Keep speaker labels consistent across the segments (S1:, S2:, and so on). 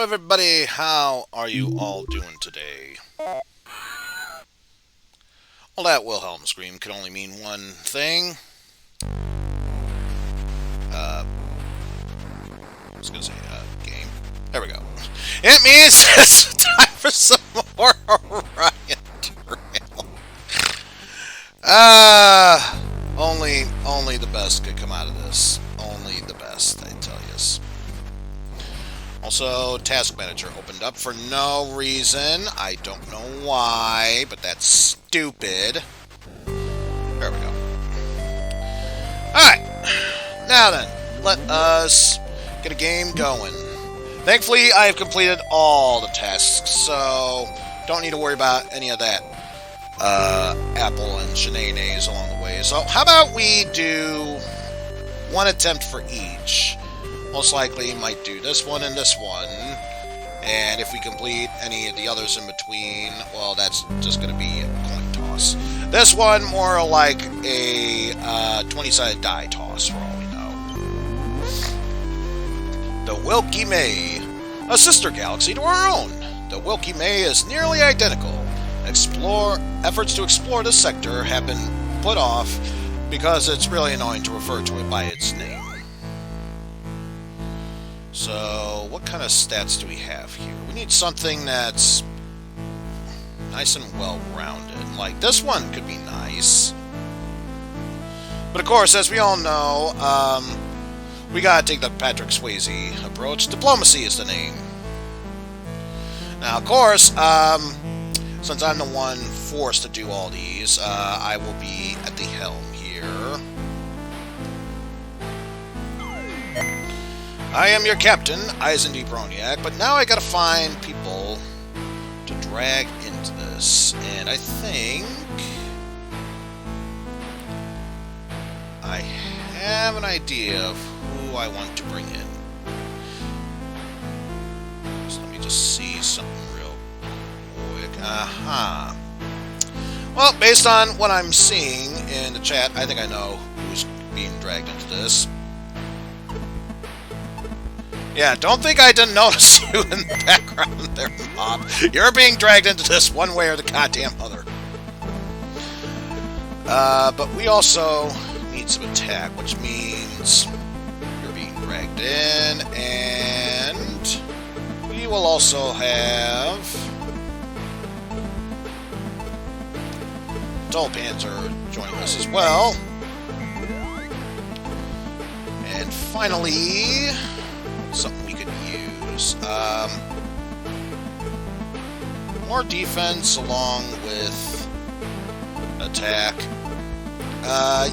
S1: everybody, how are you all doing today? Well, that Wilhelm scream can only mean one thing. I was gonna say, game. There we go. It means it's time for some more Orion Trail. Only the best could come out of this. Only the best, I tell you. Also, Task Manager opened up for no reason. I don't know why, but that's stupid. There we go. Alright. Now then, let us get a game going. Thankfully, I have completed all the tasks, so don't need to worry about any of that apple and shenanigans along the way. So how about we do one attempt for each? Most likely might do this one and this one, and if we complete any of the others in between, well, that's just going to be a coin toss. This one more like a 20-sided die toss, for all we know. The Wilky May, a sister galaxy to our own. The Wilky May is nearly identical. Efforts to explore this sector have been put off because it's really annoying to refer to it by its name. So, what kind of stats do we have here? We need something that's nice and well-rounded. Like, this one could be nice. But of course, as we all know, we gotta take the Patrick Swayze approach. Diplomacy is the name. Now, of course, since I'm the one forced to do all these, I will be at the helm here. I am your captain, Eizen Broniac, but now I gotta find people to drag into this, and I think I have an idea of who I want to bring in. So let me just see something real quick. Aha. Well, based on what I'm seeing in the chat, I think I know who's being dragged into this. Yeah, don't think I didn't notice you in the background there, Mob. You're being dragged into this one way or the goddamn other. But we also need some attack, which means you're being dragged in, and we will also have Panzer joining us as well. And finally, something we could use. More defense along with attack.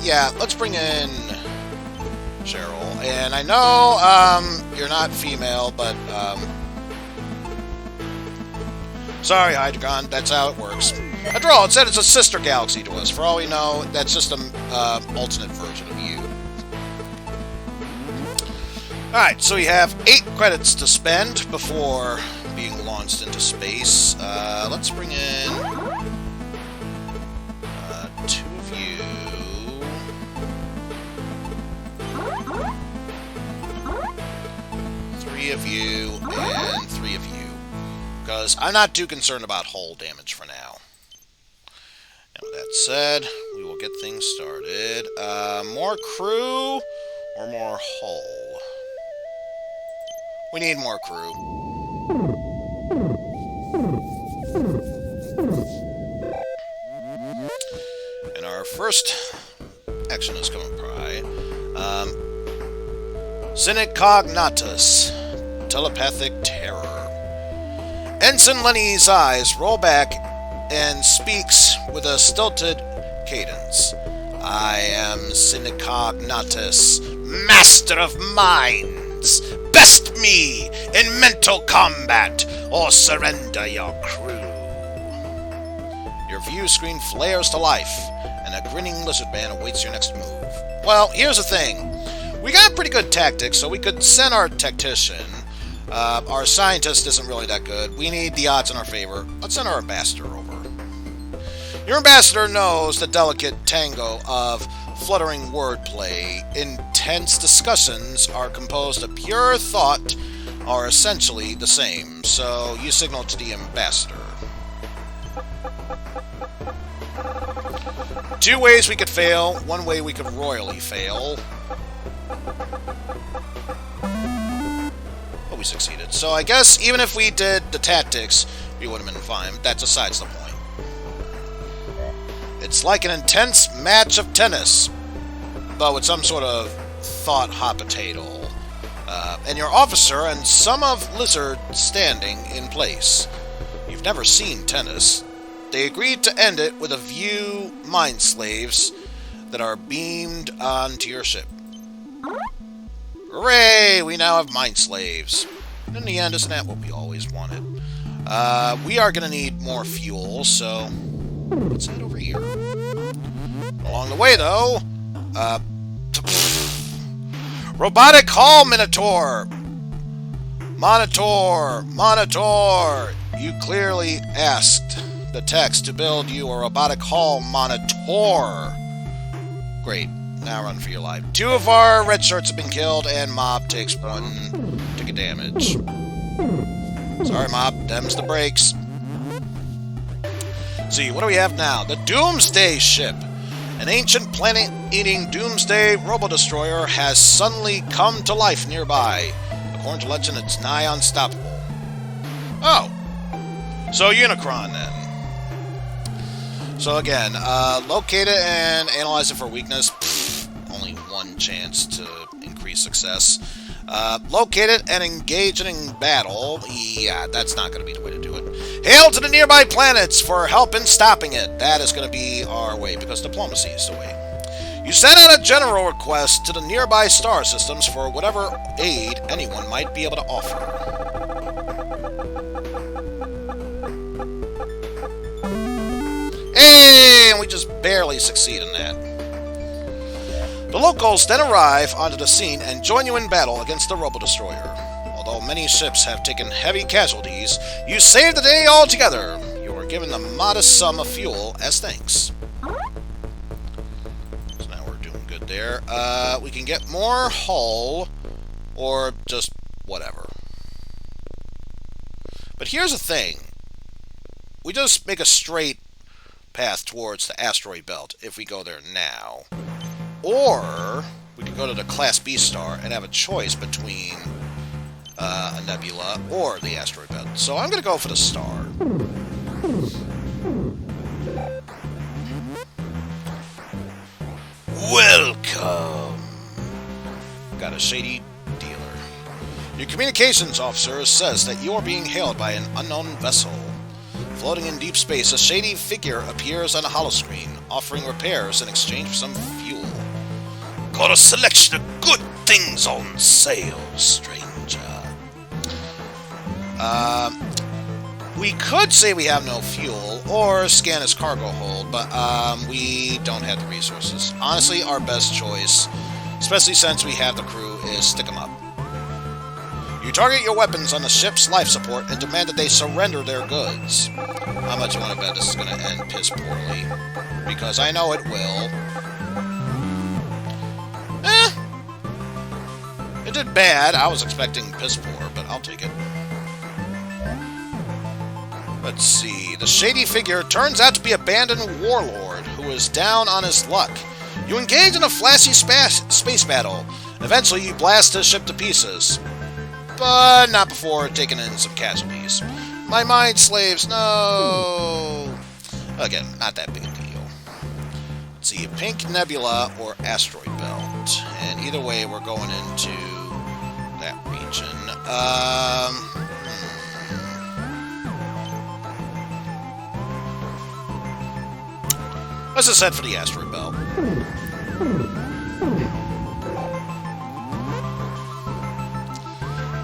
S1: Yeah, let's bring in Cheryl. And I know you're not female, but sorry, Hydreigon, that's how it works. After all, it said it's a sister galaxy to us. For all we know, that's just an alternate version of you. Alright, so we have 8 credits to spend before being launched into space. Let's bring in 2 of you. 3 of you, and 3 of you. Because I'm not too concerned about hull damage for now. And with that said, we will get things started. More crew or more hull? We need more crew. And our first action is coming by. Sine Cognatus, Telepathic Terror. Ensign Lenny's eyes roll back and speaks with a stilted cadence. I am Sine Cognatus, Master of Minds. Best me in mental combat, or surrender your crew. Your view screen flares to life, and a grinning lizard man awaits your next move. Well, here's the thing. We got pretty good tactics, so we could send our tactician. Our scientist isn't really that good. We need the odds in our favor. Let's send our ambassador over. Your ambassador knows the delicate tango of fluttering wordplay. Intense discussions are composed of pure thought are essentially the same, so you signal to the ambassador. 2 ways we could fail, 1 way we could royally fail. But we succeeded. So I guess even if we did the tactics, we would have been fine. That's besides the point. It's like an intense match of tennis, but with some sort of thought hot potato. And your officer and some of Lizard standing in place. You've never seen tennis. They agreed to end it with a few mind slaves that are beamed onto your ship. Hooray! We now have mind slaves. In the end, isn't that what we always wanted? We are going to need more fuel, so let's head over here. Along the way, though, Robotic Hall Minotaur! Monitor! You clearly asked the text to build you a robotic hall monitor. Great. Now run for your life. 2 of our red shirts have been killed, and Mob takes 1 ticket damage. Sorry, Mob. Them's the brakes. See, what do we have now? The Doomsday ship. An ancient planet-eating Doomsday robo-destroyer has suddenly come to life nearby. According to legend, it's nigh unstoppable. Oh. So Unicron, then. So again, locate it and analyze it for weakness. Only 1 chance to increase success. Locate it and engage it in battle. Yeah, that's not going to be the way to do it. Hail to the nearby planets for help in stopping it. That is going to be our way, because diplomacy is the way. You send out a general request to the nearby star systems for whatever aid anyone might be able to offer. And we just barely succeed in that. The locals then arrive onto the scene and join you in battle against the robo-destroyer. Although many ships have taken heavy casualties, you save the day altogether. You are given a modest sum of fuel as thanks. So now we're doing good there. We can get more hull, or just whatever. But here's the thing. We just make a straight path towards the asteroid belt if we go there now. Or we could go to the Class B star and have a choice between a nebula or the asteroid belt. So I'm going to go for the star. Welcome! Got a shady dealer. Your communications officer says that you are being hailed by an unknown vessel. Floating in deep space, a shady figure appears on a holoscreen, offering repairs in exchange for some fuel. Got a selection of good things on sale, stranger. We could say we have no fuel, or scan his cargo hold, but we don't have the resources. Honestly, our best choice, especially since we have the crew, is stick 'em up. You target your weapons on the ship's life support and demand that they surrender their goods. How much you want to bet this is going to end piss poorly? Because I know it will. It did bad. I was expecting piss poor, but I'll take it. Let's see. The shady figure turns out to be a abandoned warlord who is down on his luck. You engage in a flashy space battle. Eventually, you blast his ship to pieces. But not before taking in some casualties. My mind slaves, no! Again, not that big a deal. Let's see, Pink Nebula or Asteroid Belt. And either way, we're going into that region. Let's just head for the Asteroid Belt.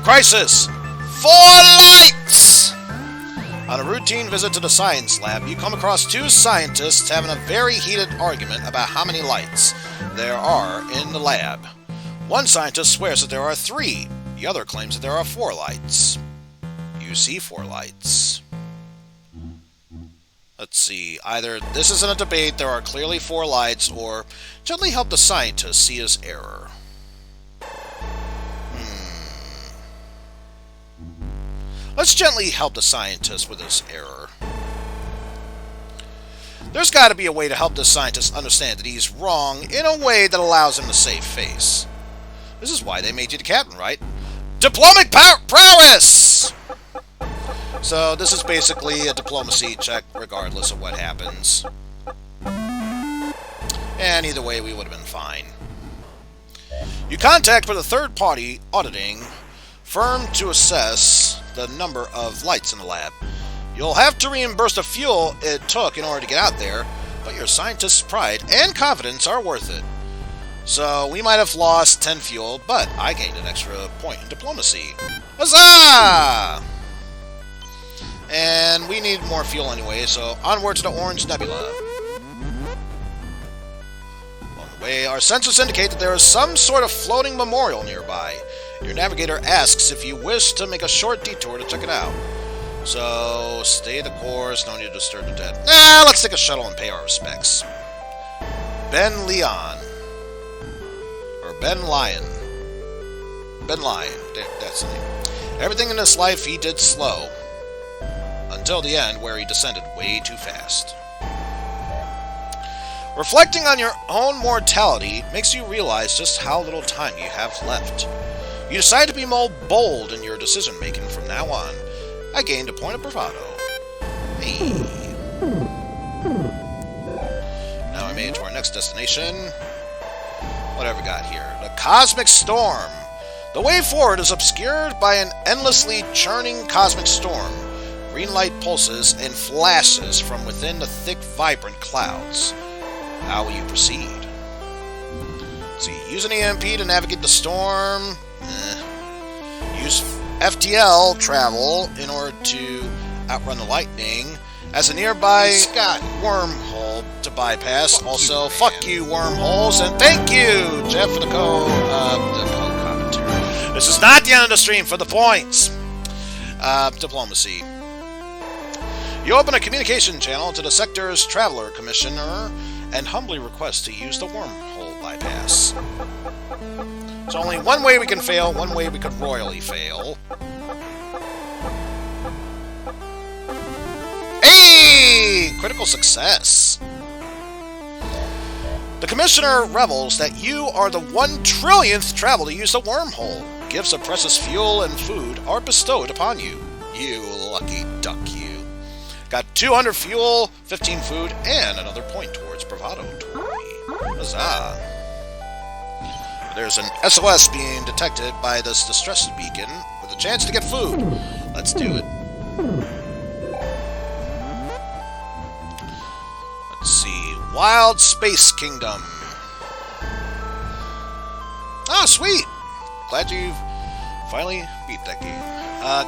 S1: Crisis! 4 lights! On a routine visit to the science lab, you come across 2 scientists having a very heated argument about how many lights there are in the lab. One scientist swears that there are 3. The other claims that there are 4 lights. You see 4 lights. Let's see, either this isn't a debate, there are clearly 4 lights, or gently help the scientist see his error. Let's gently help the scientist with his error. There's got to be a way to help this scientist understand that he's wrong in a way that allows him to save face. This is why they made you the captain, right? Diplomatic prowess! So this is basically a diplomacy check regardless of what happens. And either way, we would have been fine. You contact with a third-party auditing firm to assess the number of lights in the lab. You'll have to reimburse the fuel it took in order to get out there, but your scientist's pride and confidence are worth it. So we might have lost 10 fuel, but I gained an extra point in diplomacy. Huzzah! And we need more fuel anyway, so onward to the Orange Nebula. Along the way, our sensors indicate that there is some sort of floating memorial nearby. Your navigator asks if you wish to make a short detour to check it out. So, stay the course, no need to disturb the dead. Nah, let's take a shuttle and pay our respects. Ben Leon. Or Ben Lion. Ben Lion, that's the name. Everything in this life he did slow. Until the end, where he descended way too fast. Reflecting on your own mortality makes you realize just how little time you have left. You decide to be more bold in your decision-making from now on. I gained a point of bravado. Hey. Now I made it to our next destination. What have we got here? The Cosmic Storm. The way forward is obscured by an endlessly churning cosmic storm. Green light pulses and flashes from within the thick, vibrant clouds. How will you proceed? Let's see. Use an EMP to navigate the storm. Use FTL travel in order to outrun the lightning. As a nearby wormhole to bypass. Fuck you, wormholes, and thank you, Jeff, for the commentary. This is not the end of the stream for the points. Diplomacy. You open a communication channel to the sector's Traveler Commissioner and humbly request to use the wormhole bypass. There's only one way we can fail, one way we could royally fail. Hey! Critical success. The Commissioner revels that you are the 1,000,000th travel to use the wormhole. Gifts of precious fuel and food are bestowed upon you. You lucky duck, you. Got 200 fuel, 15 food, and another point towards bravado toward me. Huzzah. There's an SOS being detected by this distress beacon with a chance to get food. Let's do it. Let's see. Wild Space Kingdom. Ah, sweet. Glad you finally beat that game.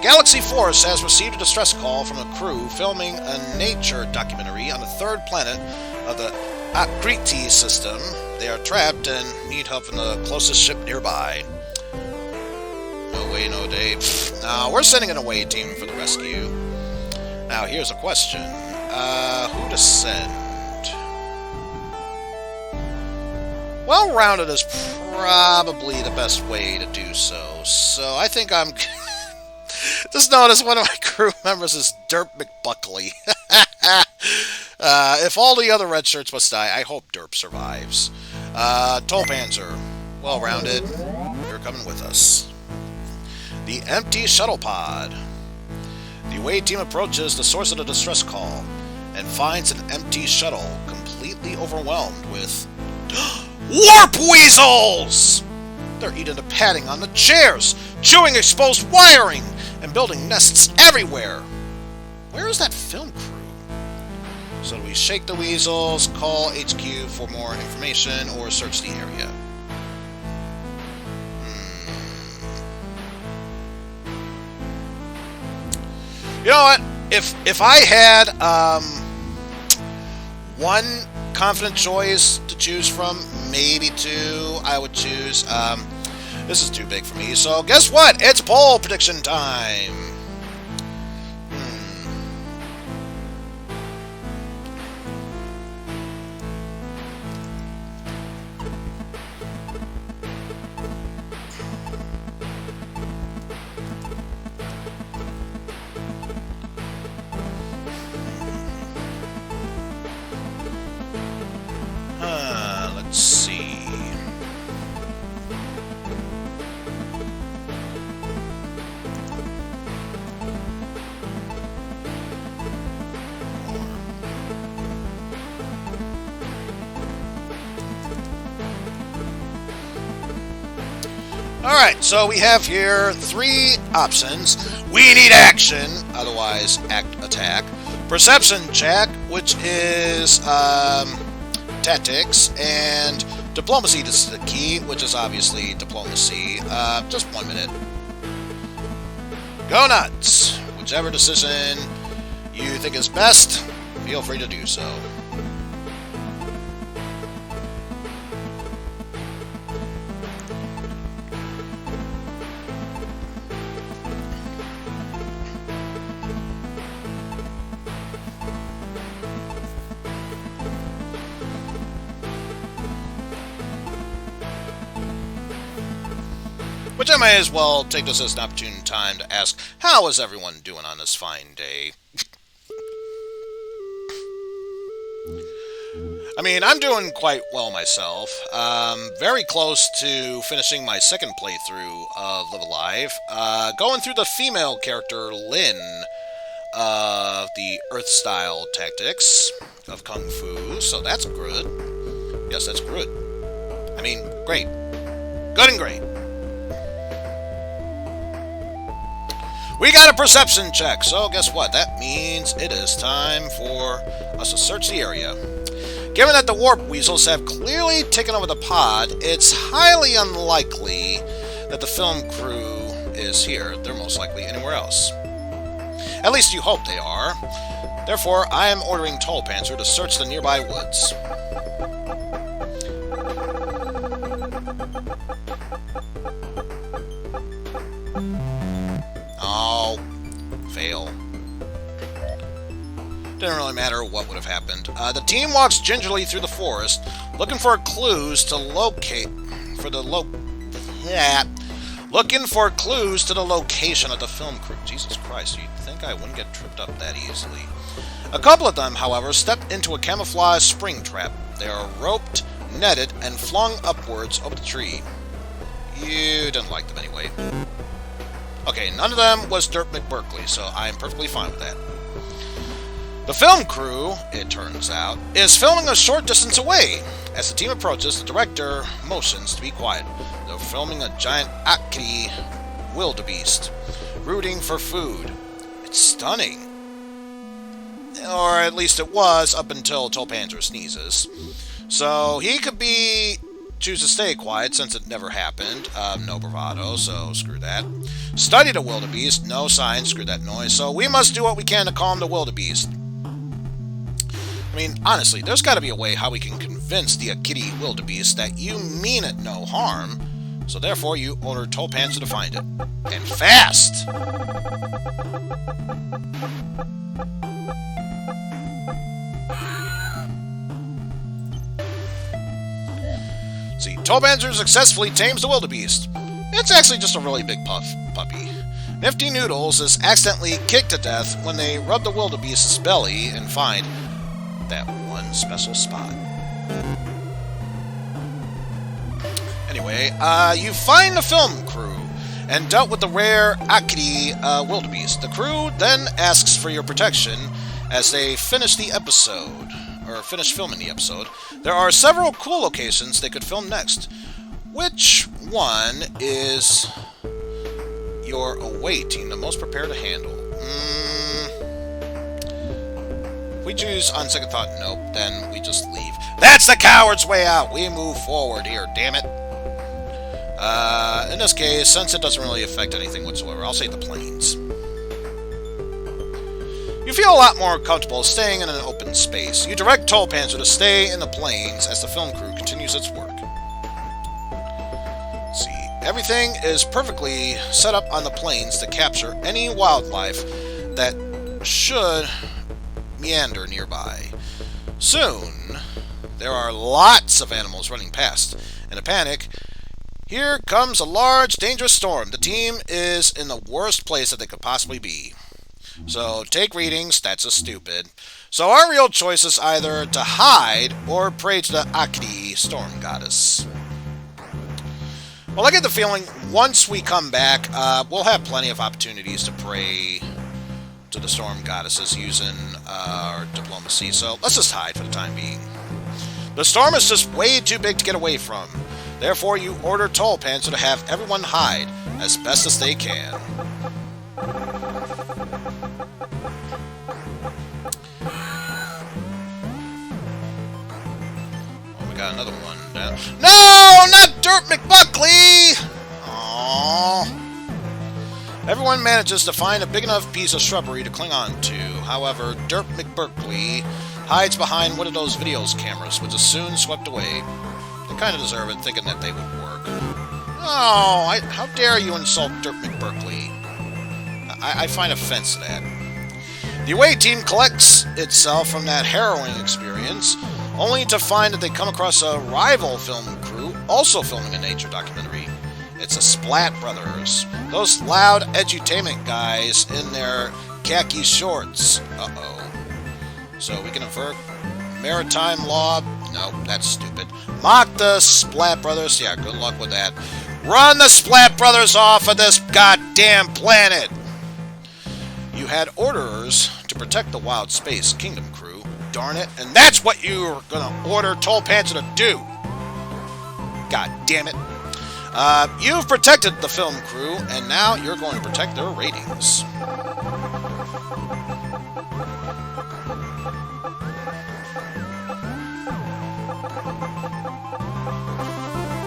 S1: Galaxy Force has received a distress call from a crew filming a nature documentary on the third planet of the Akriti system. They are trapped and need help from the closest ship nearby. No way, no day. No, we're sending an away team for the rescue. Now, here's a question. Who to send? Well-rounded is probably the best way to do so. So I think I'm... Just notice one of my crew members is Derp McBuckley. If all the other red shirts must die, I hope Derp survives. Tolpanzer, well-rounded. You're coming with us. The empty shuttle pod. The away team approaches the source of the distress call and finds an empty shuttle completely overwhelmed with warp weasels! They're eating the padding on the chairs, chewing exposed wiring, and building nests everywhere. Where is that film crew? So do we shake the weasels, call HQ for more information, or search the area? You know what? If I had one confident choice to choose from, maybe two, I would choose. This is too big for me, so guess what? It's poll prediction time! Alright, so we have here 3 options. We need action, otherwise attack. Perception check, which is tactics, and diplomacy is the key, which is obviously diplomacy. Just 1 minute. Go nuts! Whichever decision you think is best, feel free to do so. Which I may as well take this as an opportune time to ask, how is everyone doing on this fine day? I mean, I'm doing quite well myself. Very close to finishing my second playthrough of Live Alive. Going through the female character, Lin, of the Earth-style tactics of Kung Fu, so that's good. Yes, that's good. I mean, great. Good and great. We got a perception check, so guess what? That means it is time for us to search the area. Given that the warp weasels have clearly taken over the pod, it's highly unlikely that the film crew is here. They're most likely anywhere else. At least you hope they are. Therefore, I am ordering Tollpanzer to search the nearby woods. Oh, fail. Didn't really matter what would have happened. The team walks gingerly through the forest, looking for clues to location of the film crew. Jesus Christ, you'd think I wouldn't get tripped up that easily. A couple of them, however, step into a camouflage spring trap. They are roped, netted, and flung upwards over the tree. You didn't like them anyway. Okay, none of them was Dirk McBerkeley, so I'm perfectly fine with that. The film crew, it turns out, is filming a short distance away. As the team approaches, the director motions to be quiet. They're filming a giant Akri wildebeest, rooting for food. It's stunning. Or at least it was up until Tollpanzer sneezes. So he could choose to stay quiet since it never happened. No bravado, so screw that. Studied a wildebeest, no sign, screw that noise. So we must do what we can to calm the wildebeest. I mean, honestly, there's got to be a way how we can convince the Akiri wildebeest that you mean it no harm. So therefore, you order Tollpanzer to find it. And fast! See, Tollpanzer successfully tames the wildebeest. It's actually just a really big puppy. Nifty Noodles is accidentally kicked to death when they rub the wildebeest's belly and find that one special spot. Anyway, you find the film crew and dealt with the rare Akiri wildebeest. The crew then asks for your protection as they finish the episode, or finish filming the episode. There are several cool locations they could film next. Which one is your away team the most prepared to handle? If we choose on second thought, nope, then we just leave. That's the coward's way out! We move forward here, damn it. In this case, since it doesn't really affect anything whatsoever, I'll say the plains. You feel a lot more comfortable staying in an open space. You direct Tollpanzer to stay in the plains as the film crew continues its work. Let's see, everything is perfectly set up on the plains to capture any wildlife that should meander nearby. Soon, there are lots of animals running past. In a panic, here comes a large, dangerous storm. The team is in the worst place that they could possibly be. So, take readings, that's a stupid. So our real choice is either to hide or pray to the Akri storm goddess. Well, I get the feeling once we come back, we'll have plenty of opportunities to pray to the storm goddesses using our diplomacy, so let's just hide for the time being. The storm is just way too big to get away from. Therefore, you order Panzer to have everyone hide as best as they can. Oh, we got another one down. No! Not Dirt McBuckley! Aww. Everyone manages to find a big enough piece of shrubbery to cling on to. However, Dirt McBuckley hides behind one of those videos cameras, which is soon swept away. They kind of deserve it, thinking that they would work. Oh, how dare you insult Dirt McBuckley? I find offense to that. The away team collects itself from that harrowing experience, only to find that they come across a rival film crew also filming a nature documentary. It's the Splat Brothers. Those loud edutainment guys in their khaki shorts. Uh-oh. So we can avert maritime law? No, that's stupid. Mock the Splat Brothers? Yeah, good luck with that. Run the Splat Brothers off of this goddamn planet! You had orders to protect the Wild Space Kingdom crew. Darn it. And that's what you're gonna order Panzer to do! God damn it. You've protected the film crew, and now you're going to protect their ratings.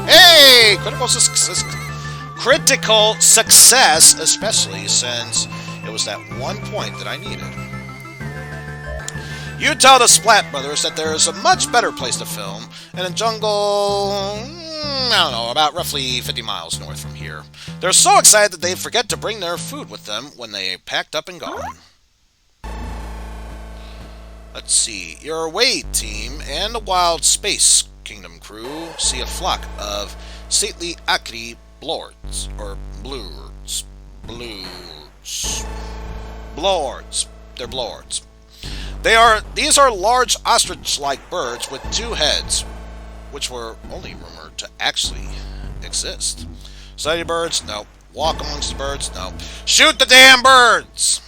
S1: Hey! Critical success, especially since it was that one point that I needed. You tell the Splat Brothers that there is a much better place to film in a jungle, I don't know, about roughly 50 miles north from here. They're so excited that they forget to bring their food with them when they packed up and gone. Let's see. Your away team and the Wild Space Kingdom crew see a flock of stately Akri blords, or blurds. Blords. They're blords. These are large ostrich-like birds with two heads, which were only rumored to actually exist. Study birds? No. Walk amongst the birds? No. Shoot the damn birds!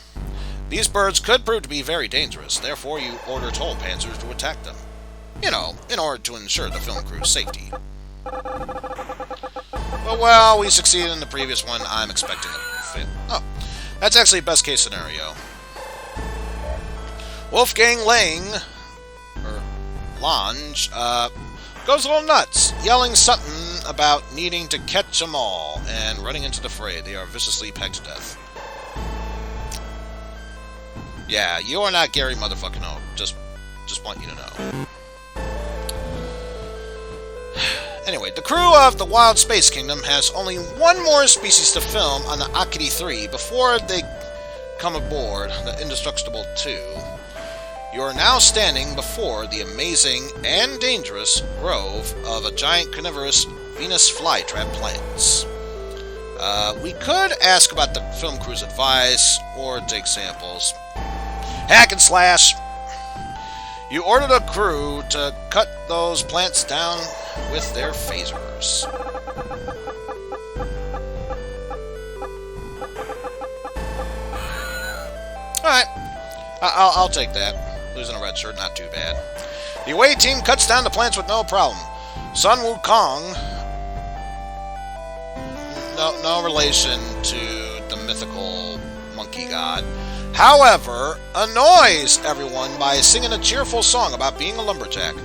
S1: These birds could prove to be very dangerous, therefore you order Panzers to attack them. You know, in order to ensure the film crew's safety. But, well, we succeeded in the previous one. I'm expecting a fail. Oh, that's actually best case scenario. Wolfgang Lange, or Lange, goes a little nuts, yelling something about needing to catch them all, and running into the fray. They are viciously pegged to death. Yeah, you are not Gary motherfucking O. Just want you to know. Anyway, the crew of the Wild Space Kingdom has only one more species to film on the Akiri 3 before they come aboard the Indestructible 2. You are now standing before the amazing and dangerous grove of a giant carnivorous Venus flytrap plants. We could ask about the film crew's advice or take samples. Hack and slash! You order the crew to cut those plants down with their phasers. Alright. I'll take that. Losing a red shirt, not too bad. The away team cuts down the plants with no problem. Sun Wukong, no relation to the mythical monkey god, however, annoys everyone by singing a cheerful song about being a lumberjack.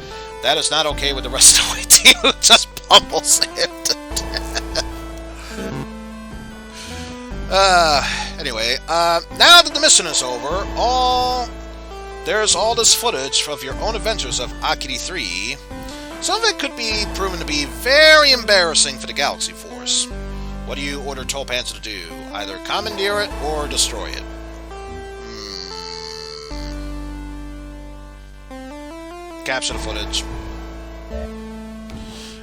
S1: That is not okay with the rest of the away team, who just pummels him to death. Anyway, now that the mission is over, there's all this footage of your own adventures of Akiri 3. Some of it could be proven to be very embarrassing for the Galaxy Force. What do you order Panzer to do? Either commandeer it or destroy it. Capture the footage.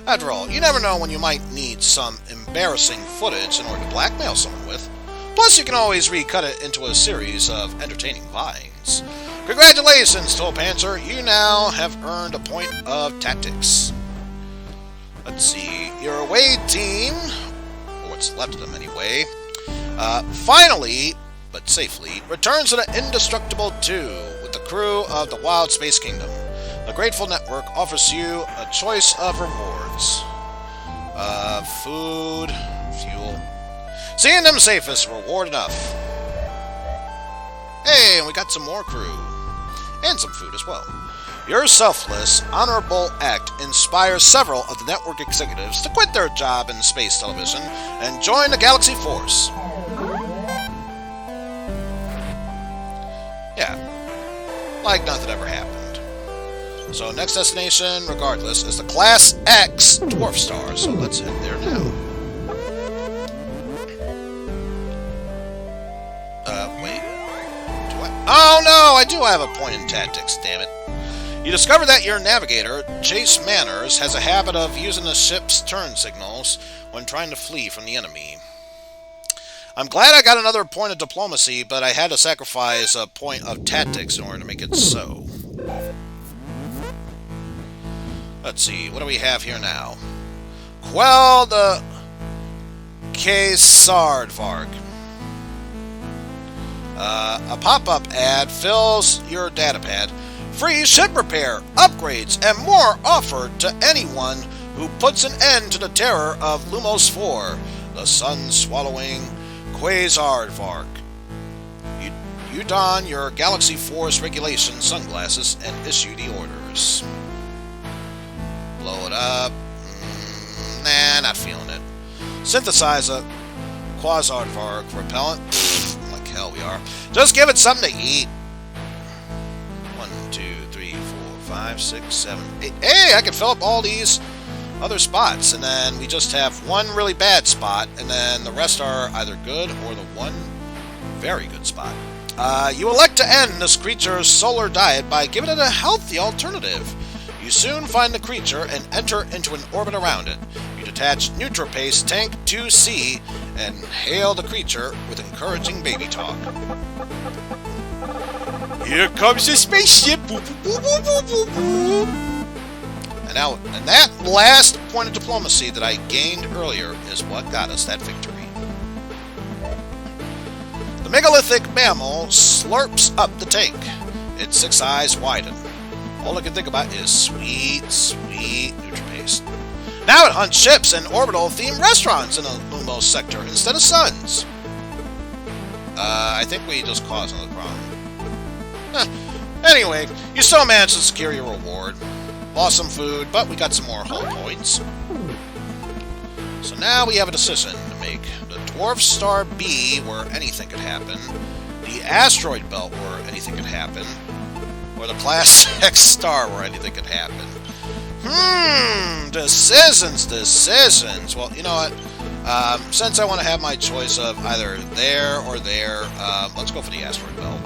S1: After all, you never know when you might need some embarrassing footage in order to blackmail someone with. Plus, you can always recut it into a series of entertaining vines. Congratulations, Panzer! You now have earned a point of tactics. Let's see. Your away team, or what's left of them anyway, finally, but safely, returns to the Indestructible 2 with the crew of the Wild Space Kingdom. The Grateful Network offers you a choice of rewards. Food, fuel. Seeing them safe is reward enough. Hey, and we got some more crew. And some food as well. Your selfless, honorable act inspires several of the network executives to quit their job in space television and join the Galaxy Force. Yeah, like nothing ever happened. So next destination, regardless, is the Class X Dwarf Star, so let's head there now. Wait. Do I? Oh no, I do have a point in tactics, damn it. You discover that your navigator, Chase Manners, has a habit of using the ship's turn signals when trying to flee from the enemy. I'm glad I got another point of diplomacy, but I had to sacrifice a point of tactics in order to make it so. Let's see, what do we have here now? Quell the Caesardvark. A pop-up ad fills your datapad. Free ship repair, upgrades, and more offered to anyone who puts an end to the terror of Lumos 4, the sun-swallowing Quasardvark. You don your Galaxy Force regulation sunglasses and issue the orders. Blow it up. Nah, not feeling it. Synthesize a Quasardvark repellent. Like hell we are. Just give it something to eat. 1, 2, 3, 4, 5, 6, 7, 8. Hey, I can fill up all these other spots, and then we just have one really bad spot, and then the rest are either good or the one very good spot. You elect to end this creature's solar diet by giving it a healthy alternative. You soon find the creature and enter into an orbit around it. You detach Neutropace Tank 2C and hail the creature with encouraging baby talk. Here comes the spaceship! Boop, boop, boop, boop, boop, boop. And that last point of diplomacy that I gained earlier is what got us that victory. The megalithic mammal slurps up the tank. Its 6 eyes widen. All I can think about is sweet, sweet Neutropace. Now it hunts ships and orbital-themed restaurants in the Lumos sector instead of suns. I think we just caused another problem. Anyway, you still managed to secure your reward. Lost some food, but we got some more hull points. So now we have a decision to make. The Dwarf Star B, where anything could happen. The Asteroid Belt, where anything could happen. Or the Class X Star, where anything could happen. Decisions. Well, you know what? Since I want to have my choice of either there or there, let's go for the Asteroid Belt.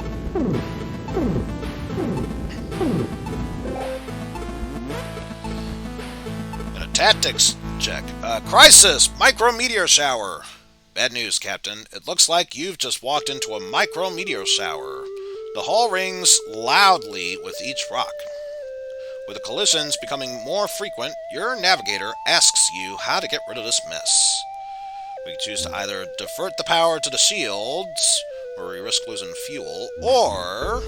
S1: And a tactics check. Crisis! Micrometeor shower. Bad news, Captain. It looks like you've just walked into a micrometeor shower. The hull rings loudly with each rock. With the collisions becoming more frequent, your navigator asks you how to get rid of this mess. We can choose to either divert the power to the shields, where we risk losing fuel, or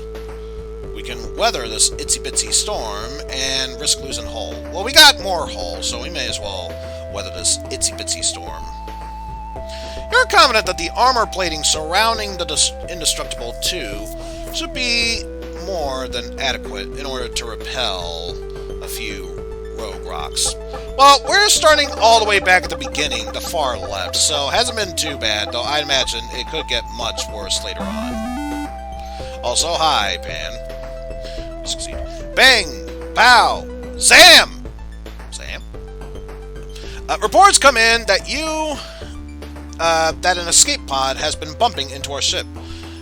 S1: we can weather this itsy-bitsy storm and risk losing hull. Well, we got more hull, so we may as well weather this itsy-bitsy storm. You're confident that the armor plating surrounding the Indestructible 2 should be more than adequate in order to repel a few rogue rocks. Well, we're starting all the way back at the beginning, the far left, so hasn't been too bad, though I'd imagine it could get much worse later on. Also, hi, Pan. Succeed. Bang! Pow! Zam! Zam? Reports come in that that an escape pod has been bumping into our ship.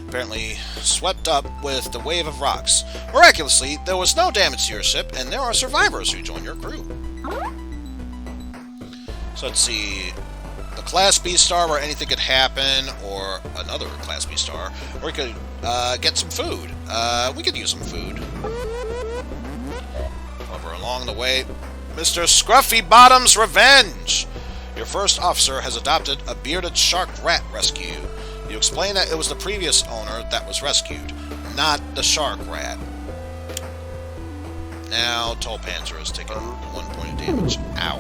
S1: Apparently swept up with the wave of rocks. Miraculously, there was no damage to your ship, and there are survivors who join your crew. So let's see. The Class B star where anything could happen, or another Class B star, or we could get some food. We could use some food. Over along the way, Mr. Scruffy Bottom's Revenge! Your first officer has adopted a bearded shark rat rescue. You explain that it was the previous owner that was rescued, not the shark rat. Now, Toll Panzer is taking 1 point of damage. Ow.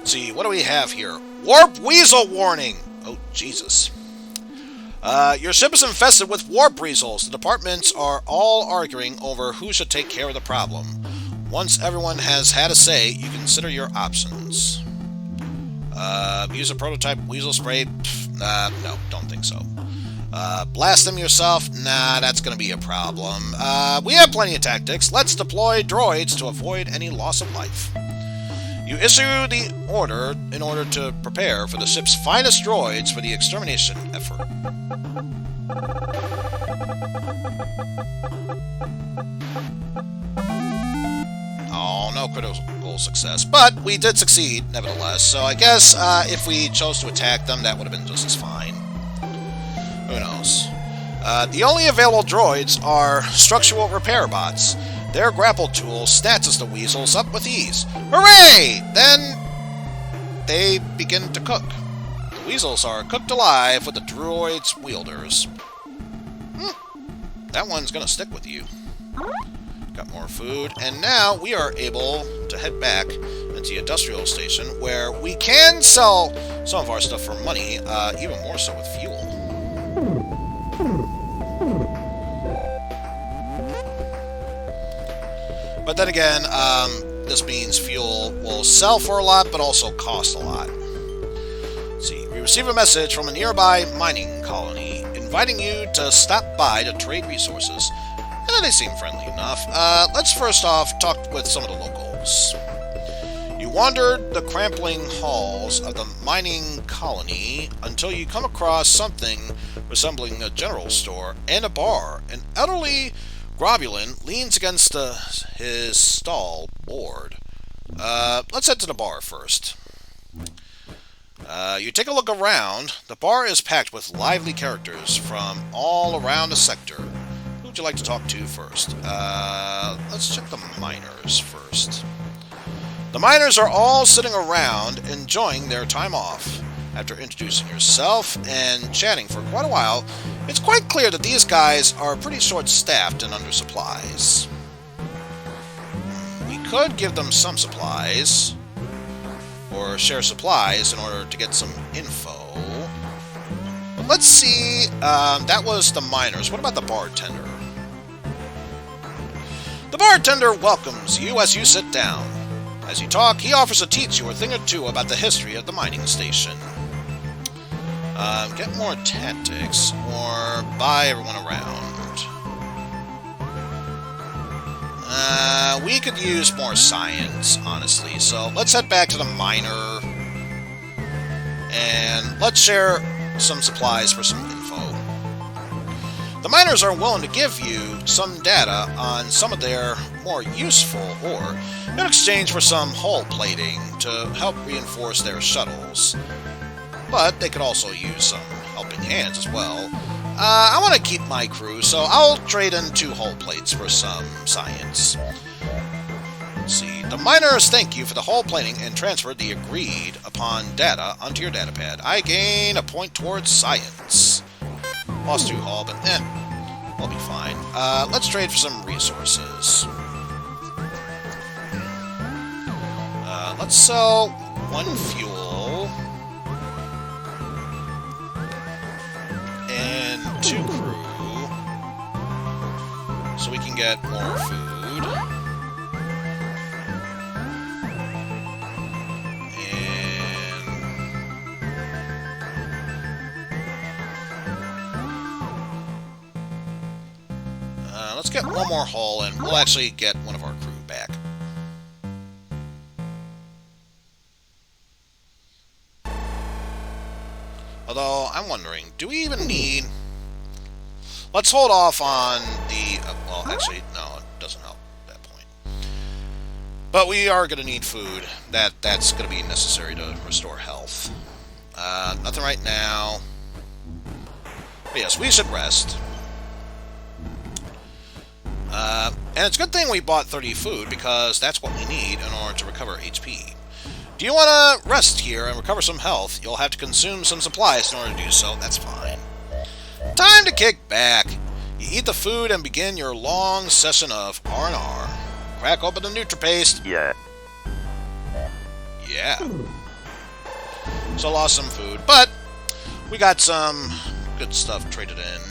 S1: See, what do we have here? Warp Weasel warning! Oh, Jesus. Your ship is infested with warp weasels. The departments are all arguing over who should take care of the problem. Once everyone has had a say, you consider your options. Use a prototype weasel spray? No, don't think so. Blast them yourself? Nah, that's gonna be a problem. We have plenty of tactics. Let's deploy droids to avoid any loss of life. You issue the order in order to prepare for the ship's finest droids for the extermination effort. Oh, no critical success. But we did succeed, nevertheless. So I guess if we chose to attack them, that would have been just as fine. Who knows? The only available droids are structural repair bots. Their grapple tool snatches the weasels up with ease. Hooray! Then they begin to cook. The weasels are cooked alive with the droid's wielders. That one's gonna stick with you. Got more food, and now we are able to head back into the industrial station where we can sell some of our stuff for money, even more so with fuel. But then again, this means fuel will sell for a lot, but also cost a lot. Let's see, we receive a message from a nearby mining colony inviting you to stop by to trade resources. They seem friendly enough. Let's first off talk with some of the locals. You wandered the crampling halls of the mining colony until you come across something resembling a general store and a bar. An elderly Grobulin leans against his stall, bored. Let's head to the bar first. You take a look around. The bar is packed with lively characters from all around the sector. Who would you like to talk to first? Let's check the miners first. The miners are all sitting around, enjoying their time off. After introducing yourself and chatting for quite a while, it's quite clear that these guys are pretty short-staffed and under supplies. We could give them some supplies, or share supplies in order to get some info. But let's see, that was the miners. What about the bartender? The bartender welcomes you as you sit down. As you talk, he offers to teach you a thing or two about the history of the mining station. Get more tactics, or buy everyone around. We could use more science, honestly, so let's head back to the miner, and let's share some supplies for some info. The miners are willing to give you some data on some of their more useful ore in exchange for some hull plating to help reinforce their shuttles. But they could also use some helping hands as well. I want to keep my crew, so I'll trade in 2 hull plates for some science. Let's see. The miners thank you for the hull plating and transfer the agreed upon data onto your datapad. I gain a point towards science. Lost 2 hull, but we'll be fine. Let's trade for some resources. Let's sell 1 fuel and 2 crew, so we can get more food. And let's get 1 more hull, and we'll actually get one of our crew back. Although, I'm wondering, do we even need... Let's hold off on the... well, actually, no, it doesn't help at that point. But we are going to need food. That's going to be necessary to restore health. Nothing right now. But yes, we should rest. And it's a good thing we bought 30 food, because that's what we need in order to recover HP. Do you want to rest here and recover some health? You'll have to consume some supplies in order to do so. That's fine. Time to kick back. You eat the food and begin your long session of R&R. Crack open the NutriPaste.
S2: Yeah.
S1: Yeah. So lost some food, but we got some good stuff traded in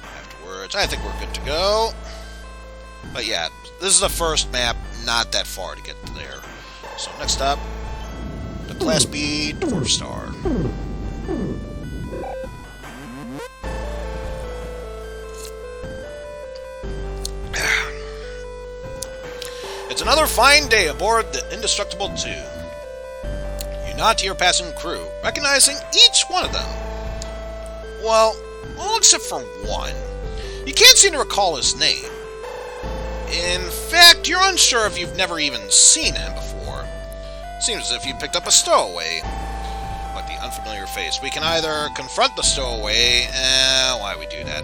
S1: afterwards. I think we're good to go. But yeah, this is the first map, not that far to get there. So next up, the Class B Dwarf Star. It's another fine day aboard the Indestructible 2. You nod to your passing crew, recognizing each one of them. Well, except for one. You can't seem to recall his name. In fact, you're unsure if you've never even seen him before. Seems as if you picked up a stowaway. But the unfamiliar face. We can either confront the stowaway, why we do that?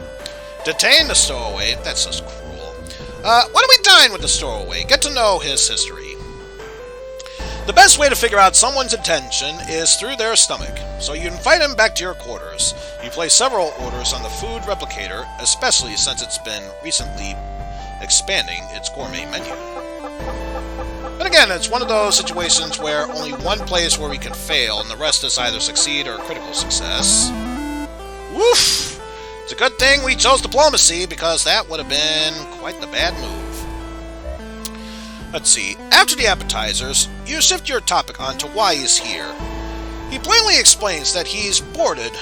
S1: Detain the stowaway, that's just cruel. Why don't we dine with the stowaway? Get to know his history. The best way to figure out someone's intention is through their stomach, so you invite him back to your quarters. You place several orders on the food replicator, especially since it's been recently expanding its gourmet menu. But again, it's one of those situations where only one place where we can fail, and the rest is either succeed or critical success. Woof! It's a good thing we chose diplomacy, because that would have been quite the bad move. Let's see. After the appetizers, you shift your topic on to why he's here. He plainly explains that he boarded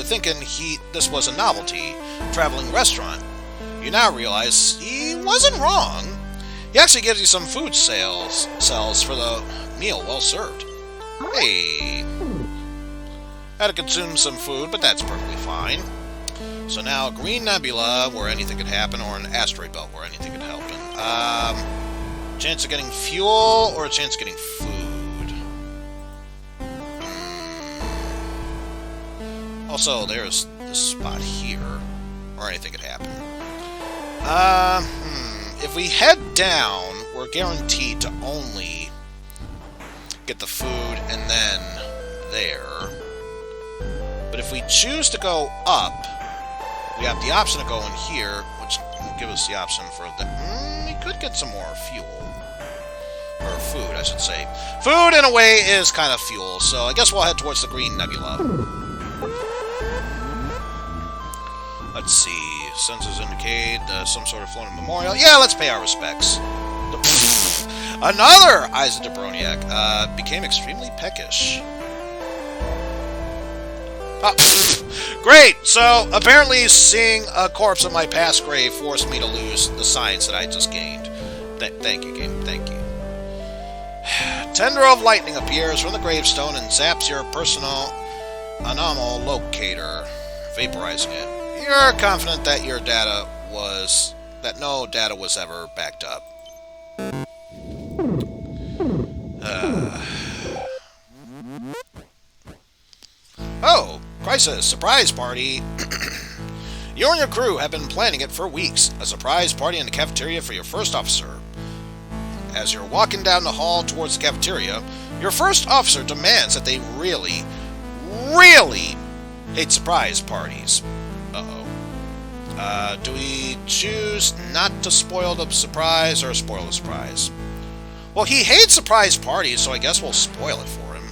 S1: thinking this was a novelty, traveling restaurant. You now realize he wasn't wrong. He actually gives you some food cells for the meal well served. Hey. Had to consume some food, but that's perfectly fine. So now, Green Nebula, where anything could happen, or an asteroid belt where anything could happen. Chance of getting fuel, or a chance of getting food? Also, there's this spot here, or anything could happen. If we head down, we're guaranteed to only get the food and then there. But if we choose to go up, we have the option to go in here, which will give us the option for the... we could get some more fuel. Or food, I should say. Food, in a way, is kind of fuel, so I guess we'll head towards the Green Nebula. Let's see. Sensors indicate some sort of floating memorial. Yeah, let's pay our respects. Another Eizen de Broniac became extremely peckish. Great! So, apparently seeing a corpse of my past grave forced me to lose the science that I just gained. Thank you, game. Thank you. Tendril of lightning appears from the gravestone and zaps your personal anomal locator, vaporizing it. You're confident that no data was ever backed up. Oh, crisis, surprise party. You and your crew have been planning it for weeks. A surprise party in the cafeteria for your first officer. As you're walking down the hall towards the cafeteria, your first officer demands that they really hate surprise parties. Do we choose not to spoil the surprise or spoil the surprise? Well, he hates surprise parties, so I guess we'll spoil it for him.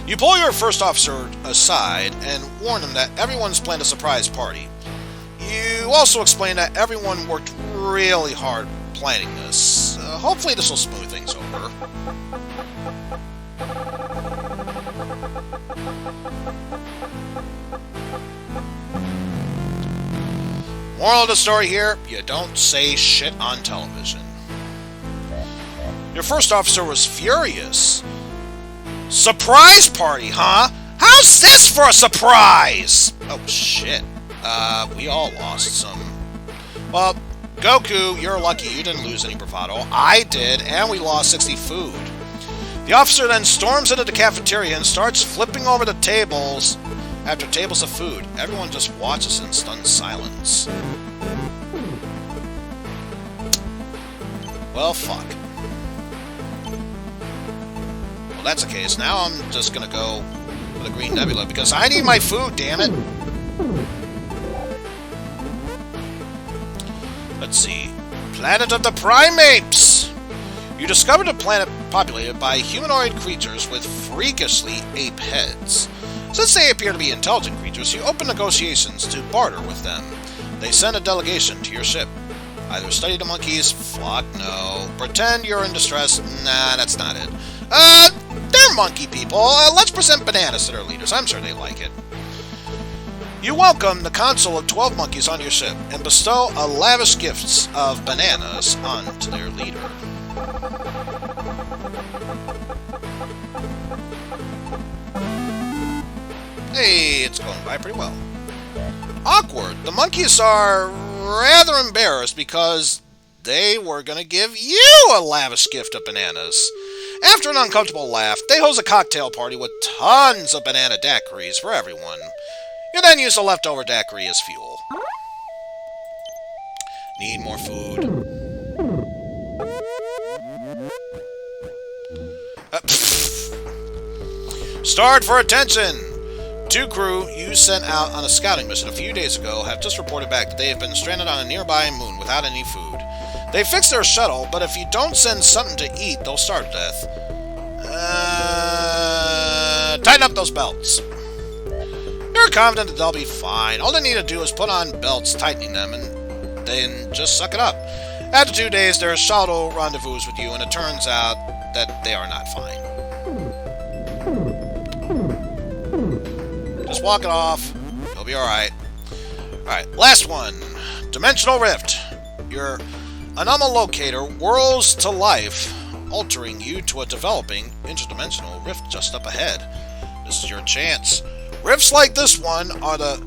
S1: You pull your first officer aside and warn him that everyone's planned a surprise party. You also explain that everyone worked really hard planning this. Hopefully this will smooth things over. Moral of the story here, you don't say shit on television. Your first officer was furious. Surprise party, huh? How's this for a surprise? Oh, shit. We all lost some. Well, Goku, you're lucky you didn't lose any bravado. I did, and we lost 60 food. The officer then storms into the cafeteria and starts flipping over the tables after tables of food. Everyone just watches in stunned silence. Well, fuck. Well, that's the case. Now I'm just gonna go for the Green Nebula because I need my food, damn it! Let's see. Planet of the Primates! You discovered the planet populated by humanoid creatures with freakishly ape heads. Since they appear to be intelligent creatures, you open negotiations to barter with them. They send a delegation to your ship. Either study the monkeys, flock, no. Pretend you're in distress, nah, that's not it. They're monkey people. Let's present bananas to their leaders. I'm sure they like it. You welcome the council of 12 monkeys on your ship and bestow a lavish gifts of bananas onto their leader. Hey, it's going by pretty well. Awkward. The monkeys are rather embarrassed because they were going to give you a lavish gift of bananas. After an uncomfortable laugh, they host a cocktail party with tons of banana daiquiris for everyone. You then use the leftover daiquiri as fuel. Need more food. Starved for attention! 2 crew you sent out on a scouting mission a few days ago have just reported back that they have been stranded on a nearby moon without any food. They fixed their shuttle, but if you don't send something to eat, they'll starve to death. Tighten up those belts. You're confident that they'll be fine. All they need to do is put on belts, tightening them, and then just suck it up. After 2 days, their shuttle rendezvous with you, and it turns out that they are not fine. Just walk it off. You'll be alright. Alright, last one. Dimensional Rift. Your anomalocator whirls to life, altering you to a developing interdimensional rift just up ahead. This is your chance. Rifts like this one are the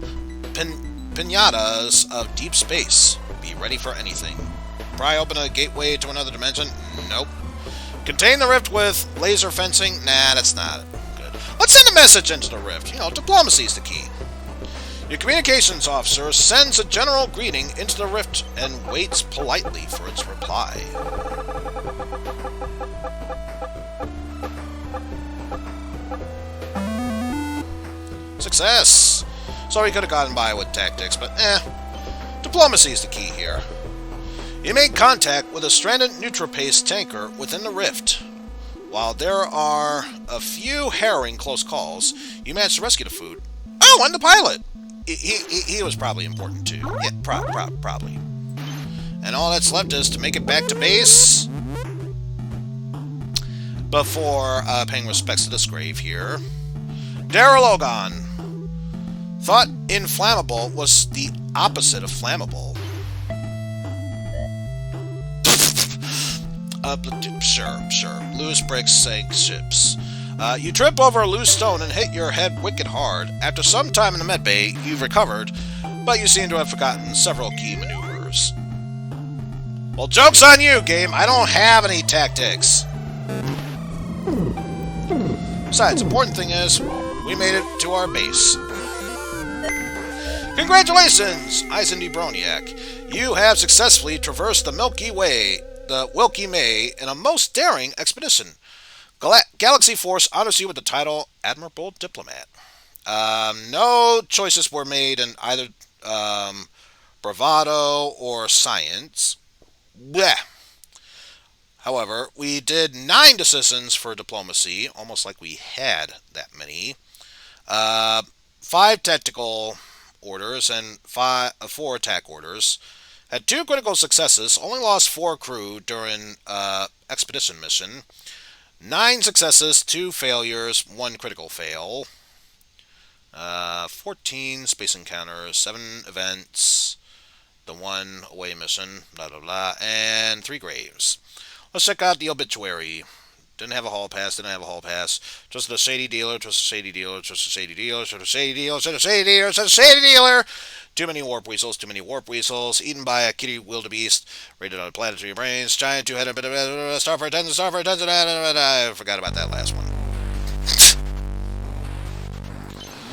S1: pinatas of deep space. Be ready for anything. Pry open a gateway to another dimension? Nope. Contain the rift with laser fencing? Nah, that's not good. Let's send a message into the rift. You know, diplomacy's the key. Your communications officer sends a general greeting into the rift and waits politely for its reply. Success! Sorry, could have gotten by with tactics, but diplomacy is the key here. You make contact with a stranded Nutrapace tanker within the rift. While there are a few harrowing close calls, you manage to rescue the food. Oh, and the pilot! He was probably important too. Yeah, probably. And all that's left is to make it back to base before paying respects to this grave here. Daralogon. Thought inflammable was the opposite of flammable. Sure. Loose bricks sink ships. You trip over a loose stone and hit your head wicked hard. After some time in the medbay, you've recovered, but you seem to have forgotten several key maneuvers. Well, joke's on you, game. I don't have any tactics. Besides, the important thing is, we made it to our base. Congratulations, Eizen Broniac. You have successfully traversed the Milky Way, the Wilky May, in a most daring expedition. Galaxy Force honors you with the title Admirable Diplomat. No choices were made in either bravado or science. Blech. However, we did 9 decisions for diplomacy, almost like we had that many. 5 tactical orders and 4 attack orders. Had 2 critical successes, only lost 4 crew during expedition mission. 9 successes, 2 failures, 1 critical fail. 14 space encounters, 7 events, the 1 away mission, blah blah blah, and 3 graves. Let's check out the obituary. Didn't have a hall pass, Trusted a shady dealer, trusted a shady dealer. Too many warp weasels, Eaten by a kitty wildebeest. Raided on planetary brains. Giant two-headed bit of star for attention. I forgot about that last one.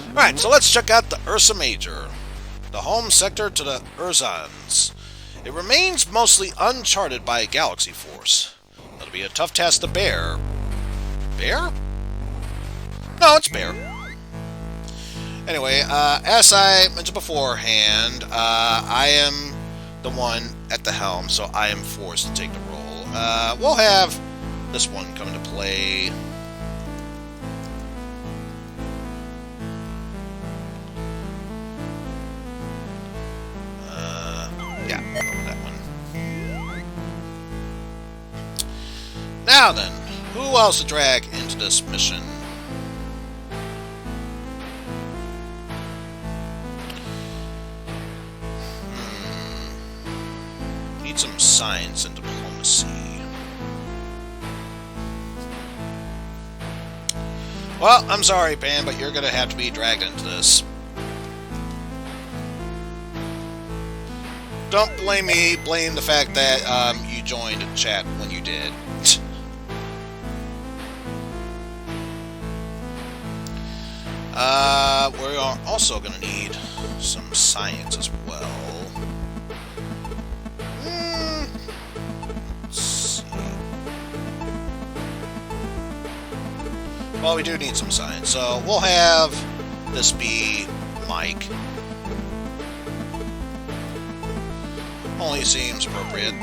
S1: Alright, so let's check out the Ursa Major. The home sector to the Urzans. It remains mostly uncharted by Galaxy Force. It'll be a tough task to bear. Bear? No, it's bear. Anyway, as I mentioned beforehand, I am the one at the helm, so I am forced to take the role. We'll have this one come into play? Yeah, that one. Now then, who else to drag into this mission? Need some science and diplomacy. Well, I'm sorry, Pan, but you're gonna have to be dragged into this. Don't blame me, blame the fact that you joined chat when you did. We are also going to need some science as well. Let's see. Well, we do need some science, so we'll have this be Mike. Only seems appropriate.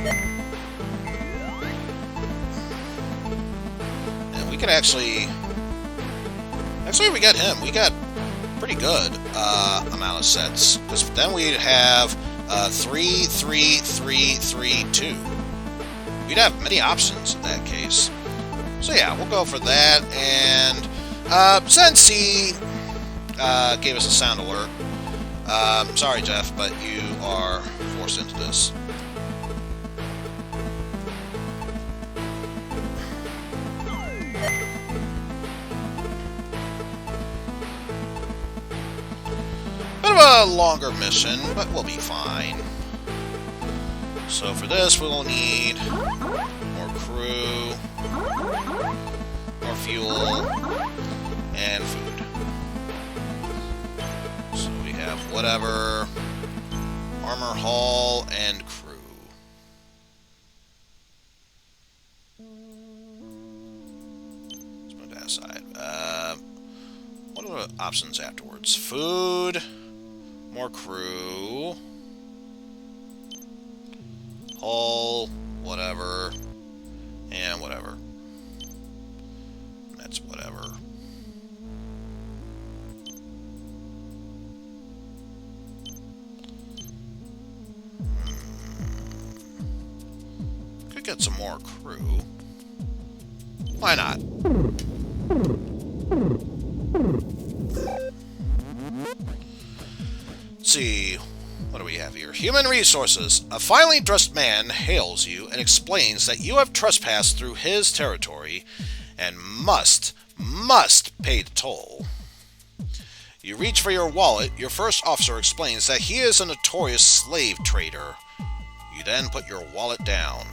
S1: And we could actually we got him. We got pretty good amount of sets. Because then we'd have 3, 3, 3, 3, 2. We'd have many options in that case. So yeah, we'll go for that. And since he gave us a sound alert, sorry, Jeff, but you are forced into this. Bit of a longer mission, but we'll be fine. So for this, we'll need more crew, more fuel, and food. So we have whatever, armor hull, and crew. Let's put that aside. What are the options afterwards? Food, more crew, hull, whatever, and whatever. That's whatever. Could get some more crew. Why not? Let's see. What do we have here? Human resources. A finely dressed man hails you and explains that you have trespassed through his territory and must pay the toll. You reach for your wallet. Your first officer explains that he is a notorious slave trader. You then put your wallet down.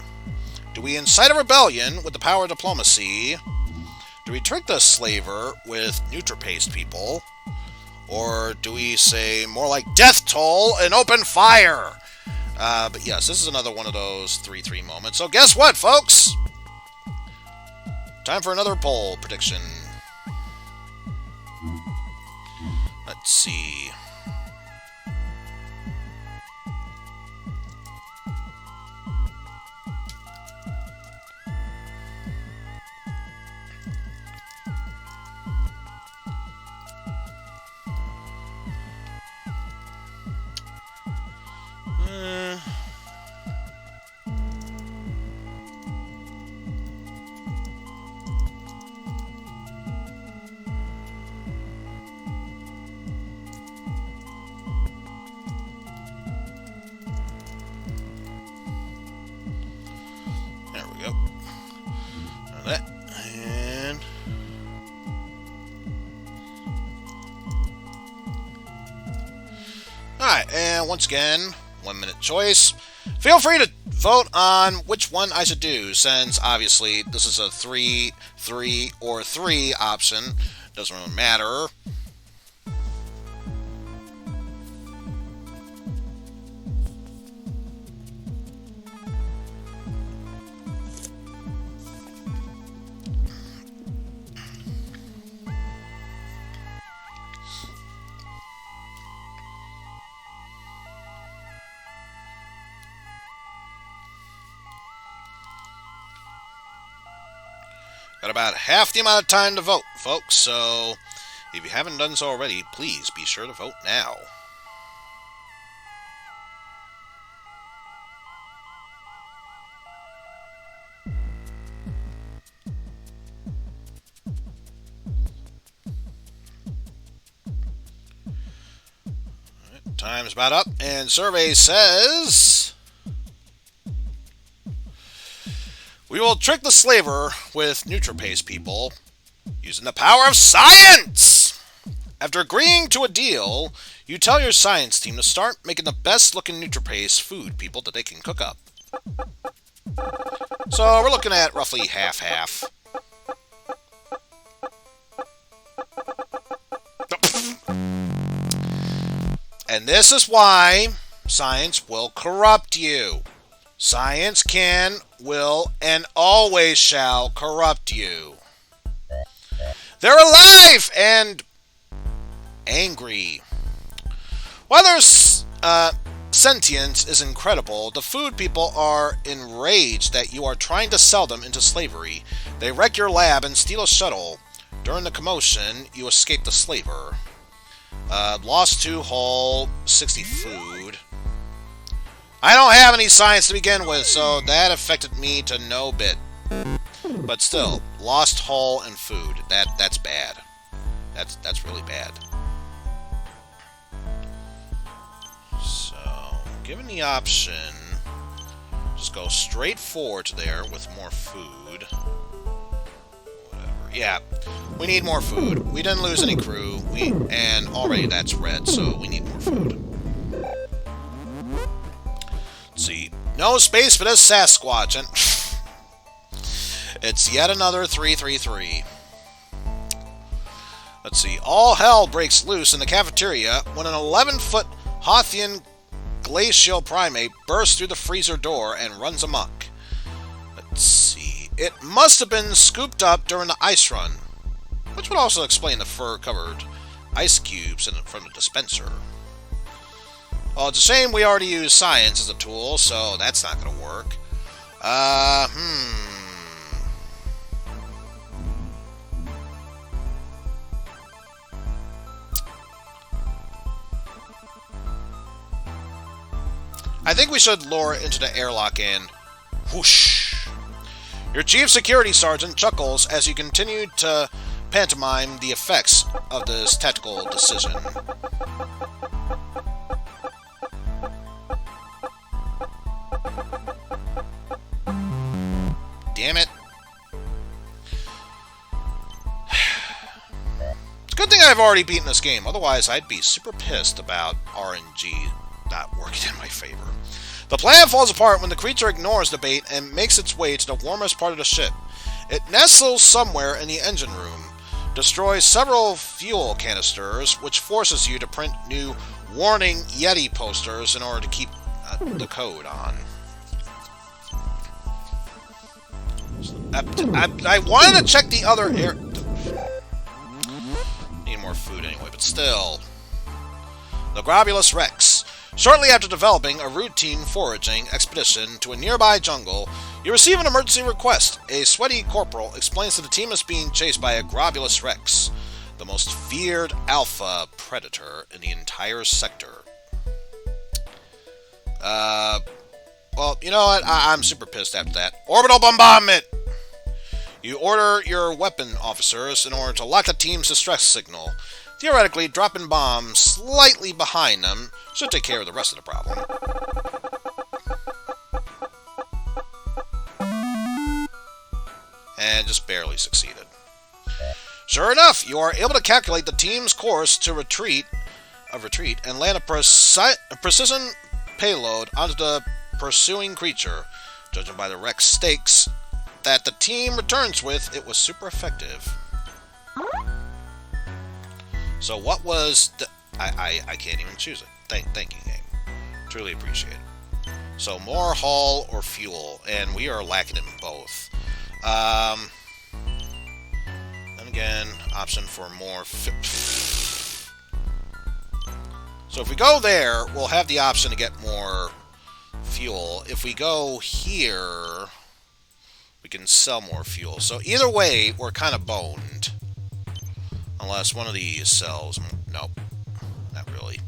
S1: Do we incite a rebellion with the power of diplomacy? Do we trick the slaver with neutropaste people? Or do we say more like death toll and open fire? But yes, this is another one of those 3-3 moments. So guess what, folks? Time for another poll prediction. Let's see. There we go. Now that, and alright, and once again, 1 minute choice. Feel free to vote on which one I should do, since obviously this is a 3, 3, or 3 option. Doesn't really matter. Got about half the amount of time to vote, folks, so if you haven't done so already, please be sure to vote now. Time's about up, and survey says we will trick the slaver with NutriPaste, people, using the power of science! After agreeing to a deal, you tell your science team to start making the best-looking NutriPaste food, people, that they can cook up. So we're looking at roughly half-half. And this is why science will corrupt you. Science can, will, and always shall corrupt you. They're alive and angry. While their sentience is incredible, the food people are enraged that you are trying to sell them into slavery. They wreck your lab and steal a shuttle. During the commotion, you escape the slaver. Lost 2 hull, 60 food. I don't have any science to begin with, so that affected me to no bit. But still, lost hull and food. That's bad. That's really bad. So, given the option, just go straight forward to there with more food. Yeah, we need more food. We didn't lose any crew, and already that's red, so we need more food. Let's see. No space for this Sasquatch, and it's yet another 333. Let's see. All hell breaks loose in the cafeteria when an 11-foot Hothian glacial primate bursts through the freezer door and runs amok. Let's see. It must have been scooped up during the ice run, which would also explain the fur-covered ice cubes from the dispenser. Well, it's a shame we already used science as a tool, so that's not going to work. I think we should lure it into the airlock and whoosh. Your chief security sergeant chuckles as you continue to pantomime the effects of this tactical decision. Damn it. It's a good thing I've already beaten this game, otherwise I'd be super pissed about RNG not working in my favor. The plan falls apart when the creature ignores the bait and makes its way to the warmest part of the ship. It nestles somewhere in the engine room, destroys several fuel canisters, which forces you to print new warning Yeti posters in order to keep the code on. I wanted to check the other air... Need more food anyway, but still. The Globulus Rex. Shortly after developing a routine foraging expedition to a nearby jungle, you receive an emergency request. A sweaty corporal explains that the team is being chased by a Globulus Rex, the most feared alpha predator in the entire sector. Well, you know what? I'm super pissed after that. Orbital bombardment! You order your weapon officers in order to lock the team's distress signal. Theoretically, dropping bombs slightly behind them should take care of the rest of the problem. And just barely succeeded. Sure enough, you are able to calculate the team's course to retreat and land a precision payload onto the pursuing creature. Judging by the Rex stakes that the team returns with, it was super effective. So what was the... I can't even choose it. Thank you, game. Truly appreciate it. So more hull or fuel, and we are lacking in both. Then again, option for more... So if we go there, we'll have the option to get more fuel. If we go here... we can sell more fuel. So either way, we're kind of boned. Unless one of these sells. Nope. Not really.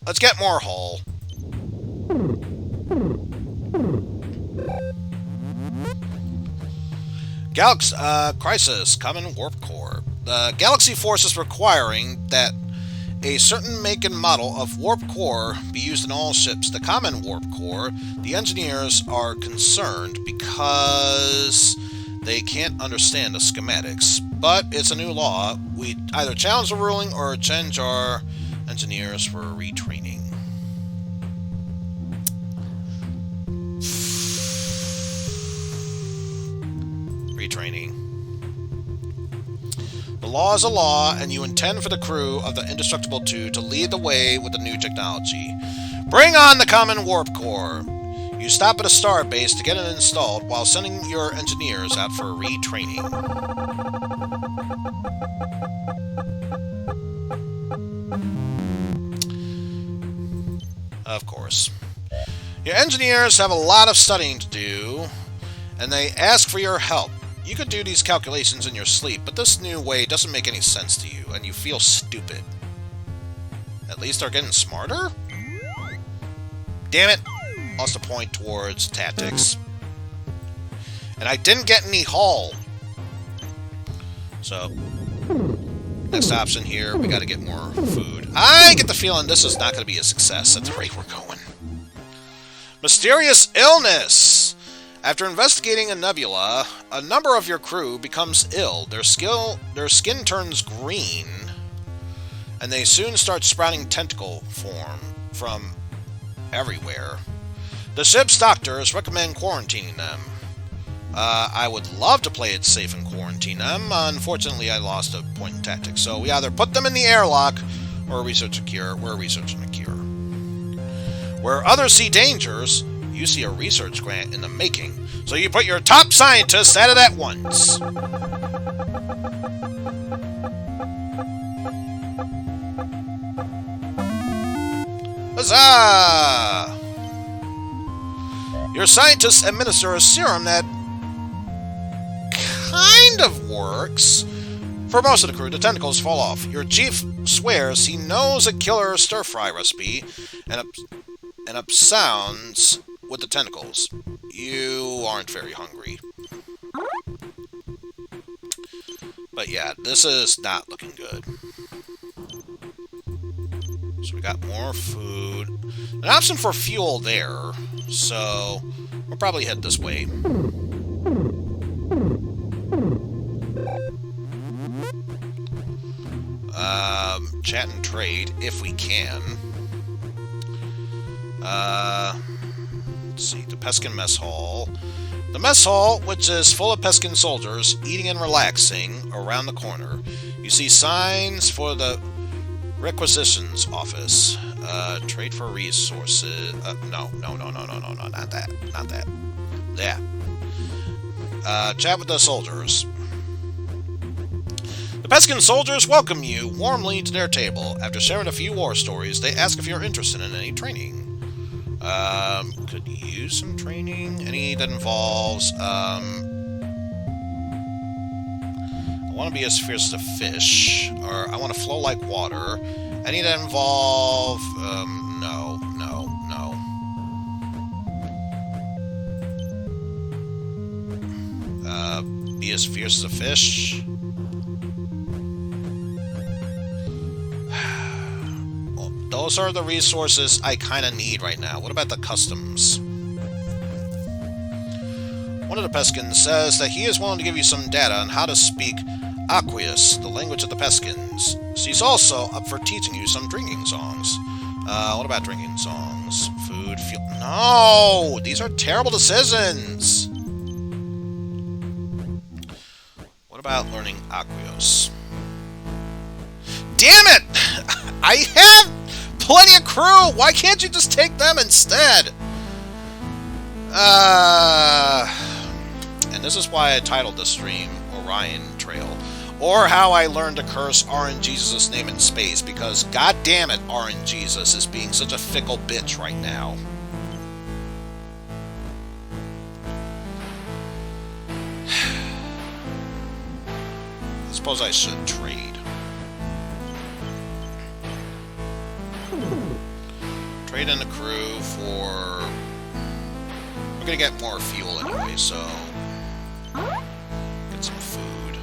S1: Let's get more hull. Galaxy Crisis Common Warp Core. The Galaxy Force is requiring that a certain make and model of warp core be used in all ships. The common warp core, the engineers are concerned because they can't understand the schematics. But it's a new law. We either challenge the ruling or change our engineers for retraining. Retraining. The law is a law, and you intend for the crew of the Indestructible 2 to lead the way with the new technology. Bring on the common warp core! You stop at a star base to get it installed while sending your engineers out for retraining. Of course. Your engineers have a lot of studying to do, and they ask for your help. You could do these calculations in your sleep, but this new way doesn't make any sense to you, and you feel stupid. At least they're getting smarter? Damn it! Lost a point towards tactics. And I didn't get any hull. So, next option here, we gotta get more food. I get the feeling this is not gonna be a success at the rate we're going. Mysterious illness! After investigating a nebula, a number of your crew becomes ill. Their skin turns green, and they soon start sprouting tentacle form from everywhere. The ship's doctors recommend quarantining them. I would love to play it safe and quarantine them. Unfortunately, I lost a point in tactics, so we either put them in the airlock or research a cure. We're researching a cure. Where others see dangers, you see a research grant in the making, so you put your top scientists at it at once. Huzzah! Your scientists administer a serum that kind of works. For most of the crew, the tentacles fall off. Your chief swears he knows a killer stir-fry recipe and up sounds with the tentacles. You aren't very hungry. But yeah, this is not looking good. So we got more food. An option for fuel there. So we'll probably head this way. Chat and trade if we can. Let's see, the Peskin Mess Hall. The mess hall, which is full of Peskin soldiers eating and relaxing around the corner. You see signs for the requisitions office. Trade for resources. No, not that. Not that. Yeah. Chat with the soldiers. The Peskin soldiers welcome you warmly to their table. After sharing a few war stories, they ask if you're interested in any training. Could use some training. Any that involves, I want to be as fierce as a fish, or I want to flow like water. Any that involve, no. Be as fierce as a fish. Well, those are the resources I kind of need right now. What about the customs? One of the Peskins says that he is willing to give you some data on how to speak Aqueous, the language of the Peskins. She's also up for teaching you some drinking songs. What about drinking songs? Food, fuel... No! These are terrible decisions! What about learning Aqueous? Damn it! I have plenty of crew! Why can't you just take them instead? And this is why I titled the stream Orion Trail. Or how I learned to curse RNGesus' name in space, because god damn it, RNGesus is being such a fickle bitch right now. suppose I should trade. Trade in the crew for... We're gonna get more fuel anyway, so... Get some food.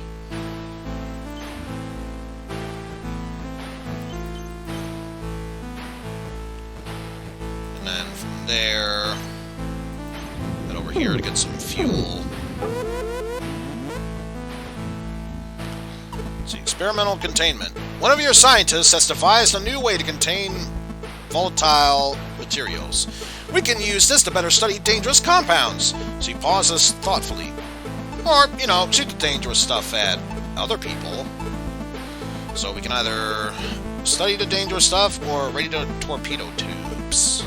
S1: And then from there... Head over here to get some fuel. Let's see, experimental containment. One of your scientists has devised a new way to contain volatile materials. We can use this to better study dangerous compounds. She pauses thoughtfully. Or, you know, shoot the dangerous stuff at other people. So we can either study the dangerous stuff or ready to torpedo tubes.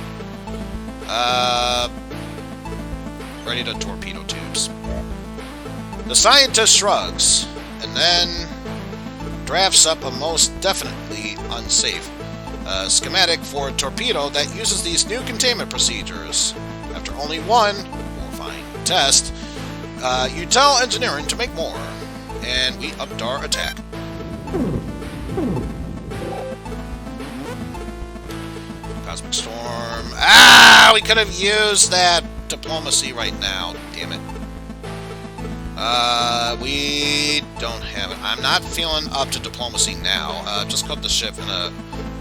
S1: Ready to torpedo tubes. The scientist shrugs, and then drafts up a most definitely unsafe schematic for a torpedo that uses these new containment procedures. After only one horrifying test, you tell engineering to make more, and we upped our attack. Cosmic storm. Ah! We could have used that diplomacy right now. Damn it. We don't have it. I'm not feeling up to diplomacy now. Just coat the ship in a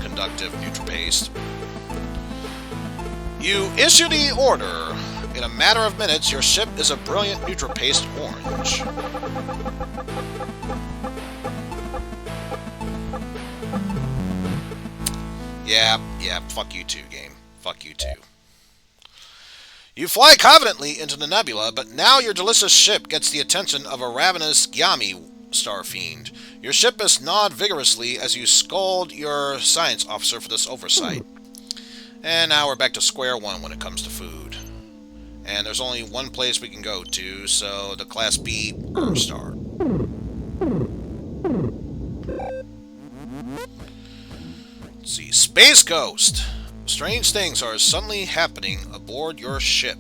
S1: conductive neutral paste. You issue the order. In a matter of minutes, your ship is a brilliant neutral paste orange. Yeah, fuck you too, game. Fuck you too. You fly confidently into the nebula, but now your delicious ship gets the attention of a ravenous Gyami star fiend. Your ship is gnawed vigorously as you scold your science officer for this oversight. And now we're back to square one when it comes to food. And there's only one place we can go to, so the Class B star. Let's see. Space Ghost. Strange things are suddenly happening aboard your ship.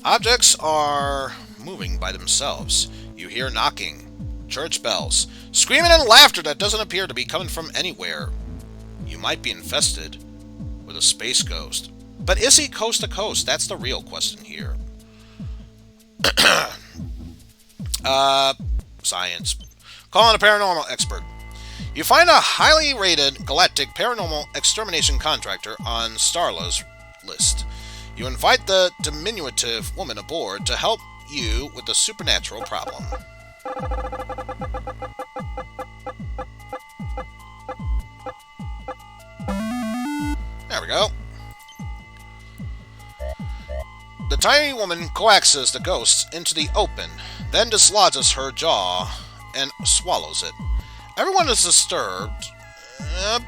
S1: Objects are moving by themselves. You hear knocking, church bells, screaming and laughter that doesn't appear to be coming from anywhere. You might be infested with a space ghost. But is he coast to coast? That's the real question here. Science. Calling a paranormal expert. You find a highly rated galactic paranormal extermination contractor on Starla's list. You invite the diminutive woman aboard to help you with the supernatural problem. There we go. The tiny woman coaxes the ghosts into the open, then dislodges her jaw and swallows it. Everyone is disturbed,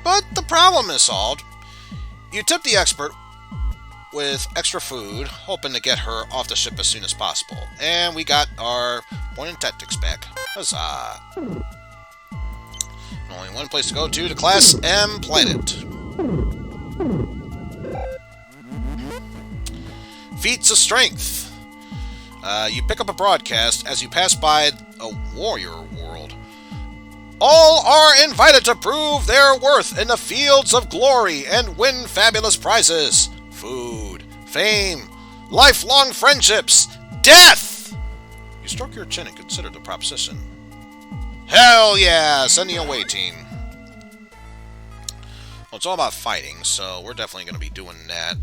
S1: but the problem is solved. You tip the expert with extra food, hoping to get her off the ship as soon as possible. And we got our point and tactics back. Huzzah! Only one place to go to, the Class M planet. Feats of strength. You pick up a broadcast as you pass by a warrior world. All are invited to prove their worth in the fields of glory and win fabulous prizes. Food, fame, lifelong friendships, death! You stroke your chin and consider the proposition. Hell yeah! Send the away team. Well, it's all about fighting, so we're definitely going to be doing that.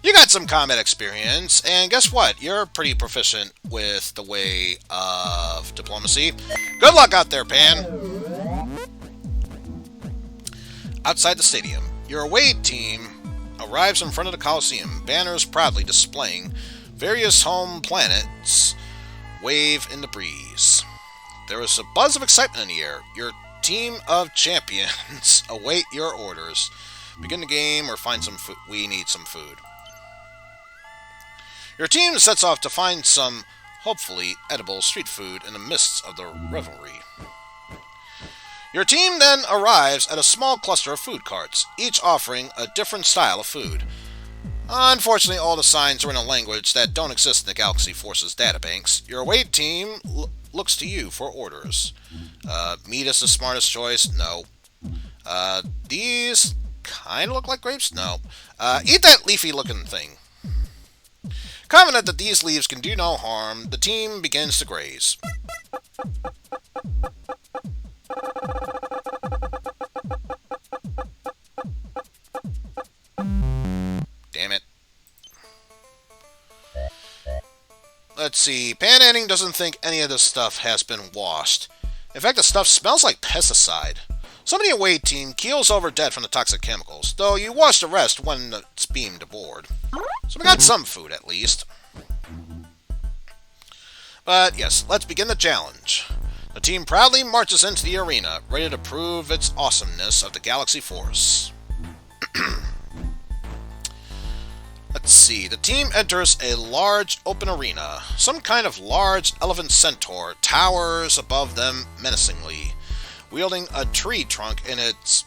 S1: You got some combat experience, and guess what? You're pretty proficient with the way of diplomacy. Good luck out there, Pan! Outside the stadium, your away team arrives in front of the Coliseum, banners proudly displaying various home planets wave in the breeze. There is a buzz of excitement in the air. Your team of champions await your orders. Begin the game or find some food. We need some food. Your team sets off to find some, hopefully, edible street food in the midst of the revelry. Your team then arrives at a small cluster of food carts, each offering a different style of food. Unfortunately, all the signs are in a language that don't exist in the Galaxy Forces databanks. Your away team looks to you for orders. Meat is the smartest choice? No. These kind of look like grapes? No. Eat that leafy-looking thing. Confident that these leaves can do no harm, the team begins to graze. Damn it. Let's see. Panhandling doesn't think any of this stuff has been washed. In fact, the stuff smells like pesticide. Somebody away team keels over dead from the toxic chemicals, though you wash the rest when it's beamed aboard. So we got some food, at least. But yes, let's begin the challenge. The team proudly marches into the arena, ready to prove its awesomeness of the Galaxy Force. Let's see. The team enters a large open arena. Some kind of large elephant centaur towers above them menacingly, wielding a tree trunk in its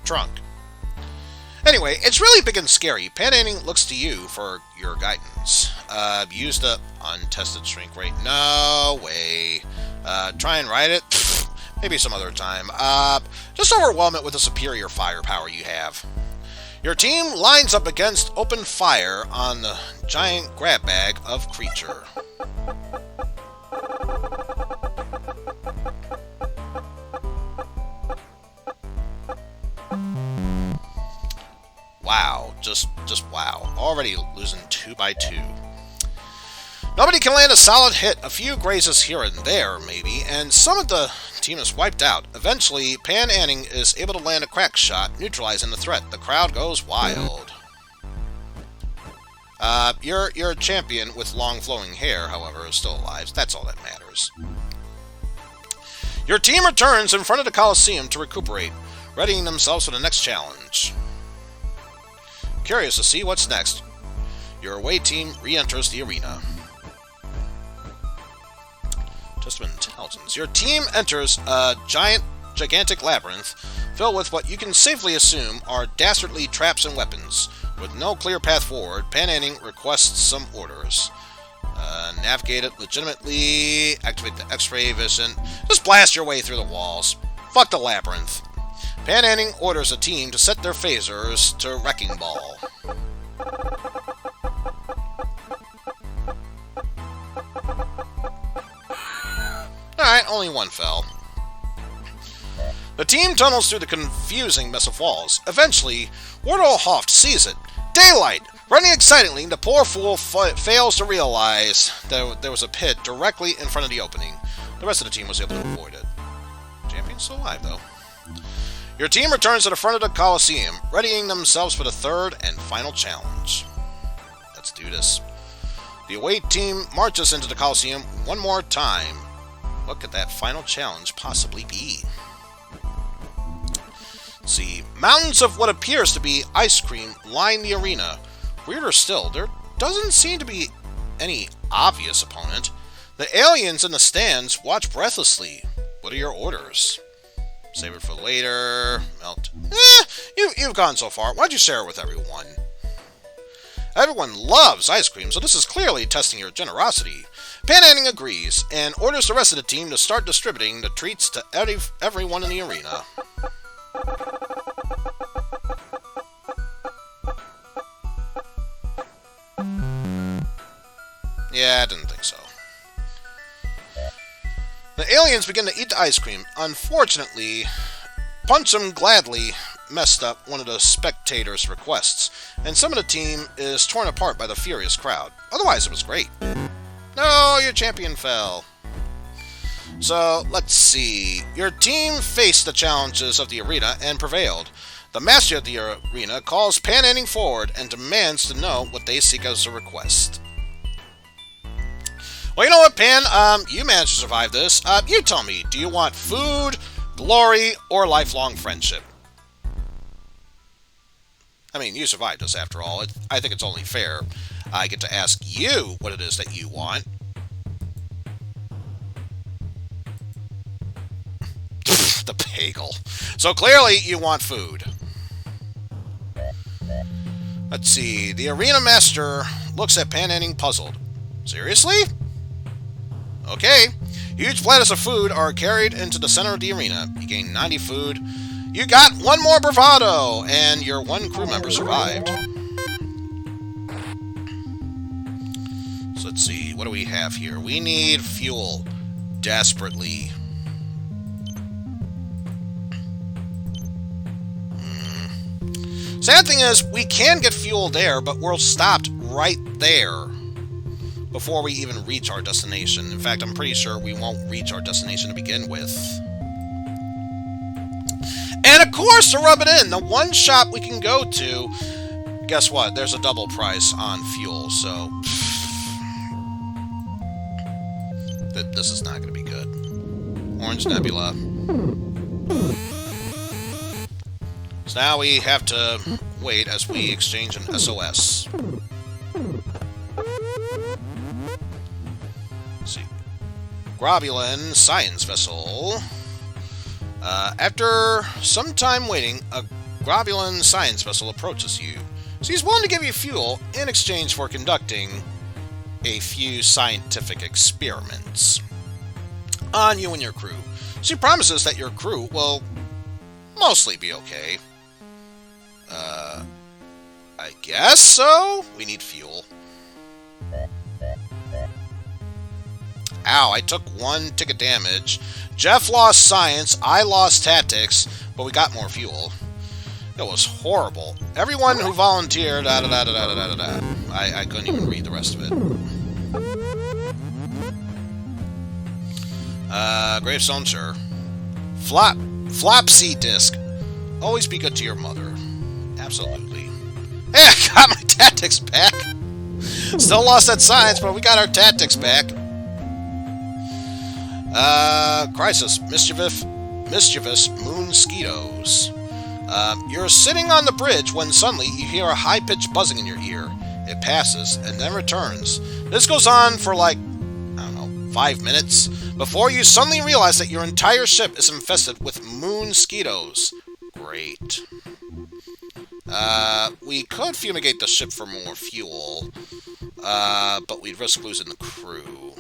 S1: trunk. Anyway, it's really big and scary. Panhandling looks to you for your guidance. Use the untested shrink rate. No way. Try and ride it? Pfft, maybe some other time. Just overwhelm it with the superior firepower you have. Your team lines up against open fire on the giant grab bag of creature. Wow, just wow. Already losing 2 by 2. Nobody can land a solid hit. A few grazes here and there, maybe, and some of the team is wiped out. Eventually, Panhandling is able to land a crack shot, neutralizing the threat. The crowd goes wild. Your champion with long flowing hair, however, is still alive. That's all that matters. Your team returns in front of the Coliseum to recuperate, readying themselves for the next challenge. Curious to see what's next. Your away team re-enters the arena. Test of intelligence. Your team enters a gigantic labyrinth filled with what you can safely assume are dastardly traps and weapons. With no clear path forward, Panhandling requests some orders. Navigate it legitimately, activate the X-ray vision. Just blast your way through the walls. Fuck the labyrinth. Panhandling orders a team to set their phasers to Wrecking Ball. Alright, only one fell. The team tunnels through the confusing mess of walls. Eventually, Wardle Hoft sees it. Daylight! Running excitedly, the poor fool fails to realize that there was a pit directly in front of the opening. The rest of the team was able to avoid it. Champion's still alive, though. Your team returns to the front of the Coliseum, readying themselves for the third and final challenge. Let's do this. The away team marches into the Coliseum one more time. What could that final challenge possibly be? Let's see. Mountains of what appears to be ice cream line the arena. Weirder still, there doesn't seem to be any obvious opponent. The aliens in the stands watch breathlessly. What are your orders? Save it for later. Melt. You've gone so far. Why'd you share it with everyone? Everyone loves ice cream, so this is clearly testing your generosity. Panhandling agrees, and orders the rest of the team to start distributing the treats to everyone in the arena. Yeah, I didn't think so. The aliens begin to eat the ice cream. Unfortunately, Punch'em gladly messed up one of the spectators' requests, and some of the team is torn apart by the furious crowd. Otherwise, it was great. No, your champion fell. So, let's see. Your team faced the challenges of the arena and prevailed. The master of the arena calls Panhandling forward and demands to know what they seek as a request. Well, you know what, Pan? You managed to survive this. You tell me, do you want food, glory, or lifelong friendship? I mean, you survived this after all. I think it's only fair I get to ask you what it is that you want. The bagel. So clearly you want food. Let's see. The arena master looks at Panhandling puzzled. Seriously? Okay. Huge platters of food are carried into the center of the arena. You gain 90 food. You got one more bravado, and your one crew member survived. So let's see. What do we have here? We need fuel. Desperately. Sad thing is, we can get fuel there, but we're stopped right there before we even reach our destination. In fact, I'm pretty sure we won't reach our destination to begin with. And of course, to rub it in, the one shop we can go to, guess what? There's a double price on fuel, so this is not going to be good. Orange Nebula. So now we have to wait as we exchange an SOS. Let's see. Globulin Science Vessel. After some time waiting, a Globulin Science Vessel approaches you. So he's willing to give you fuel in exchange for conducting a few scientific experiments on you and your crew. So he promises that your crew will mostly be okay. I guess so? We need fuel. Ow, I took one tick of damage. Jeff lost science, I lost tactics, but we got more fuel. It was horrible. Everyone who volunteered, I couldn't even read the rest of it. Gravestone, sure. Flopsy disc. Always be good to your mother. Absolutely. Hey, I got my tactics back! Still lost that science, but we got our tactics back. Crisis. Mischievous moonsquitoes. You're sitting on the bridge when suddenly you hear a high-pitched buzzing in your ear. It passes, and then returns. This goes on for like, I don't know, 5 minutes, before you suddenly realize that your entire ship is infested with moonsquitoes. Great. We could fumigate the ship for more fuel, but we'd risk losing the crew.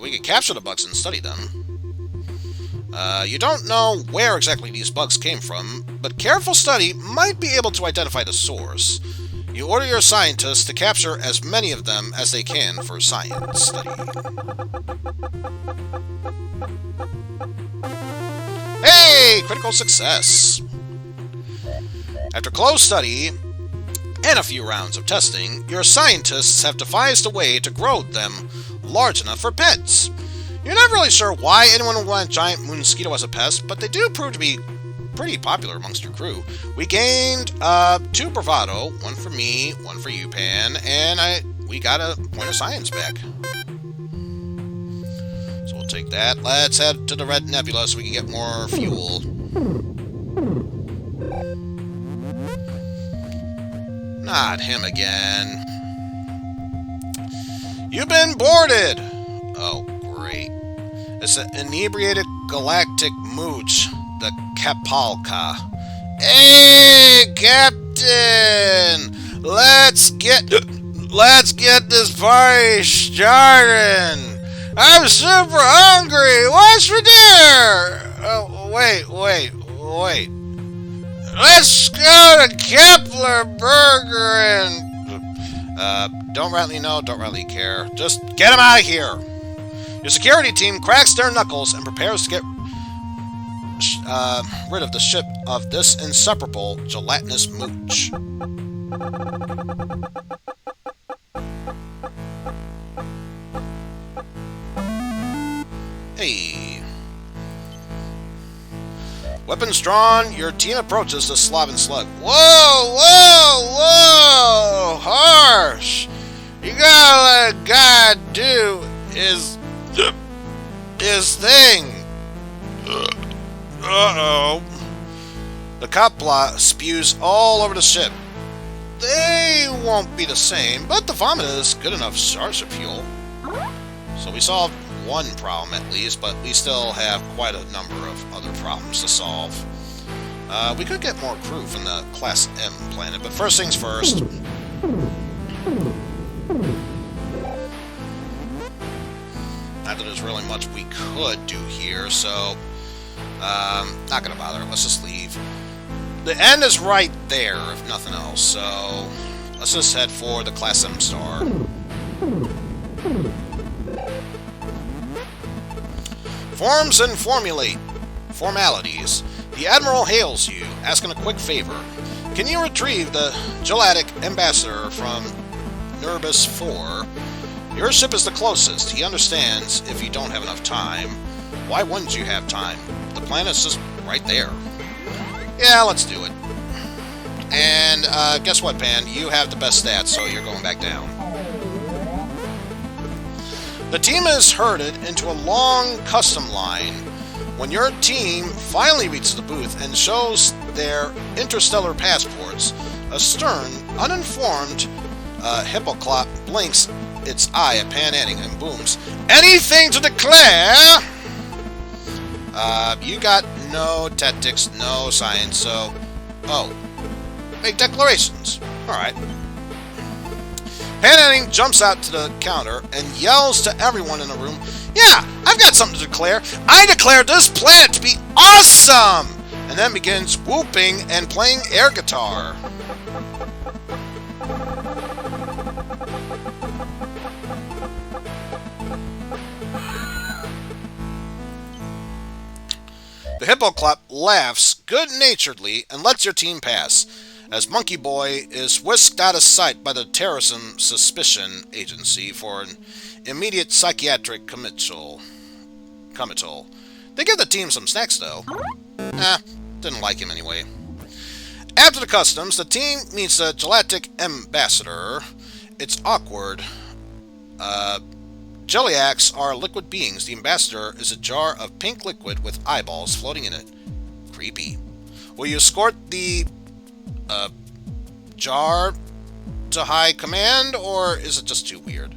S1: We could capture the bugs and study them. You don't know where exactly these bugs came from, but careful study might be able to identify the source. You order your scientists to capture as many of them as they can for science study. Hey! Critical success! After close study and a few rounds of testing, your scientists have devised a way to grow them large enough for pets. You're not really sure why anyone would want a giant moonsquito as a pest, but they do prove to be pretty popular amongst your crew. We gained 2 bravado, 1 for me, 1 for you, Pan, and we got a point of science back. So we'll take that. Let's head to the Red Nebula so we can get more fuel. Not him again. You've been boarded! Oh, great. It's an inebriated galactic mooch, the Kapalka. Hey, Captain! Let's get this party started! I'm super hungry! What's for dinner? Oh, wait. Let's go to Kepler Burger and... don't rightly know, don't rightly care. Just get him out of here! Your security team cracks their knuckles and prepares to get rid of the ship of this inseparable gelatinous mooch. Hey. Weapons drawn, your team approaches the Slaven slug. Whoa! Harsh! You gotta let God do his thing. Uh-oh. The Kapla spews all over the ship. They won't be the same, but the vomit is good enough starship fuel. So we solved one problem at least, but we still have quite a number of other problems to solve. We could get more crew from the Class M planet, but first things first. Not that there's really much we could do here, so not gonna bother. Let's just leave. The end is right there, if nothing else, so let's just head for the Class M star. Forms and formalities. The Admiral hails you, asking a quick favor. Can you retrieve the Galactic Ambassador from Nurbus 4? Your ship is the closest. He understands if you don't have enough time. Why wouldn't you have time? The planet's just right there. Yeah, let's do it. And guess what, Pan? You have the best stats, so you're going back down. The team is herded into a long custom line. When your team finally reaches the booth and shows their interstellar passports, a stern, uninformed hippoclop blinks its eye at Pan Anning and booms, "Anything to declare?" You got no tactics, no science, so... Oh. Make declarations. Alright. Pan Anning jumps out to the counter and yells to everyone in the room, "Yeah, I've got something to declare. I declare this planet to be awesome!" And then begins whooping and playing air guitar. The hippoclop laughs good-naturedly and lets your team pass, as Monkey Boy is whisked out of sight by the Terrorism Suspicion Agency for an immediate psychiatric committal. They give the team some snacks, though. Didn't like him anyway. After the customs, the team meets the Galactic Ambassador. It's awkward. Jelliacs are liquid beings. The ambassador is a jar of pink liquid with eyeballs floating in it. Creepy. Will you escort the jar to high command, or is it just too weird?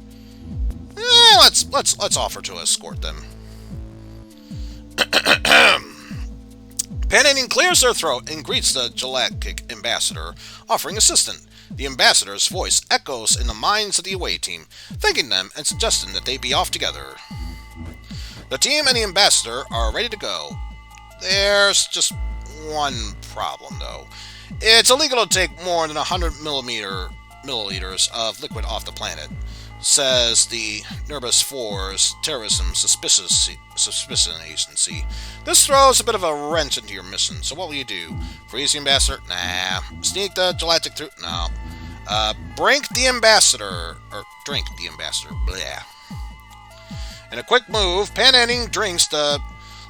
S1: Let's offer to escort them. Pan Anning clears their throat and greets the Galactic Ambassador, offering assistance. The ambassador's voice echoes in the minds of the away team, thanking them and suggesting that they be off together. The team and the ambassador are ready to go. There's just one problem, though. It's illegal to take more than 100 milliliters of liquid off the planet, says the Nurbus 4's Terrorism Suspicion Agency. This throws a bit of a wrench into your mission, so what will you do? Freeze the ambassador? Nah. Sneak the galactic through? No. Drink the ambassador. Blah. In a quick move, Pan Anning drinks the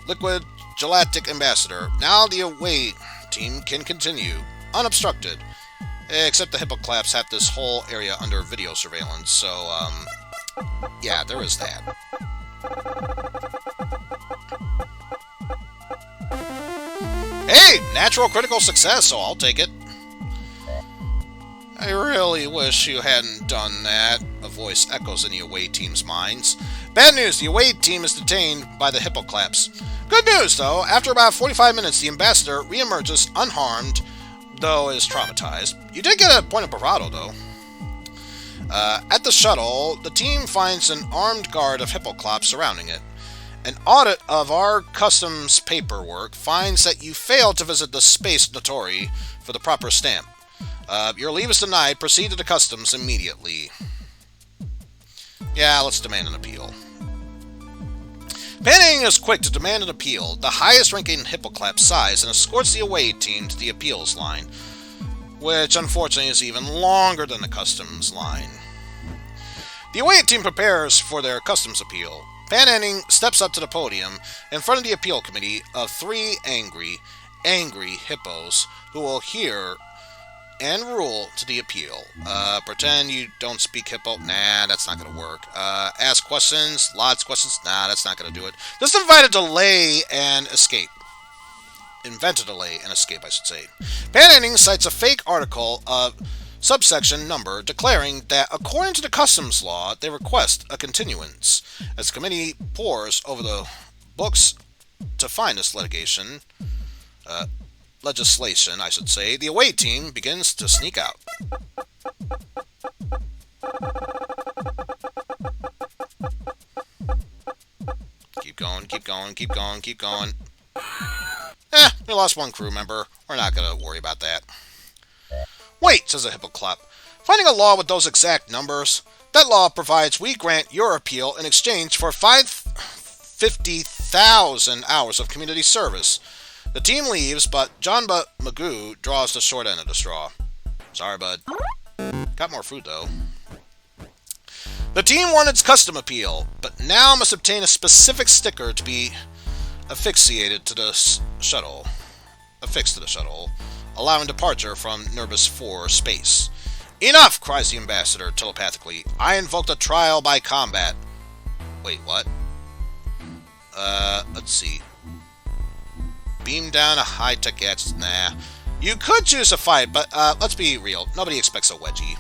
S1: liquid galactic ambassador. Now the away team can continue, unobstructed. Except the hippoclaps have this whole area under video surveillance, so, yeah, there is that. Hey! Natural critical success, so I'll take it. I really wish you hadn't done that, a voice echoes in the away team's minds. Bad news, the away team is detained by the hippoclaps. Good news, though, after about 45 minutes, the ambassador reemerges unharmed, though is traumatized. You did get a point of bravado, though. At the shuttle, the team finds an armed guard of hippoclops surrounding it. An audit of our customs paperwork finds that you failed to visit the Space Notori for the proper stamp. Your leave is denied. Proceed to the customs immediately. Yeah, let's demand an appeal. Pan Anning is quick to demand an appeal, the highest-ranking hippoclap size, and escorts the away team to the appeals line, which unfortunately is even longer than the customs line. The away team prepares for their customs appeal. Pan Anning steps up to the podium in front of the appeal committee of three angry hippos who will hear and rule to the appeal. Pretend you don't speak hippo. Nah, that's not going to work. Ask questions. Lots of questions. Nah, that's not going to do it. Just invite a delay and escape. Invent a delay and escape, I should say. Pan Anning cites a fake article of subsection number declaring that according to the customs law, they request a continuance. As the committee pores over the books to find this litigation, legislation, I should say, the away team begins to sneak out. Keep going, keep going, keep going, keep going. We lost one crew member. We're not going to worry about that. Wait, says a hippoclop. Finding a law with those exact numbers? That law provides we grant your appeal in exchange for 50,000 hours of community service. The team leaves, but John Magoo draws the short end of the straw. Sorry, bud. Got more food, though. The team won its custom appeal, but now must obtain a specific sticker to be affixed to the shuttle, allowing departure from Nurbis 4 space. Enough, cries the ambassador telepathically. I invoked a trial by combat. Wait, what? Let's see. Beam down a high-tech gadget. Nah. You could choose a fight, but let's be real. Nobody expects a wedgie.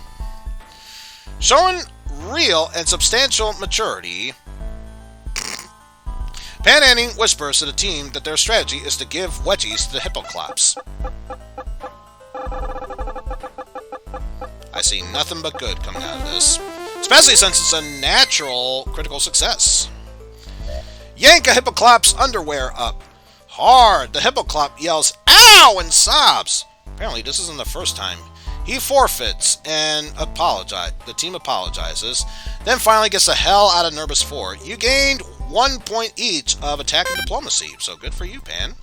S1: Showing real and substantial maturity, Pan Anning whispers to the team that their strategy is to give wedgies to the hippoclops. I see nothing but good coming out of this, especially since it's a natural critical success. Yank a hippoclop's underwear up. Hard, the hippoclop yells, "Ow!" and sobs. Apparently this isn't the first time. He forfeits and the team apologizes, then finally gets the hell out of Nurbis 4. You gained 1 point each of attack and diplomacy, so good for you, Pan.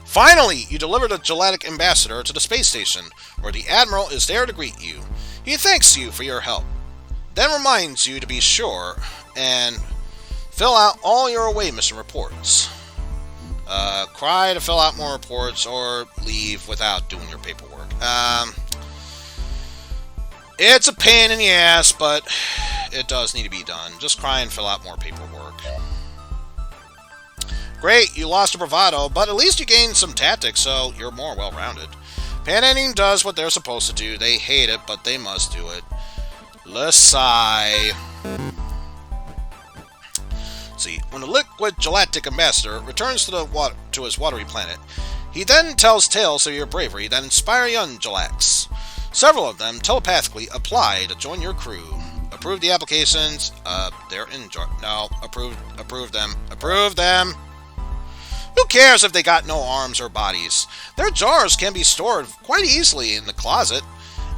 S1: Finally, you deliver the Galactic Ambassador to the space station, where the Admiral is there to greet you. He thanks you for your help, then reminds you to be sure and fill out all your away mission reports. Cry to fill out more reports or leave without doing your paperwork. It's a pain in the ass, but it does need to be done. Just cry and fill out more paperwork. Great, you lost a bravado, but at least you gained some tactics, so you're more well-rounded. Pan Anning does what they're supposed to do. They hate it, but they must do it. Let's sigh. See, when the liquid galactic ambassador returns to his watery planet, he then tells tales of your bravery that inspire young Jalax. Several of them telepathically apply to join your crew. Approve the applications. They're in jar. No, approve them. Approve them. Who cares if they got no arms or bodies? Their jars can be stored quite easily in the closet,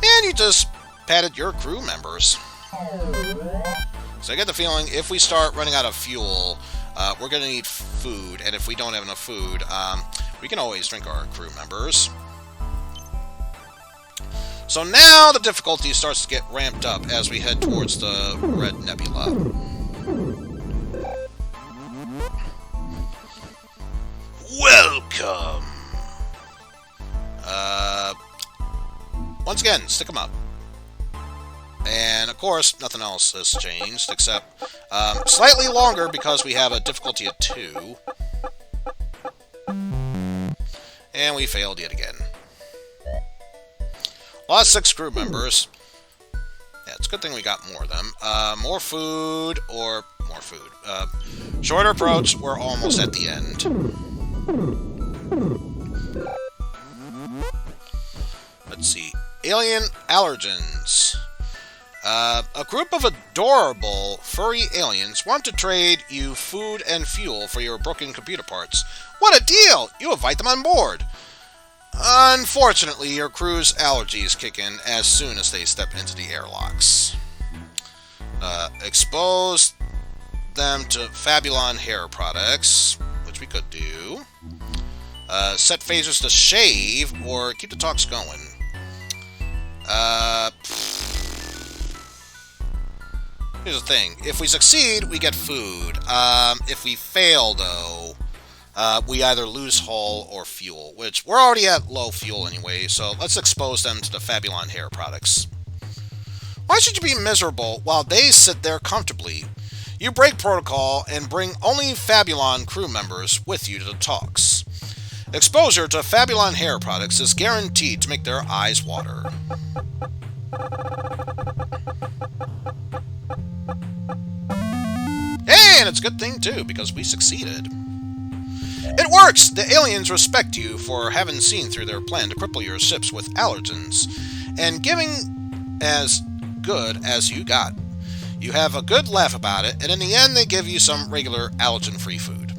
S1: and you just patted your crew members. So I get the feeling if we start running out of fuel, we're going to need food, and if we don't have enough food, we can always drink our crew members. So now the difficulty starts to get ramped up as we head towards the Red Nebula. Welcome! Once again, stick them up. And, of course, nothing else has changed, except slightly longer because we have a difficulty of 2. And we failed yet again. Lost 6 crew members. Yeah, it's a good thing we got more of them. More food. Shorter approach, we're almost at the end. Let's see. Alien allergens. A group of adorable, furry aliens want to trade you food and fuel for your broken computer parts. What a deal! You invite them on board. Unfortunately, your crew's allergies kick in as soon as they step into the airlocks. Expose them to Fabulon hair products, which we could do. Set phasers to shave, or keep the talks going. Here's the thing. If we succeed, we get food. If we fail, though, we either lose hull or fuel, which we're already at low fuel anyway, so let's expose them to the Fabulon hair products. Why should you be miserable while they sit there comfortably? You break protocol and bring only Fabulon crew members with you to the talks. Exposure to Fabulon hair products is guaranteed to make their eyes water. And it's a good thing, too, because we succeeded. It works! The aliens respect you for having seen through their plan to cripple your ships with allergens, and giving as good as you got. You have a good laugh about it, and in the end they give you some regular allergen-free food.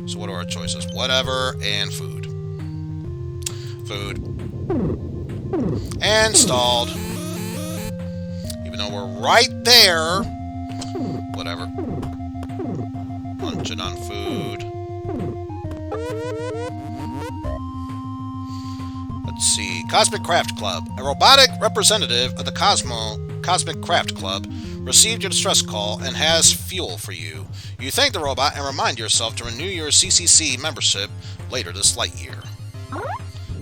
S1: So what are our choices? Whatever and food. Food. And stalled. Even though we're right there. Whatever. Munching on food. Let's see. Cosmic Craft Club. A robotic representative of the Cosmic Craft Club received your distress call and has fuel for you. You thank the robot and remind yourself to renew your CCC membership later this flight year.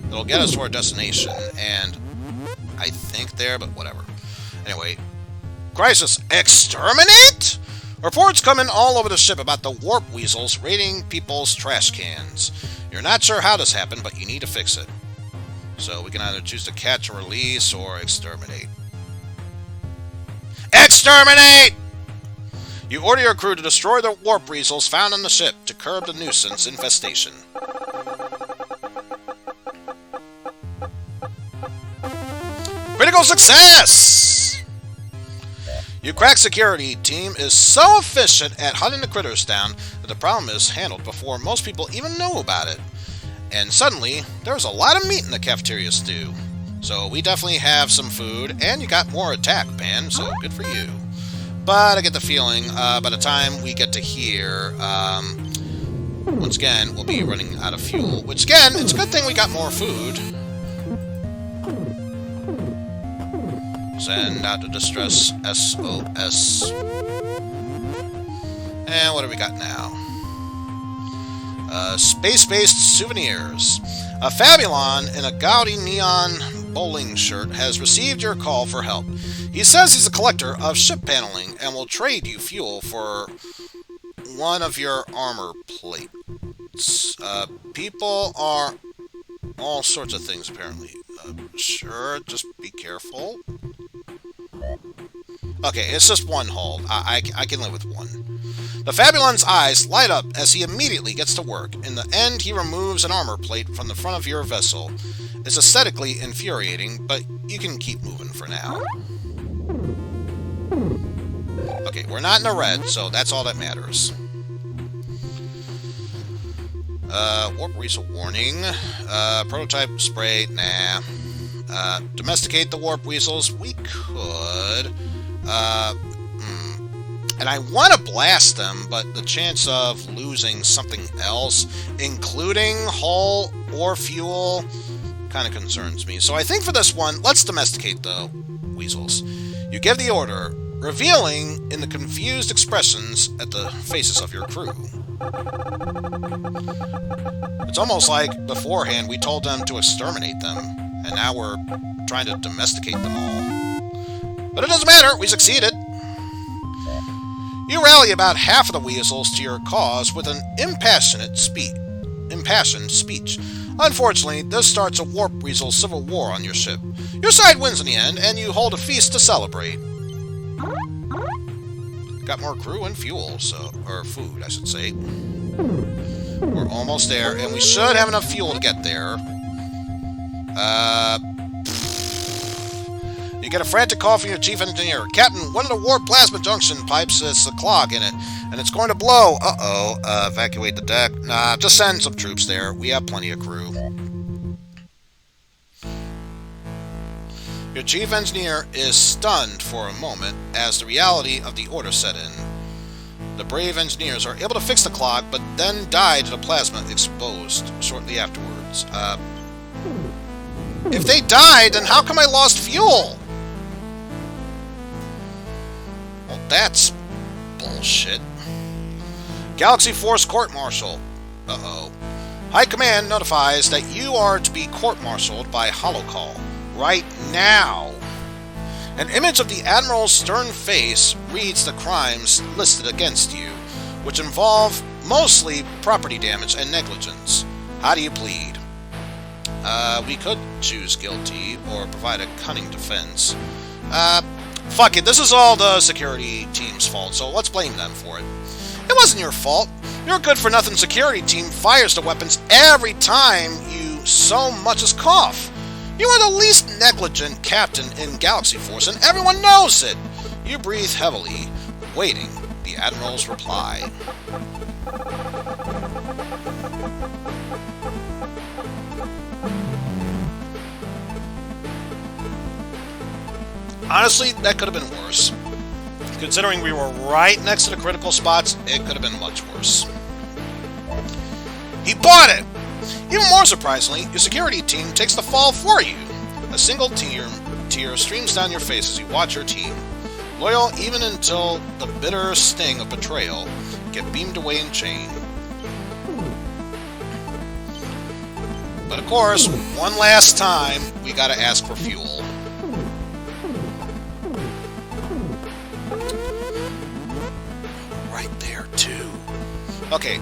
S1: It'll get us to our destination, and I think there, but whatever. Anyway, crisis. Exterminate? Reports come in all over the ship about the warp weasels raiding people's trash cans. You're not sure how this happened, but you need to fix it. So we can either choose to catch or release or exterminate. Exterminate! You order your crew to destroy the warp weasels found on the ship to curb the nuisance infestation. Critical success! Your crack security team is so efficient at hunting the critters down that the problem is handled before most people even know about it. And suddenly, there's a lot of meat in the cafeteria stew. So we definitely have some food, and you got more attack, Pan, so good for you. But I get the feeling, by the time we get to here, once again, we'll be running out of fuel. Which, again, it's a good thing we got more food. Send out the distress SOS. And what do we got now? Space-based souvenirs. A Fabulon in a gaudy neon bowling shirt has received your call for help. He says he's a collector of ship paneling and will trade you fuel for one of your armor plates. People are all sorts of things, apparently. Sure, just be careful. Okay, it's just one hold. I can live with one. The Fabulon's eyes light up as he immediately gets to work. In the end, he removes an armor plate from the front of your vessel. It's aesthetically infuriating, but you can keep moving for now. Okay, we're not in the red, so that's all that matters. Warp weasel warning. Prototype spray, nah. Domesticate the warp weasels, we could. And I want to blast them, but the chance of losing something else, including hull or fuel, kind of concerns me. So I think for this one, let's domesticate the weasels. You give the order, revealing in the confused expressions at the faces of your crew. It's almost like beforehand we told them to exterminate them, and now we're trying to domesticate them all. But it doesn't matter, we succeeded. You rally about half of the weasels to your cause with an impassioned speech. Unfortunately, this starts a warp weasel civil war on your ship. Your side wins in the end, and you hold a feast to celebrate. Got more crew and fuel, or food, I should say. We're almost there, and we should have enough fuel to get there. You get a frantic call from your chief engineer. Captain, one of the warp plasma junction pipes has a clog in it, and it's going to blow. Uh-oh. Evacuate the deck. Nah, just send some troops there. We have plenty of crew. Your chief engineer is stunned for a moment as the reality of the order set in. The brave engineers are able to fix the clog, but then die to the plasma exposed shortly afterwards. If they died, then how come I lost fuel? Well, that's bullshit. Galaxy Force Court-Martial. Uh-oh. High Command notifies that you are to be court-martialed by holocall. Right now. An image of the Admiral's stern face reads the crimes listed against you, which involve mostly property damage and negligence. How do you plead? We could choose guilty or provide a cunning defense. Fuck it, this is all the security team's fault, so let's blame them for it. It wasn't your fault. Your good-for-nothing security team fires the weapons every time you so much as cough. You are the least negligent captain in Galaxy Force, and everyone knows it. You breathe heavily, waiting the Admiral's reply. Honestly, that could have been worse. Considering we were right next to the critical spots, it could have been much worse. He bought it! Even more surprisingly, your security team takes the fall for you. A single tear streams down your face as you watch your team, loyal even until the bitter sting of betrayal, get beamed away in chain. But of course, one last time, we gotta ask for fuel. Right there, too. Okay,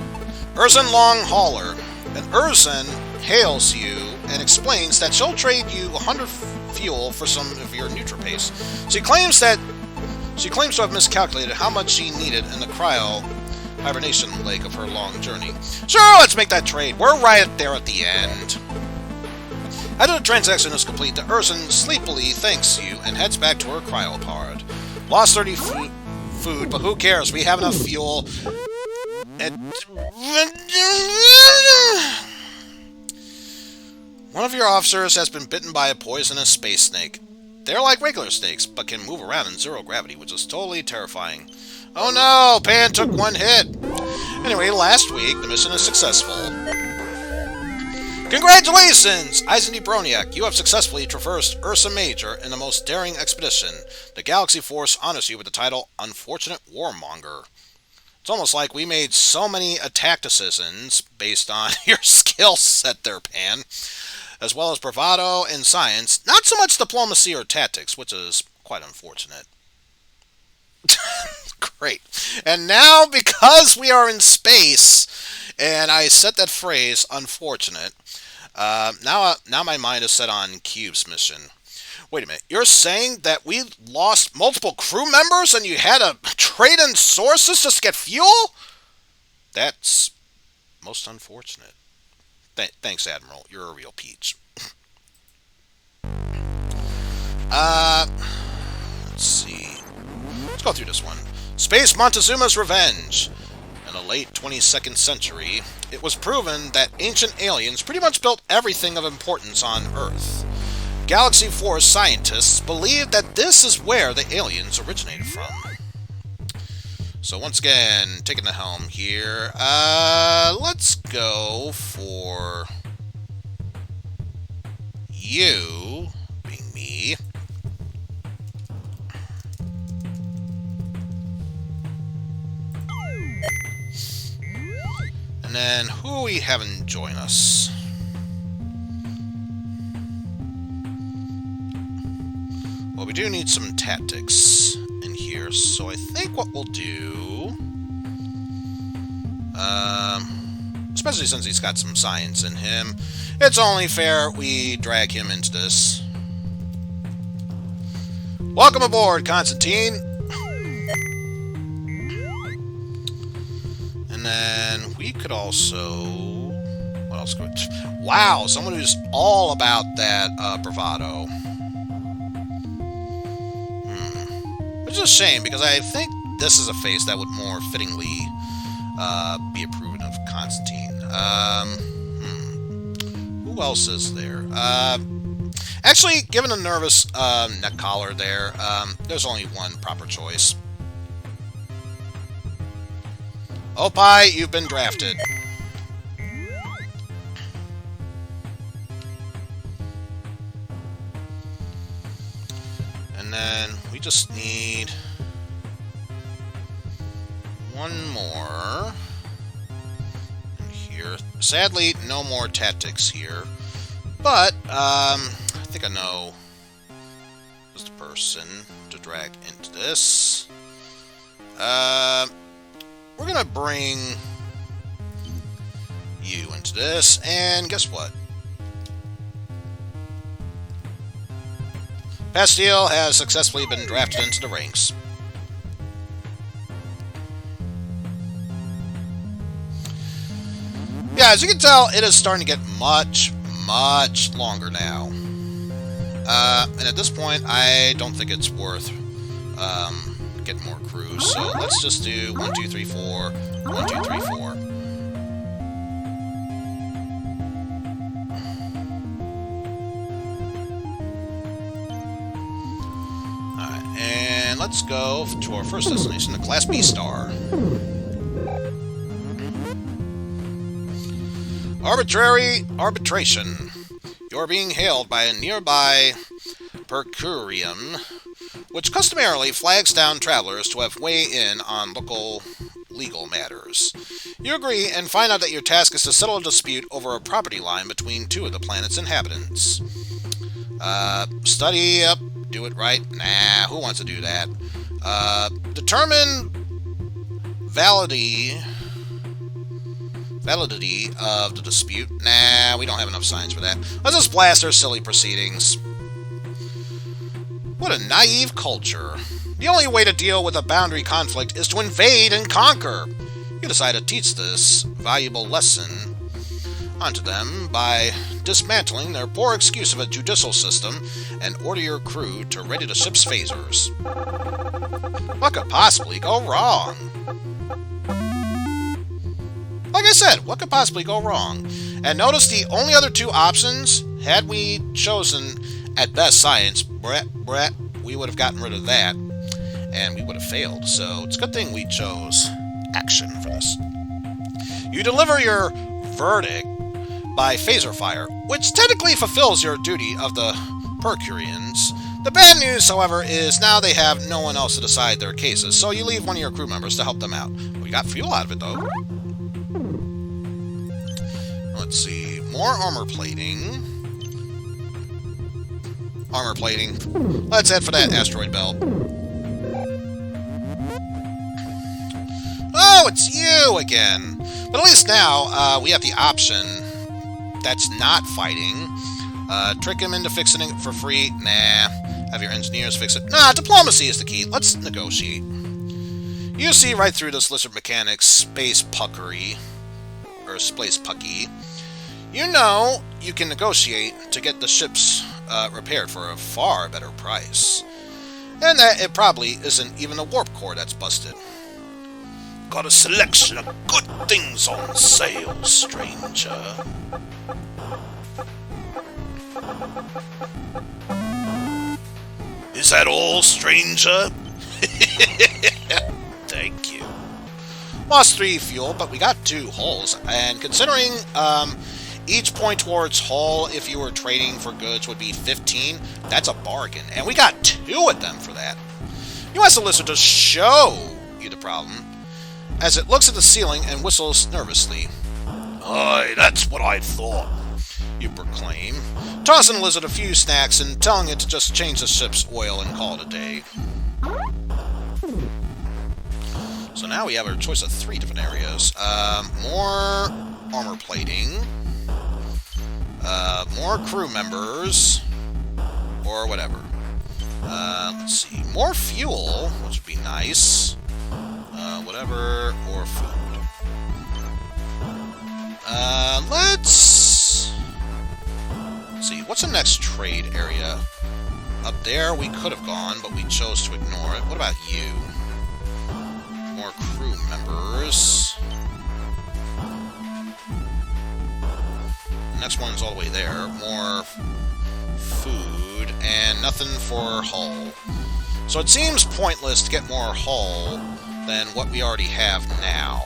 S1: Eizen Long Hauler. And Eizen hails you and explains that she'll trade you 100 fuel for some of your Nutripace. She claims to have miscalculated how much she needed in the cryo hibernation leg of her long journey. Sure, let's make that trade. We're right there at the end. After the transaction is complete, the Eizen sleepily thanks you and heads back to her cryopod. Lost 30 food, but who cares? We have enough fuel. One of your officers has been bitten by a poisonous space snake. They're like regular snakes, but can move around in zero gravity, which is totally terrifying. Oh no! Pan took one hit! Anyway, last week, the mission is successful. Congratulations, Eizen Broniac! You have successfully traversed Ursa Major in the most daring expedition. The Galaxy Force honors you with the title Unfortunate Warmonger. It's almost like we made so many attack decisions based on your skill set there, Pan, as well as bravado and science, not so much diplomacy or tactics, which is quite unfortunate. Great. And now, because we are in space, and I said that phrase, unfortunate, now my mind is set on Cube's mission. Wait a minute, you're saying that we lost multiple crew members and you had to trade in sources just to get fuel? That's most unfortunate. Thanks, Admiral. You're a real peach. Let's see. Let's go through this one. Space Montezuma's Revenge. In the late 22nd century, it was proven that ancient aliens pretty much built everything of importance on Earth. Galaxy Force scientists believe that this is where the aliens originated from. So once again, taking the helm here, let's go for you, being me. And then who we having join us? Well, we do need some tactics in here, so I think what we'll do, especially since he's got some science in him, it's only fair we drag him into this. Welcome aboard, Constantine! And then we could also... what else could... wow, someone who's all about that bravado. Which is a shame, because I think this is a face that would more fittingly be approved of Constantine. Who else is there? Actually, given a nervous neck collar there, there's only one proper choice. Opie, you've been drafted. And then we just need one more in here. Sadly, no more tactics here. But, I think I know just a person to drag into this. We're gonna bring you into this, and guess what? Bastille has successfully been drafted into the ranks. Yeah, as you can tell, it is starting to get much, much longer now. And at this point, I don't think it's worth getting more crews. So let's just do 1, 2, 3, 4, 1, 2, 3, 4. Alright, and let's go to our first destination, the Class B star. Arbitrary arbitration. You're being hailed by a nearby Percurium, which customarily flags down travelers to have weigh-in on local legal matters. You agree and find out that your task is to settle a dispute over a property line between two of the planet's inhabitants. Study up, do it right? Nah, who wants to do that? Determine validity of the dispute. Nah, we don't have enough science for that. Let's just blast our silly proceedings. What a naive culture. The only way to deal with a boundary conflict is to invade and conquer. You decide to teach this valuable lesson onto them by dismantling their poor excuse of a judicial system and order your crew to ready the ship's phasers. What could possibly go wrong? Like I said, what could possibly go wrong? And notice the only other two options, had we chosen at best science, Brett, we would have gotten rid of that, and we would have failed. So it's a good thing we chose action for this. You deliver your verdict by phaser fire, which technically fulfills your duty of the Percurians. The bad news, however, is now they have no one else to decide their cases, so you leave one of your crew members to help them out. We got fuel out of it, though. Let's see. More armor plating. Armor plating. Let's head for that asteroid belt. Oh, it's you again! But at least now, we have the option that's not fighting. Trick him into fixing it for free. Nah. Have your engineers fix it. Nah, diplomacy is the key. Let's negotiate. You see right through this lizard mechanic's space puckery. Or space pucky. You know you can negotiate to get the ships repaired for a far better price. And that it probably isn't even the warp core that's busted. Got a selection of good things on sale, stranger. Is that all, stranger? Thank you. Lost 3 fuel, but we got 2 hulls. And considering each point towards hull, if you were trading for goods, would be 15, that's a bargain. And we got 2 of them for that. You ask the lizard to show you the problem, as it looks at the ceiling and whistles nervously. Aye, that's what I thought, you proclaim, tossing the lizard a few snacks and telling it to just change the ship's oil and call it a day. So now we have a choice of 3 different areas. More armor plating, more crew members, or whatever. Let's see, more fuel, which would be nice. Whatever, or food. Let's see, what's the next trade area? Up there we could have gone, but we chose to ignore it. What about you? More crew members. The next one's all the way there. More food, and nothing for hull. So it seems pointless to get more hull than what we already have now.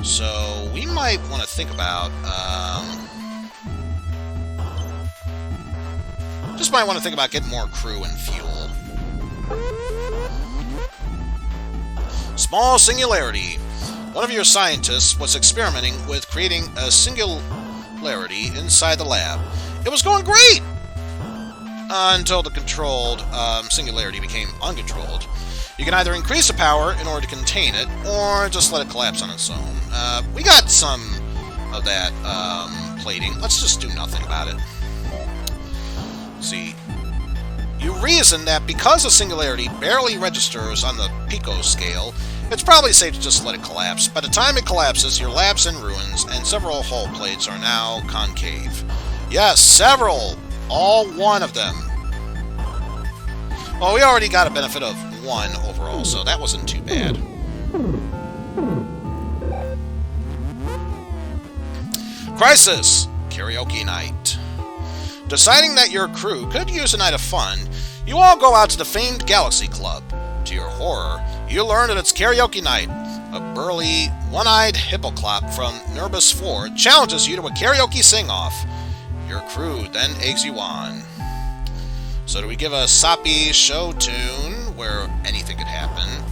S1: So we might want to think about just might want to think about getting more crew and fuel. Small singularity. One of your scientists was experimenting with creating a singularity inside the lab. It was going great! Until the controlled singularity became uncontrolled. You can either increase the power in order to contain it, or just let it collapse on its own. We got some of that plating. Let's just do nothing about it. See, you reason that because the singularity barely registers on the pico scale, It's probably safe to just let it collapse. By the time it collapses, your lab's in ruins, and several hull plates are now concave. Yes, several! All one of them. Well, we already got a benefit of one overall, so that wasn't too bad. Crisis! Karaoke night. Deciding that your crew could use a night of fun, you all go out to the famed Galaxy Club. To your horror, you learn that it's karaoke night. A burly, one-eyed hippoclop from Nurbus FORD challenges you to a karaoke sing-off. Your crew then eggs you on. So do we give a soppy show tune where anything could happen?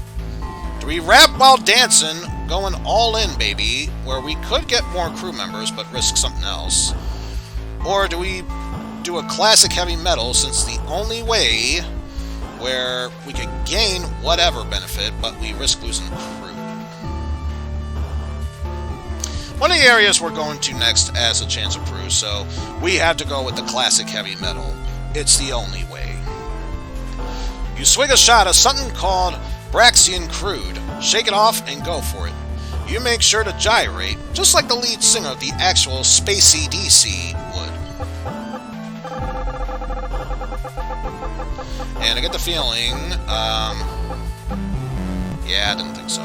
S1: Do we rap while dancing, going all in, baby, where we could get more crew members but risk something else? Or do we do a classic heavy metal, since the only way where we could gain whatever benefit but we risk losing crew? One of the areas we're going to next has a chance of crew, so we have to go with the classic heavy metal. It's the only way. You swig a shot of something called Braxian Crude, shake it off, and go for it. You make sure to gyrate, just like the lead singer of the actual Spacey DC would. And I get the feeling, yeah, I didn't think so.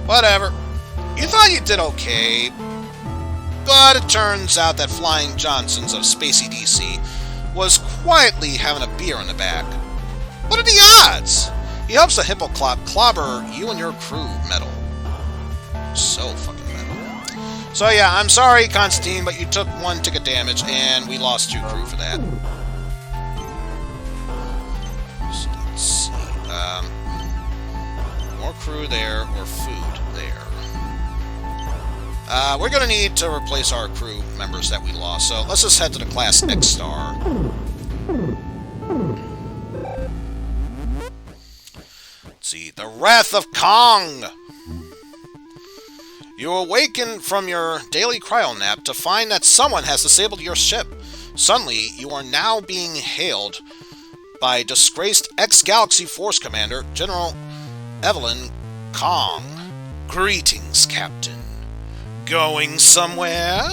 S1: Whatever. You thought you did okay, but it turns out that Flying Johnson's of Spacey DC was quietly having a beer in the back. What are the odds? He helps the hippoclop clobber you and your crew metal. So fucking metal. So yeah, I'm sorry, Constantine, but you took 1 tick of damage, and we lost 2 crew for that. So let's see. More crew there, or food there. We're going to need to replace our crew members that we lost, so let's just head to the Class X Star. Let's see. The Wrath of Kong! You awaken from your daily cryo nap to find that someone has disabled your ship. Suddenly, you are now being hailed by disgraced ex-Galaxy Force Commander, General Evelyn Kong. Greetings, Captain. Going somewhere?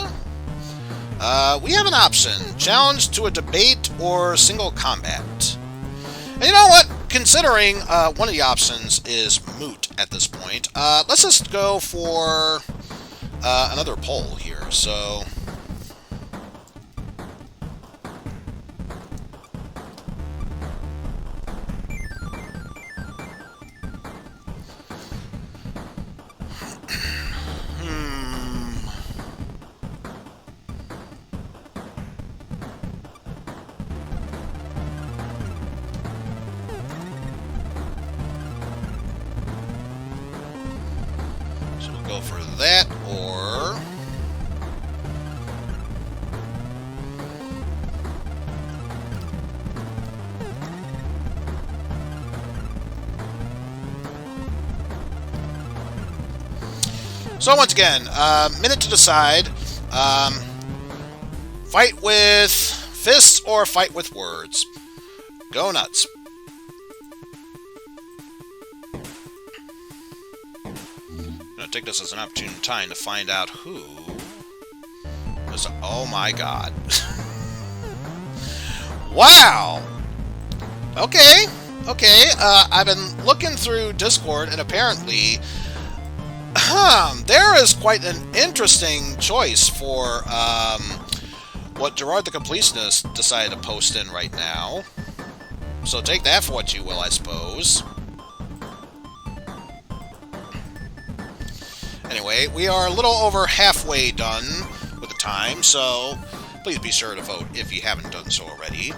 S1: We have an option. Challenge to a debate or single combat. And you know what? Considering one of the options is moot at this point, let's just go for another poll here. So go for that, or so once again, minute to decide. Fight with fists or fight with words. Go nuts. Take this as an opportune time to find out who was. Oh my god. Wow. Okay. I've been looking through Discord, and apparently there is quite an interesting choice for what Gerard the Completionist decided to post in right now. So take that for what you will, I suppose. Anyway, we are a little over halfway done with the time, so please be sure to vote if you haven't done so already.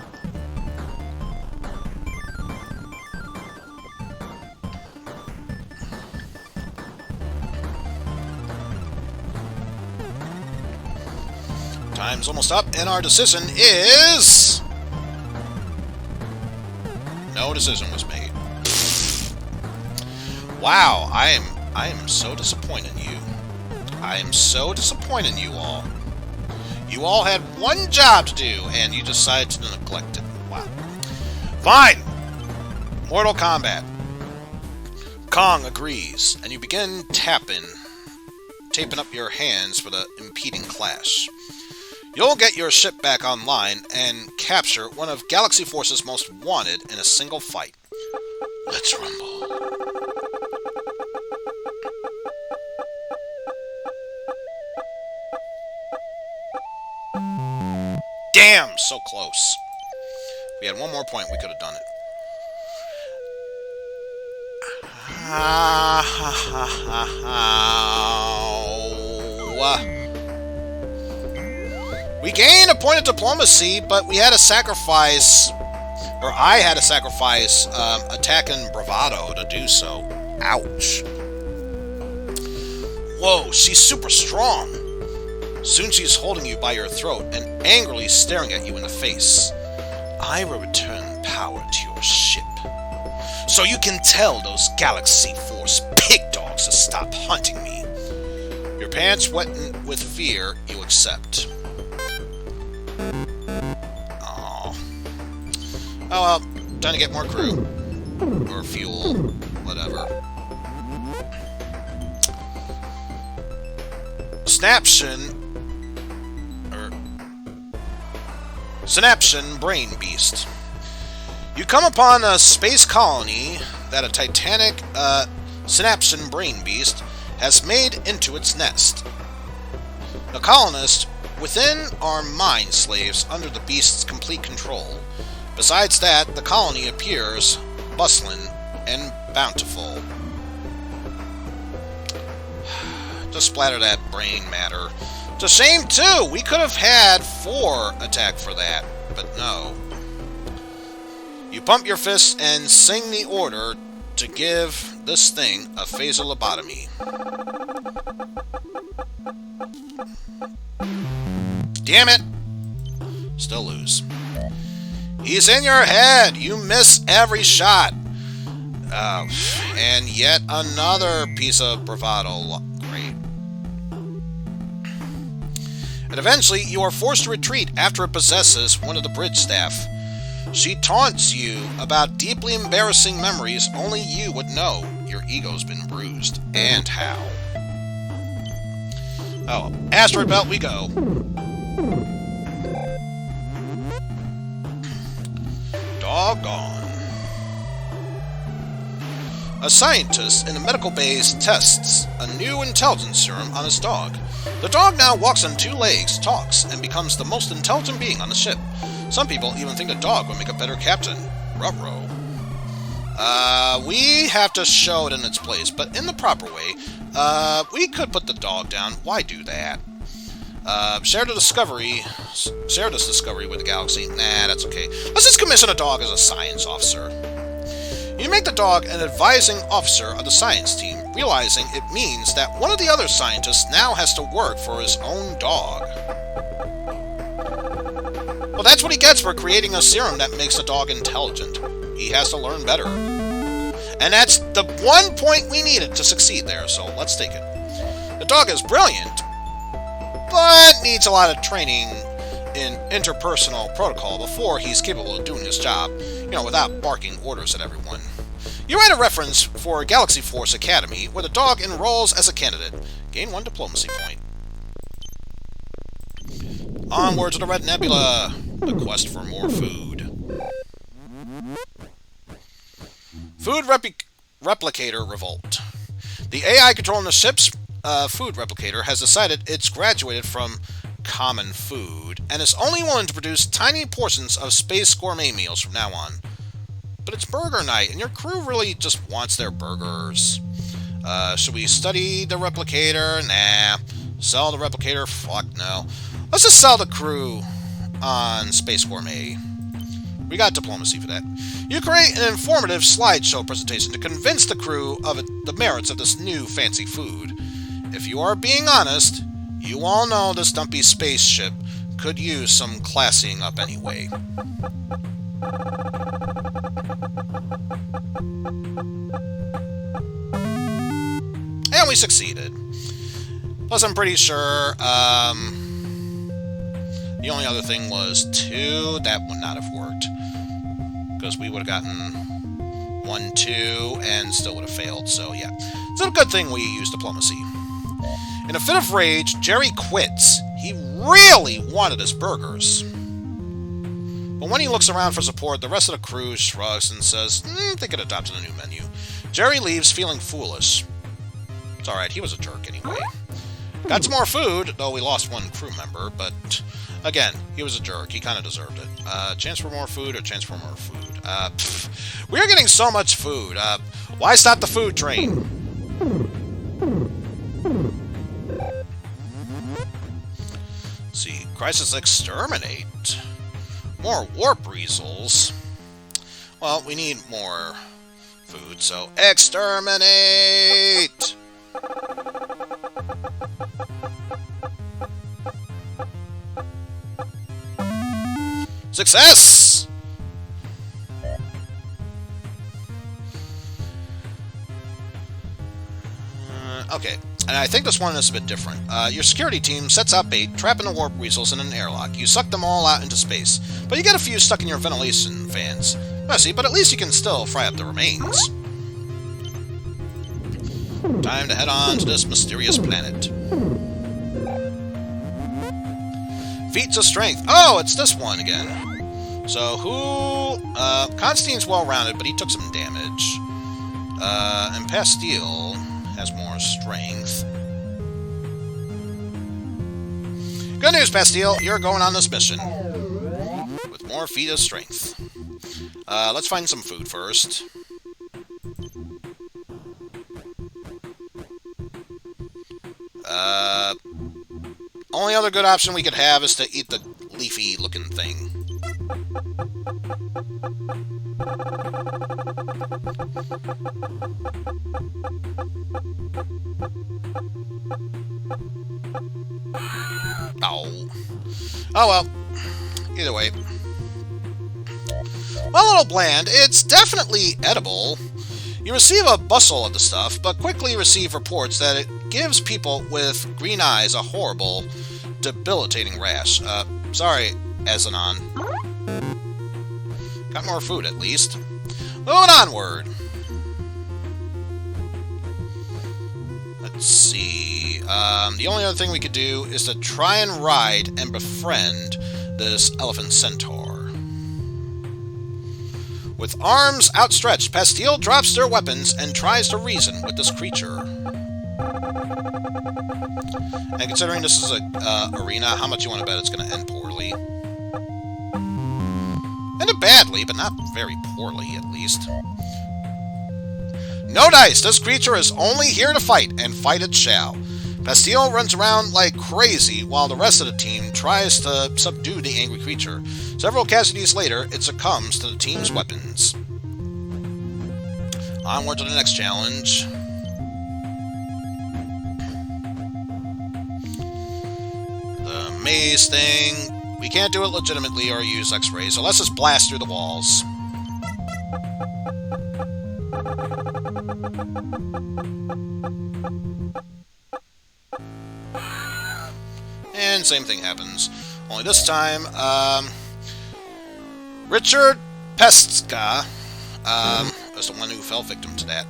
S1: Time's almost up, and our decision is... No decision was made. Wow, I am so disappointed in you. I am so disappointed in you all. You all had one job to do, and you decided to neglect it. Wow. Fine! Mortal Kombat. Kong agrees, and you begin taping up your hands for the impeding clash. You'll get your ship back online and capture one of Galaxy Force's most wanted in a single fight. Let's rumble. Damn, so close. If we had one more point, we could have done it. We gained a point of diplomacy, but we had to sacrifice, or I had to sacrifice attack and bravado to do so. Ouch. Whoa, she's super strong. Soon she's holding you by your throat and angrily staring at you in the face. I will return power to your ship, so you can tell those Galaxy Force pig dogs to stop hunting me. Your pants wetting with fear, you accept. Oh well, time to get more crew. Or fuel. Whatever. Synaption Brain Beast. You come upon a space colony that a titanic Synaption Brain Beast has made into its nest. The colonists within are mind slaves under the beast's complete control. Besides that, the colony appears bustling and bountiful. Just splatter that brain matter. It's a shame, too! We could have had 4 attack for that, but no. You pump your fists and sing the order to give this thing a phasal lobotomy. Damn it! Still lose. He's in your head! You miss every shot! And yet another piece of bravado. Great. And eventually you are forced to retreat after it possesses one of the bridge staff. She taunts you about deeply embarrassing memories only you would know. Your ego's been bruised. And how. Oh, asteroid belt we go. Doggone. A scientist in the medical base tests a new intelligence serum on his dog. The dog now walks on 2 legs, talks, and becomes the most intelligent being on the ship. Some people even think the dog would make a better captain. Ruh-roh. We have to show it in its place, but in the proper way. We could put the dog down. Why do that? Share this discovery with the galaxy. Nah, that's okay. Let's just commission a dog as a science officer. You make the dog an advising officer of the science team, realizing it means that one of the other scientists now has to work for his own dog. Well, that's what he gets for creating a serum that makes a dog intelligent. He has to learn better. And that's the one point we needed to succeed there, so let's take it. The dog is brilliant, but needs a lot of training in interpersonal protocol before he's capable of doing his job, without barking orders at everyone. You write a reference for Galaxy Force Academy, where the dog enrolls as a candidate. Gain 1 diplomacy point. Onward to the Red Nebula, the quest for more food. Food Replicator Revolt. The AI controlling the ship's food replicator has decided it's graduated from common food, and is only willing to produce tiny portions of space gourmet meals from now on. But it's burger night, and your crew really just wants their burgers. Should we study the replicator? Nah. Sell the replicator? Fuck no. Let's just sell the crew on Space Gourmet. We got diplomacy for that. You create an informative slideshow presentation to convince the crew of the merits of this new fancy food. If you are being honest, you all know this dumpy spaceship could use some classing up anyway. And we succeeded. Plus, I'm pretty sure the only other thing was 2. That would not have worked. Because we would have gotten 1 1-2, and still would have failed, so yeah. It's a good thing we used diplomacy. In a fit of rage, Jerry quits. He really wanted his burgers. But when he looks around for support, the rest of the crew shrugs and says, they could adopt a new menu. Jerry leaves feeling foolish. It's alright, he was a jerk anyway. Got some more food, though we lost one crew member, but again, he was a jerk. He kind of deserved it. Chance for more food or chance for more food? We're getting so much food. Why stop the food train? Let's see, Crisis Exterminate. More warp weasels. Well, we need more food, so exterminate! Success! Okay, and I think this one is a bit different. Your security team sets out bait, trapping the warp weasels in an airlock. You suck them all out into space, but you get a few stuck in your ventilation fans. Messy, but at least you can still fry up the remains. Time to head on to this mysterious planet. Feats of Strength. Oh, it's this one again. So, who... Constantine's well-rounded, but he took some damage. And Pastille has more strength. Good news, Pastille. You're going on this mission. With more feet of strength. Let's find some food first. Only other good option we could have is to eat the leafy-looking thing. Oh. Oh well. Either way. Well, a little bland. It's definitely edible. You receive a bustle of the stuff, but quickly receive reports that it gives people with green eyes a horrible, debilitating rash. Sorry, Eizen. Got more food, at least. Moving onward. Let's see. The only other thing we could do is to try and ride and befriend this elephant centaur. With arms outstretched, Pastille drops their weapons and tries to reason with this creature. And considering this is a arena, how much you want to bet it's going to end poorly? Ended badly, but not very poorly, at least. No dice! This creature is only here to fight, and fight it shall. Pastille runs around like crazy, while the rest of the team tries to subdue the angry creature. Several casualties later, it succumbs to the team's weapons. Onward to the next challenge. The maze thing. We can't do it legitimately or use X-rays, so let's just blast through the walls. And same thing happens. Only this time, Richard Pestka was the one who fell victim to that.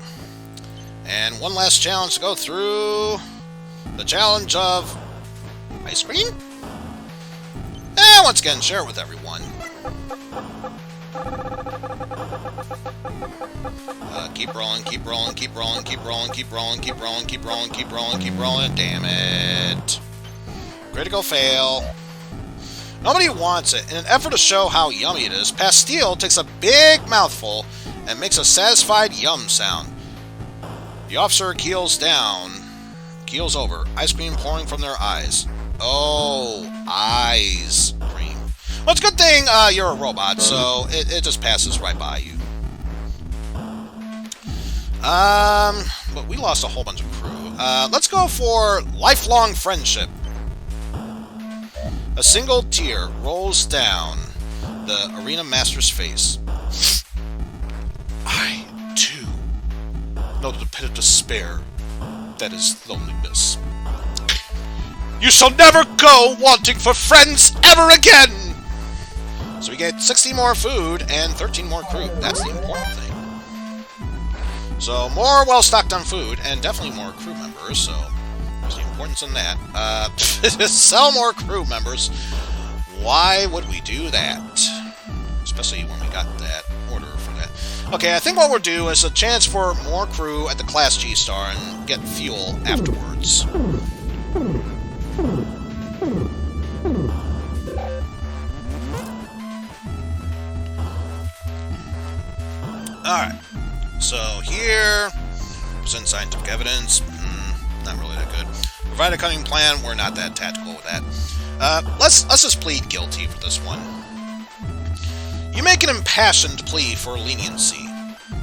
S1: And one last challenge to go through. The challenge of ice cream? And once again, share it with everyone. Keep rolling, keep rolling, keep rolling, keep rolling, keep rolling, keep rolling, keep rolling, keep rolling, keep rolling. Damn it. Critical fail. Nobody wants it. In an effort to show how yummy it is, Pastille takes a big mouthful and makes a satisfied yum sound. The officer keels over, ice cream pouring from their eyes. Oh, ice cream. Well, it's a good thing you're a robot, so it just passes right by you. But we lost a whole bunch of crew. Let's go for lifelong friendship. A single tear rolls down the arena master's face. I, too, know the pit of despair that is loneliness. You shall never go wanting for friends ever again! So we get 60 more food and 13 more crew. That's the important thing. So, more well-stocked on food, and definitely more crew members, so there's the importance in that. Sell more crew members. Why would we do that? Especially when we got that order for that. Okay, I think what we'll do is a chance for more crew at the Class G Star and get fuel afterwards. Alright, so here, present scientific evidence, not really that good. Provide a cunning plan, we're not that tactical with that. Let's just plead guilty for this one. You make an impassioned plea for leniency.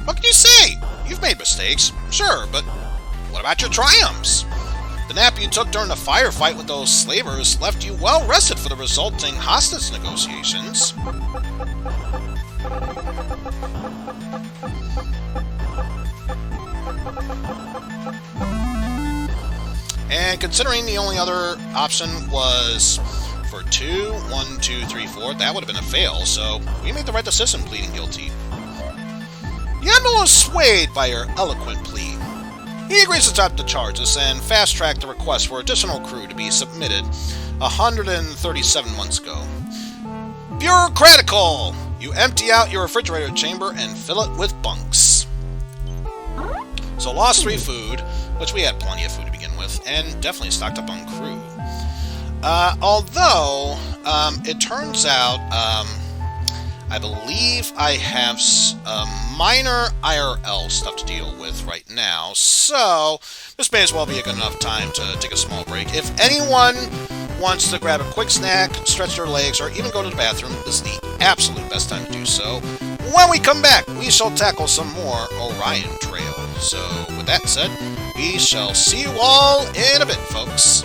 S1: What can you say? You've made mistakes, sure, but what about your triumphs? The nap you took during the firefight with those slavers left you well rested for the resulting hostage negotiations. And considering the only other option was for 2, 1, 2, 3, 4, that would have been a fail, so we made the right decision pleading guilty. The Admiral is swayed by your eloquent plea. He agrees to drop the charges and fast-track the request for additional crew to be submitted 137 months ago. Bureaucratical! You empty out your refrigerator chamber and fill it with bunks. So lost 3 food, which we had plenty of food to begin with, and definitely stocked up on crew. Although, it turns out, I believe I have minor IRL stuff to deal with right now, so this may as well be a good enough time to take a small break. If anyone wants to grab a quick snack, stretch their legs, or even go to the bathroom, this is the absolute best time to do so. When we come back, we shall tackle some more Orion Trail. So, with that said, we shall see you all in a bit, folks.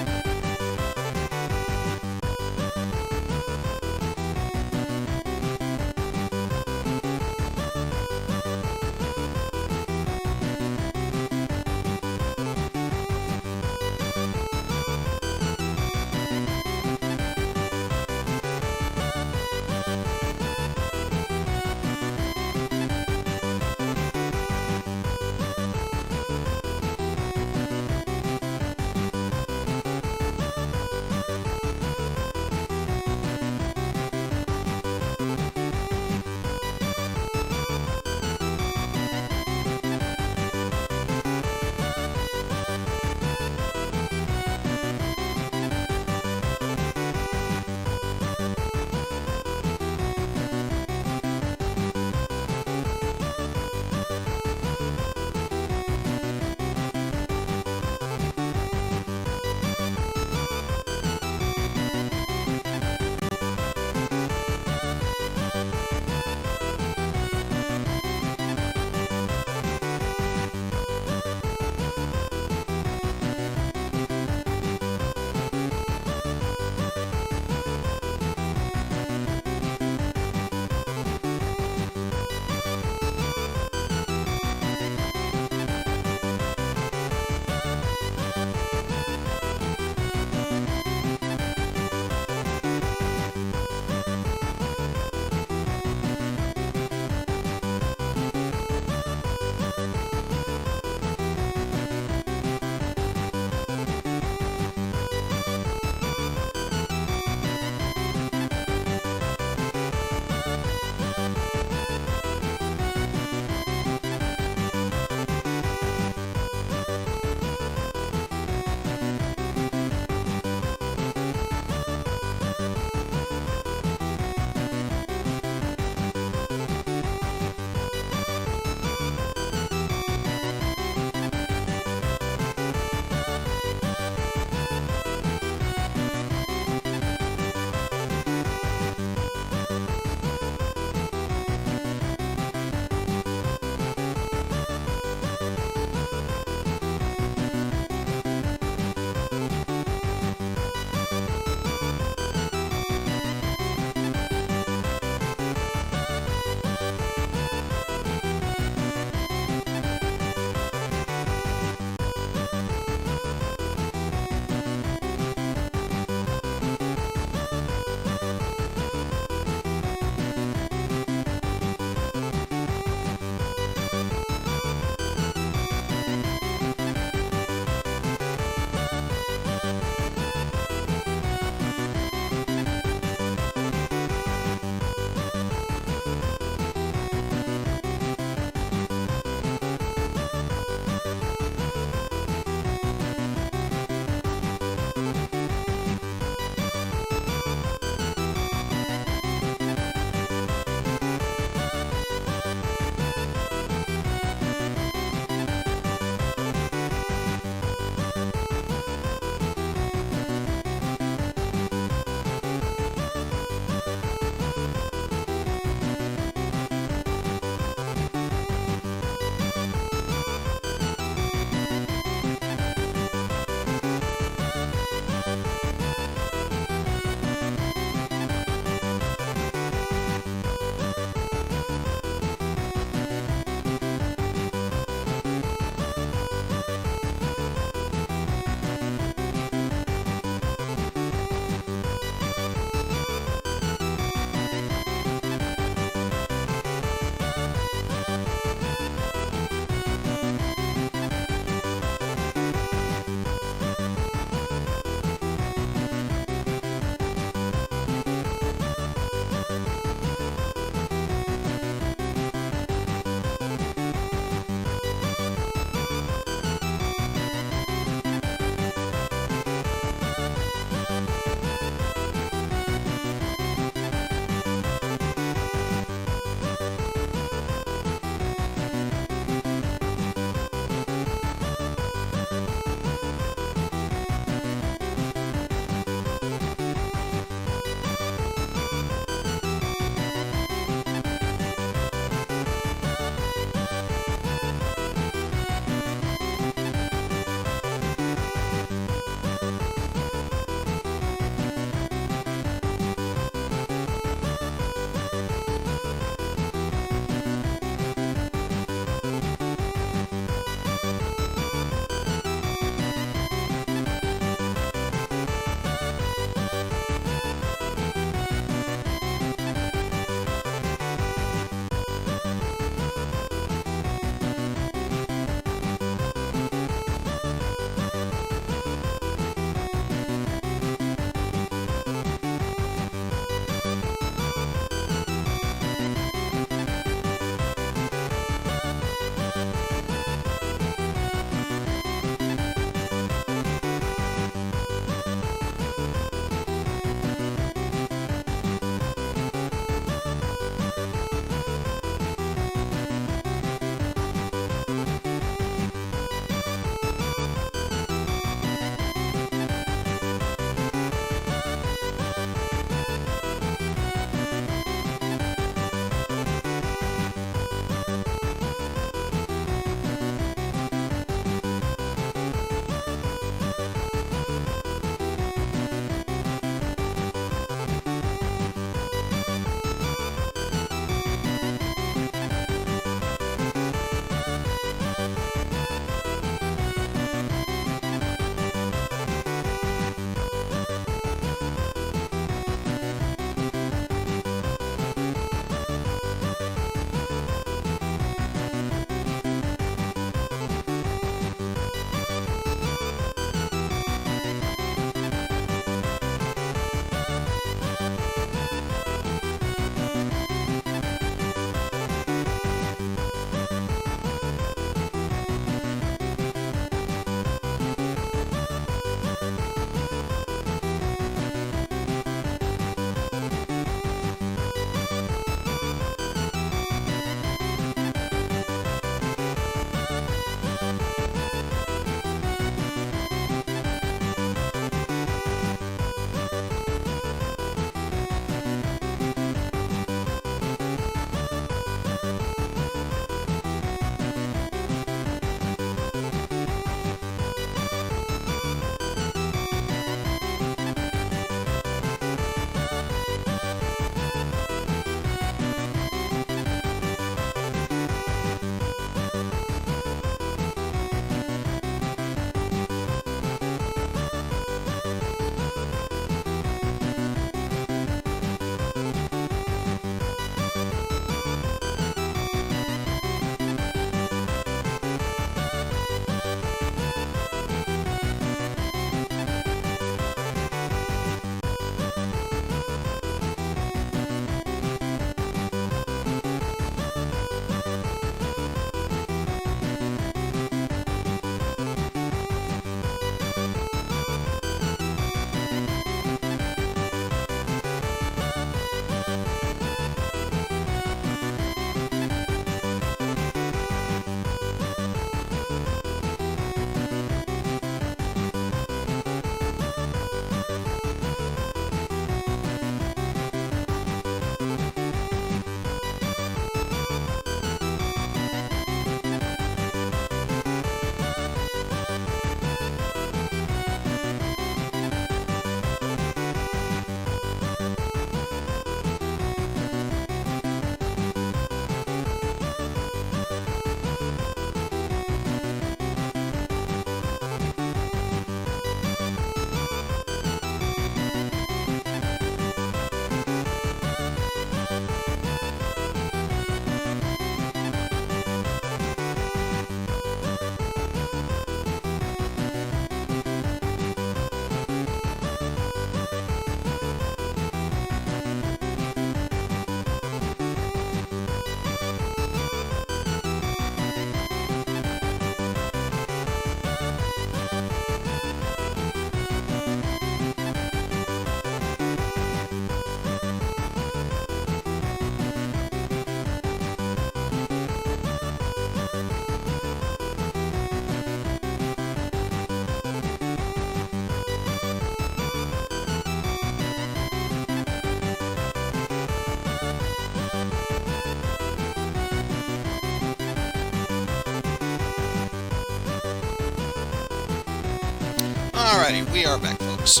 S1: Alrighty, we are back, folks.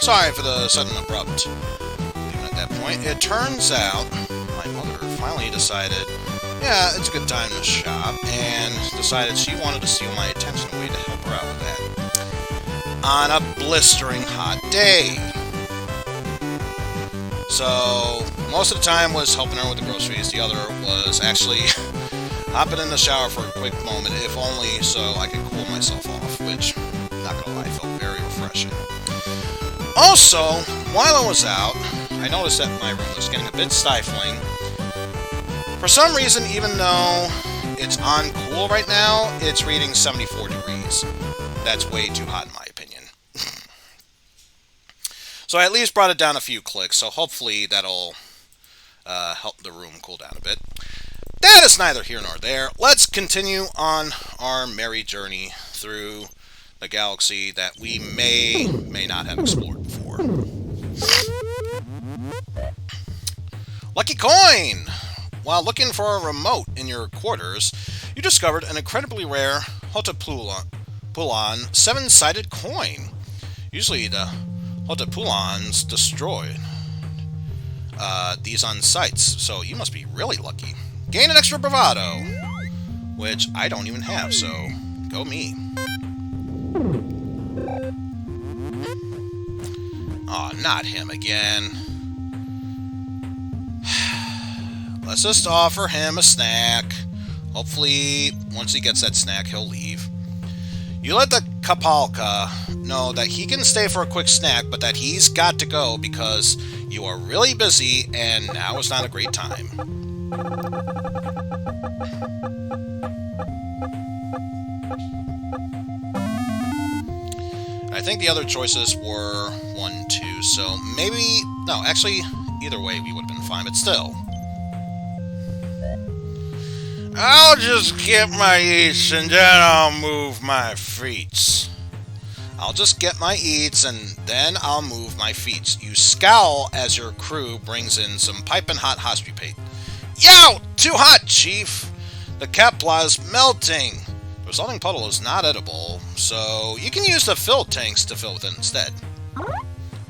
S1: Sorry for the sudden abrupt at that point. It turns out my mother finally decided, yeah, it's a good time to shop, and decided she wanted to steal my attention away to help her out with that. On a blistering hot day. So, most of the time was helping her with the groceries. The other was actually hopping in the shower for a quick moment, if only so I could cool myself off, which, not gonna lie, felt very refreshing. Also, while I was out, I noticed that my room was getting a bit stifling. For some reason, even though it's on cool right now, it's reading 74 degrees. That's way too hot in my opinion. So I at least brought it down a few clicks, so hopefully that'll help the room cool down a bit. That is neither here nor there. Let's continue on our merry journey through the galaxy that we may not have explored before. Lucky coin! While looking for a remote in your quarters, you discovered an incredibly rare Hotapulon 7-sided coin. Usually the Hotapulons destroy these on sites, so you must be really lucky. Gain an extra bravado, which I don't even have, so go me. Aw, not him again. Let's just offer him a snack. Hopefully, once he gets that snack, he'll leave. You let the Kapalka know that he can stay for a quick snack, but that he's got to go because you are really busy and now is not a great time. I think the other choices were 1, 2, so maybe... No, actually, either way we would have been fine, but still. I'll just get my eats and then I'll move my feet. I'll just get my eats and then I'll move my feet. You scowl as your crew brings in some piping hot hospupate. Yow! Too hot, Chief! The Kepla's melting. The resulting puddle is not edible, so you can use the fill tanks to fill with it instead.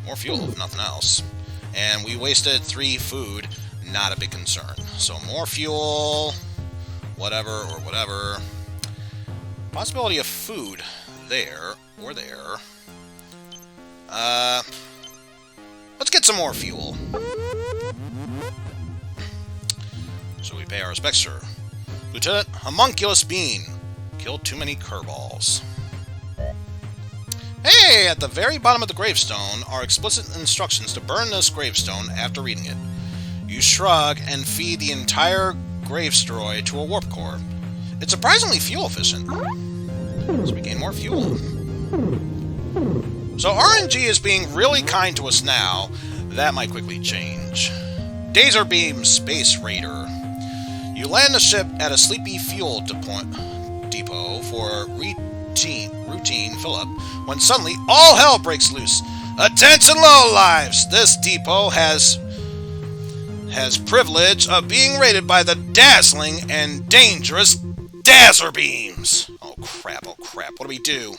S1: More fuel, if nothing else. And we wasted 3 food, not a big concern. So more fuel... whatever or whatever. Possibility of food there or there. Let's get some more fuel. So we pay our respects, sir. Lieutenant Homunculus Bean. Killed too many curveballs. Hey! At the very bottom of the gravestone are explicit instructions to burn this gravestone after reading it. You shrug and feed the entire Gravestroy to a warp core. It's surprisingly fuel efficient. So we gain more fuel. So RNG is being really kind to us now. That might quickly change. Dazer Beam Space Raider. You land the ship at a sleepy fuel depot for routine fill-up when suddenly all hell breaks loose. Attention lowlifes! This depot has privilege of being raided by the dazzling and dangerous Dazer Beams. Oh crap, what do we do?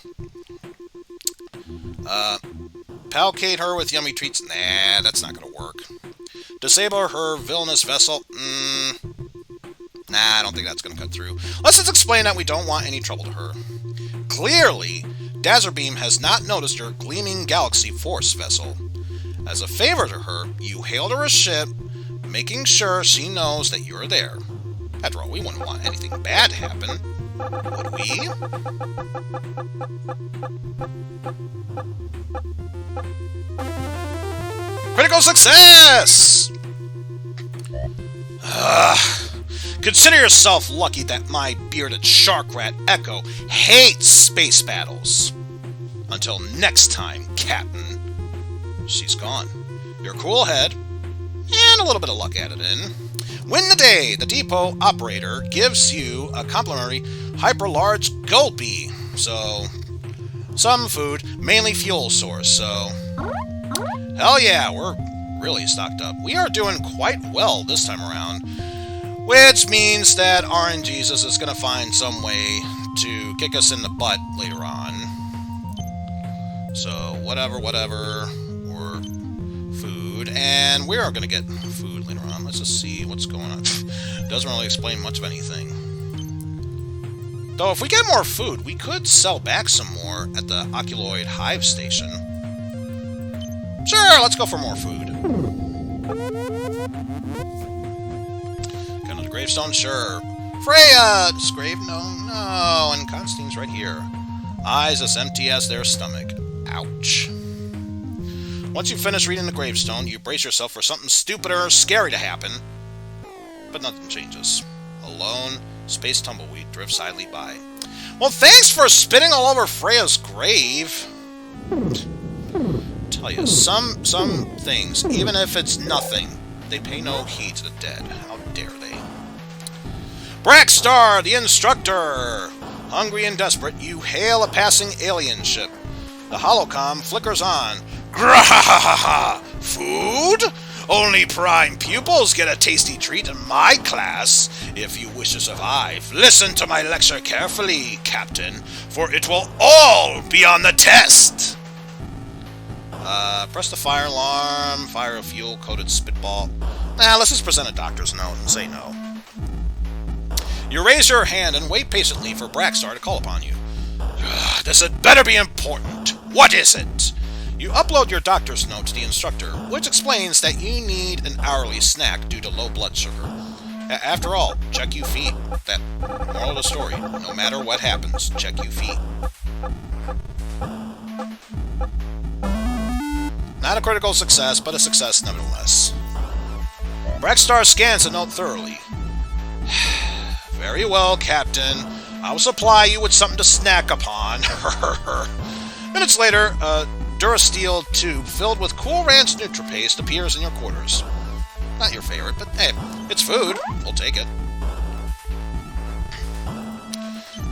S1: Palcate her with yummy treats? Nah, that's not gonna work. Disable her villainous vessel? Nah, I don't think that's gonna cut through. Let's just explain that we don't want any trouble to her. Clearly, Dazer Beam has not noticed your gleaming Galaxy Force vessel. As a favor to her, you hailed her a ship, making sure she knows that you're there. After all, we wouldn't want anything bad to happen, would we? Critical success! Consider yourself lucky that my bearded shark rat Echo hates space battles. Until next time, Captain. She's gone. Your cool head, and a little bit of luck added in. Win the day! The depot operator gives you a complimentary hyper-large gulpy. So, some food, mainly fuel source, so... Hell yeah, we're really stocked up. We are doing quite well this time around. Which means that RNGesus is going to find some way to kick us in the butt later on. So, whatever, or food. And we are going to get food later on. Let's just see what's going on. Doesn't really explain much of anything. Though, if we get more food, we could sell back some more at the Oculoid Hive Station. Sure, let's go for more food. Come to the gravestone? Sure. Freya's grave? No. And Constantine's right here. Eyes as empty as their stomach. Ouch. Once you finish reading the gravestone, you brace yourself for something stupid or scary to happen. But nothing changes. Alone, space tumbleweed drifts idly by. Well, thanks for spitting all over Freya's grave. Tell you, some things, even if it's nothing, they pay no heed to the dead. How dare they? Brackstar, the instructor! Hungry and desperate, you hail a passing alien ship. The holocom flickers on. Grahahaha! Food? Only prime pupils get a tasty treat in my class. If you wish to survive, listen to my lecture carefully, Captain, for it will all be on the test! Press the fire alarm, fire a fuel-coated spitball. Let's just present a doctor's note and say no. You raise your hand and wait patiently for Brackstar to call upon you. This had better be important. What is it? You upload your doctor's note to the instructor, which explains that you need an hourly snack due to low blood sugar. After all, check you feet. That moral of the story. No matter what happens, check you feet. Not a critical success, but a success nevertheless. Brackstar scans the note thoroughly. Very well, Captain. I will supply you with something to snack upon. Minutes later, a Durasteel tube filled with Cool Ranch NutriPaste appears in your quarters. Not your favorite, but hey, it's food. We'll take it.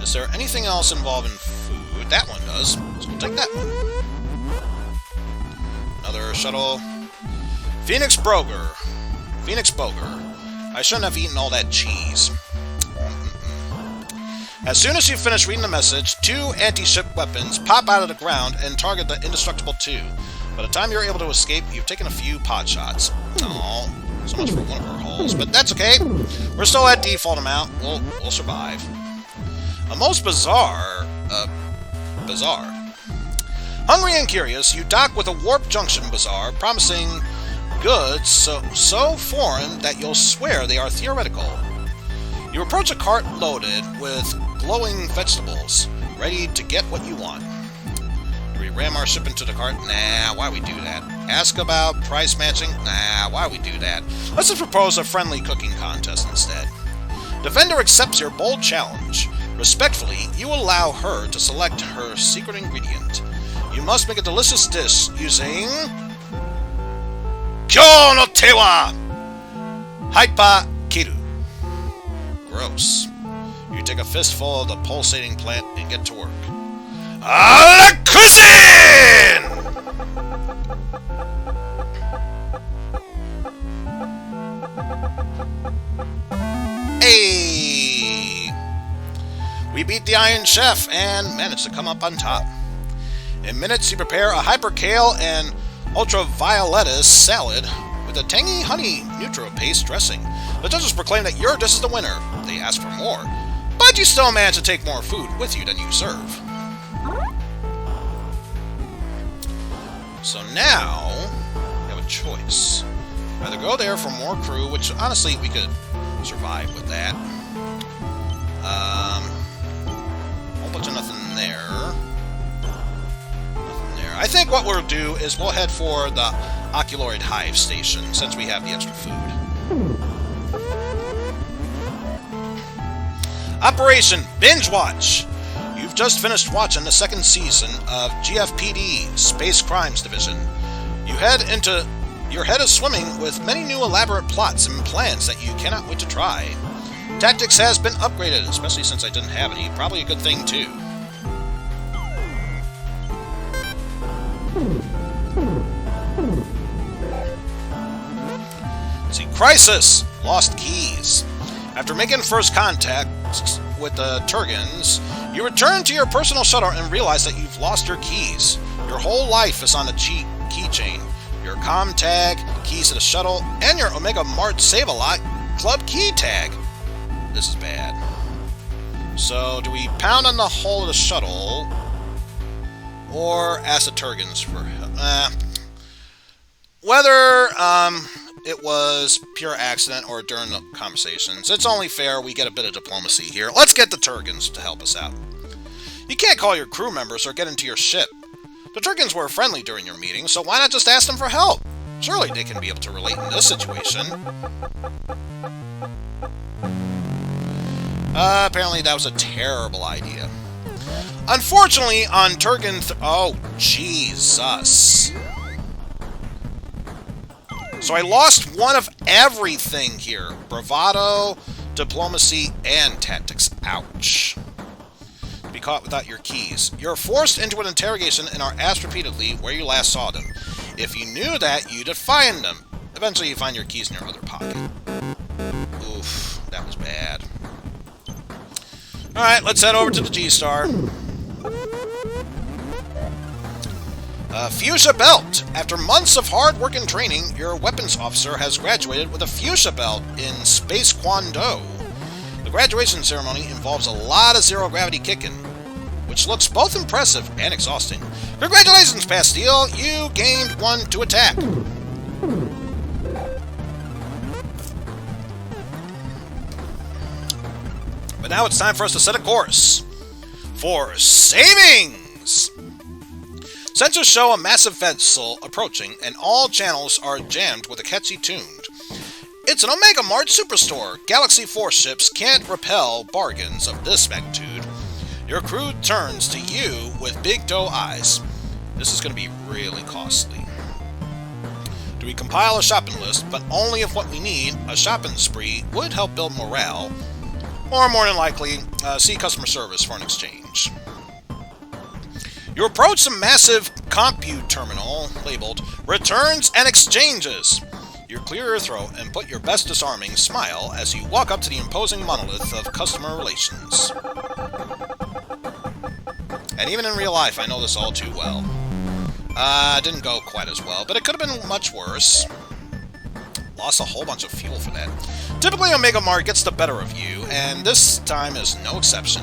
S1: Is there anything else involving food? That one does, so we'll take that one. Another shuttle. Phoenix Boger. I shouldn't have eaten all that cheese. As soon as you finish reading the message, 2 anti-ship weapons pop out of the ground and target the indestructible 2. By the time you're able to escape, you've taken a few pot shots. Oh, so much for one of our holes, but that's okay. We're still at default amount. We'll survive. A most bizarre. Hungry and curious, you dock with a Warp Junction Bazaar, promising goods so foreign that you'll swear they are theoretical. You approach a cart loaded with glowing vegetables, ready to get what you want. Do we ram our ship into the cart? Nah, why we do that? Ask about price matching? Nah, why we do that? Let's just propose a friendly cooking contest instead. The vendor accepts your bold challenge. Respectfully, you allow her to select her secret ingredient. You must make a delicious dish using... Kyo no te wa Haipa Kiru. Gross. You take a fistful of the pulsating plant and get to work. A la cuisine! Hey! We beat the Iron Chef and managed to come up on top. In minutes, you prepare a hyper kale and ultravioletus salad with a tangy honey NutriPaste dressing. The judges proclaim that your dish is the winner. They ask for more, but you still manage to take more food with you than you serve. So now, we have a choice. Either go there for more crew, which honestly we could survive with that. Whole bunch of nothing there. I think what we'll do is we'll head for the Oculoid Hive Station, since we have the extra food. Operation Binge Watch! You've just finished watching the 2nd season of GFPD, Space Crimes Division. Your head is swimming with many new elaborate plots and plans that you cannot wait to try. Tactics has been upgraded, especially since I didn't have any. Probably a good thing, too. See, Crisis! Lost keys. After making first contact with the Turgans, you return to your personal shuttle and realize that you've lost your keys. Your whole life is on the keychain. Your comm tag, keys to the shuttle, and your Omega Mart Save-A-Lot Club key tag. This is bad. So, do we pound on the hull of the shuttle, or ask the Turgans for help? Whether it was pure accident or during the conversations, it's only fair we get a bit of diplomacy here. Let's get the Turgans to help us out. You can't call your crew members or get into your ship. The Turgans were friendly during your meeting, so why not just ask them for help? Surely they can be able to relate in this situation. Apparently that was a terrible idea. Unfortunately, on Turgan... Oh, Jesus. So I lost one of everything here. Bravado, diplomacy, and tactics. Ouch. To be caught without your keys. You're forced into an interrogation and are asked repeatedly where you last saw them. If you knew that, you'd have found them. Eventually you find your keys in your other pocket. Oof, that was bad. Alright, let's head over to the G-Star. Fuchsia Belt. After months of hard work and training, your weapons officer has graduated with a Fuchsia Belt in Space Kwando. The graduation ceremony involves a lot of zero-gravity kicking, which looks both impressive and exhausting. Congratulations, Pastille! You gained 1 to attack. But now it's time for us to set a course for savings! Sensors show a massive vessel approaching, and all channels are jammed with a catchy tune. It's an Omega Mart Superstore. Galaxy Force ships can't repel bargains of this magnitude. Your crew turns to you with big doe eyes. This is going to be really costly. Do we compile a shopping list, but only if what we need, a shopping spree, would help build morale, or more than likely, see customer service for an exchange. You approach the massive compute terminal labeled Returns and Exchanges. You clear your throat and put your best disarming smile as you walk up to the imposing monolith of customer relations. And even in real life, I know this all too well. Didn't go quite as well, but it could have been much worse. Lost a whole bunch of fuel for that. Typically, Omega Mart gets the better of you, and this time is no exception.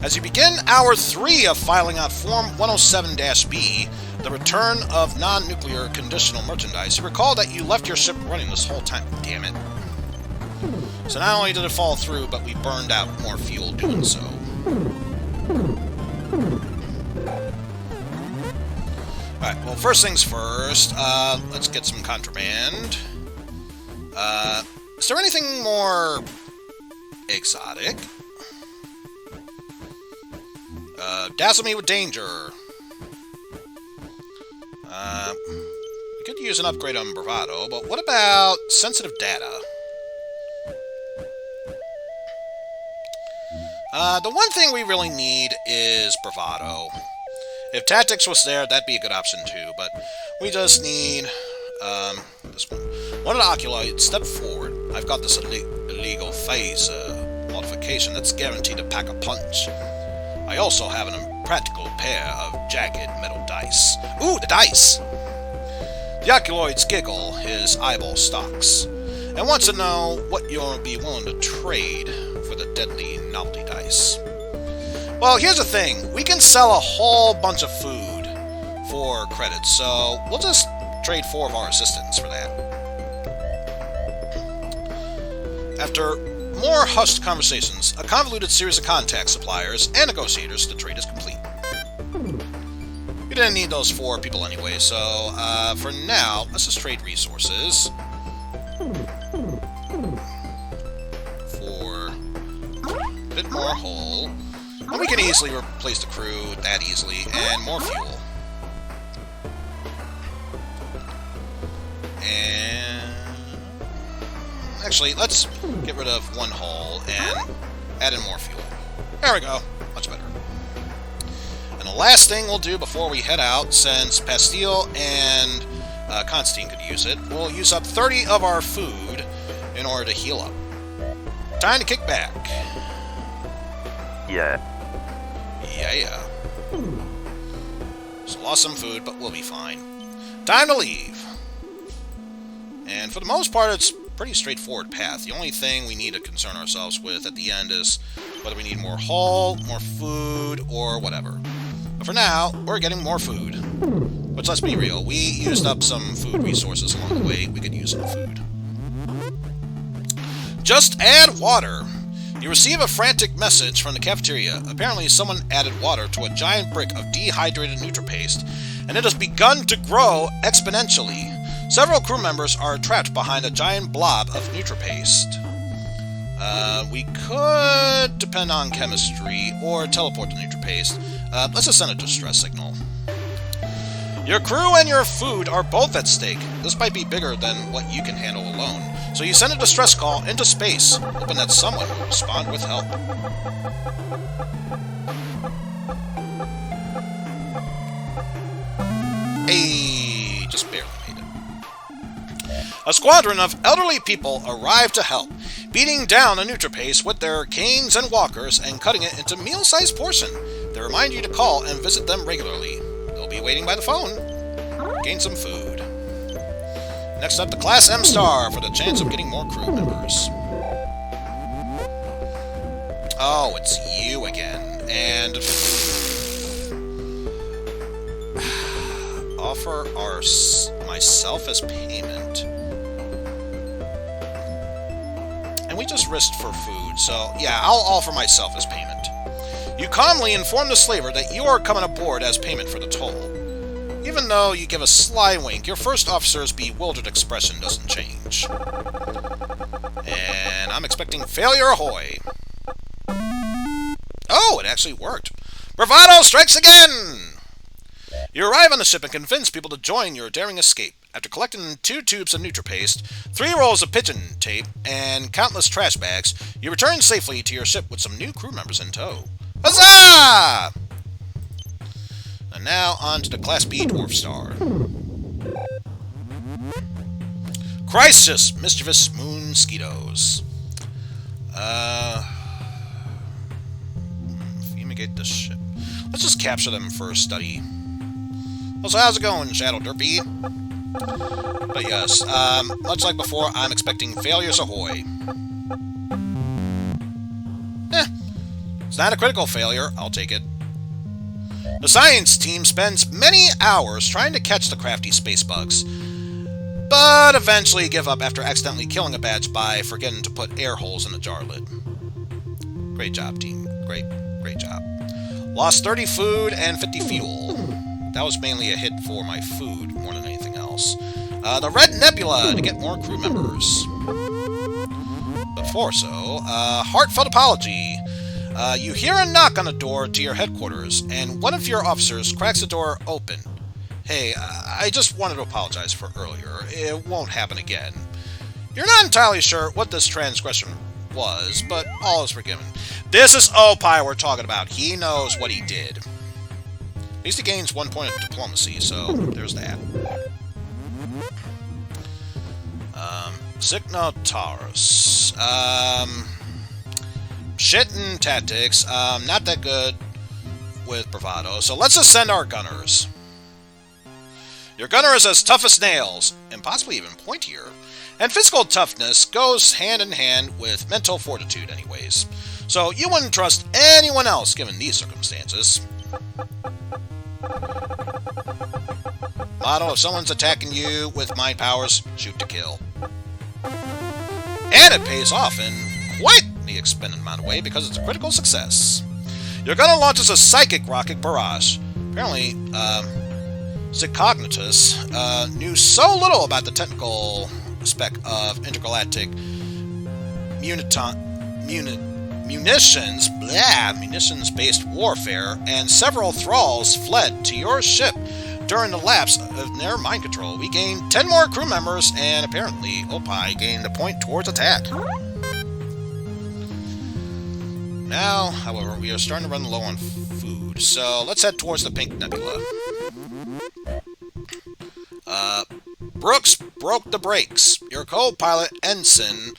S1: As you begin Hour 3 of filing out Form 107-B, the return of non-nuclear conditional merchandise, you recall that you left your ship running this whole time. Damn it. So not only did it fall through, but we burned out more fuel doing so. Alright, well, first things first, let's get some contraband. Is there anything more exotic? Dazzle me with danger. We could use an upgrade on Bravado, but what about sensitive data? The one thing we really need is Bravado. If Tactics was there, that'd be a good option too, but we just need, this one. One of the Oculoids, step forward. I've got this illegal phase modification that's guaranteed to pack a punch. I also have an impractical pair of jagged metal dice. Ooh, the dice! The Oculoids giggle, his eyeball stalks, and wants to know what you'll be willing to trade for the deadly novelty dice. Well, here's the thing. We can sell a whole bunch of food for credits, so we'll just trade 4 of our assistants for that. After more hushed conversations, a convoluted series of contact suppliers and negotiators, the trade is complete. We didn't need those 4 people anyway, so for now, let's just trade resources for a bit more hull. And we can easily replace the crew that easily, and more fuel. And actually, let's get rid of 1 hull and add in more fuel. There we go. Much better. And the last thing we'll do before we head out, since Pastille and Constantine could use it, we'll use up 30 of our food in order to heal up. Time to kick back.
S2: Yeah.
S1: Yeah. So lost some food, but we'll be fine. Time to leave. And for the most part, it's a pretty straightforward path. The only thing we need to concern ourselves with at the end is whether we need more hull, more food, or whatever. But for now, we're getting more food. Which, let's be real, we used up some food resources along the way. We could use some food. Just add water. You receive a frantic message from the cafeteria. Apparently, someone added water to a giant brick of dehydrated NutriPaste, and it has begun to grow exponentially. Several crew members are trapped behind a giant blob of NutriPaste. We could depend on chemistry or teleport to NutriPaste. Let's just send a distress signal. Your crew and your food are both at stake. This might be bigger than what you can handle alone. So you send a distress call into space, hoping that someone will respond with help. Hey, just barely made it. A squadron of elderly people arrive to help, beating down a NutriPaste with their canes and walkers and cutting it into meal-sized portion. They remind you to call and visit them regularly. They'll be waiting by the phone. Gain some food. Next up, the Class M Star for the chance of getting more crew members. Oh, it's you again. And offer myself as payment. And we just risked for food, so yeah, I'll offer myself as payment. You calmly inform the slaver that you are coming aboard as payment for the toll. Even though you give a sly wink, your first officer's bewildered expression doesn't change. And I'm expecting failure ahoy. Oh, it actually worked. Bravado strikes again! You arrive on the ship and convince people to join your daring escape. After collecting 2 tubes of NutriPaste, 3 rolls of pigeon tape, and countless trash bags, you return safely to your ship with some new crew members in tow. Huzzah! And now on to the Class B Dwarf Star. Crisis! Mischievous moon mosquitoes. Fumigate the ship. Let's just capture them for study. So how's it going, Shadow Derpy? But yes, much like before, I'm expecting failures ahoy. It's not a critical failure, I'll take it. The science team spends many hours trying to catch the crafty space bugs, but eventually give up after accidentally killing a batch by forgetting to put air holes in the jar lid. Great job, team. Great job. Lost 30 food and 50 fuel. That was mainly a hit for my food more than anything else. The Red Nebula to get more crew members. Before so, heartfelt apology. You hear a knock on the door to your headquarters, and one of your officers cracks the door open. Hey, I just wanted to apologize for earlier. It won't happen again. You're not entirely sure what this transgression was, but all is forgiven. This is Opie we're talking about. He knows what he did. At least he gains 1 point of diplomacy, so there's that. Signotaurus. Shit in tactics. Not that good with bravado, so let's just send our gunners. Your gunner is as tough as nails, and possibly even pointier. And physical toughness goes hand in hand with mental fortitude anyways. So you wouldn't trust anyone else given these circumstances. Motto, if someone's attacking you with mind powers, shoot to kill. And it pays off in quite the expended amount of way because it's a critical success. Your gunner launches a psychic rocket barrage. Apparently, Sigcognitus knew so little about the technical spec of intergalactic munitions-based warfare, and several thralls fled to your ship during the lapse of their mind control. We gained 10 more crew members, and apparently Opie gained a point towards attack. Now, however, we are starting to run low on food, so let's head towards the Pink Nebula. Brooks broke the brakes. Your co-pilot, Ensign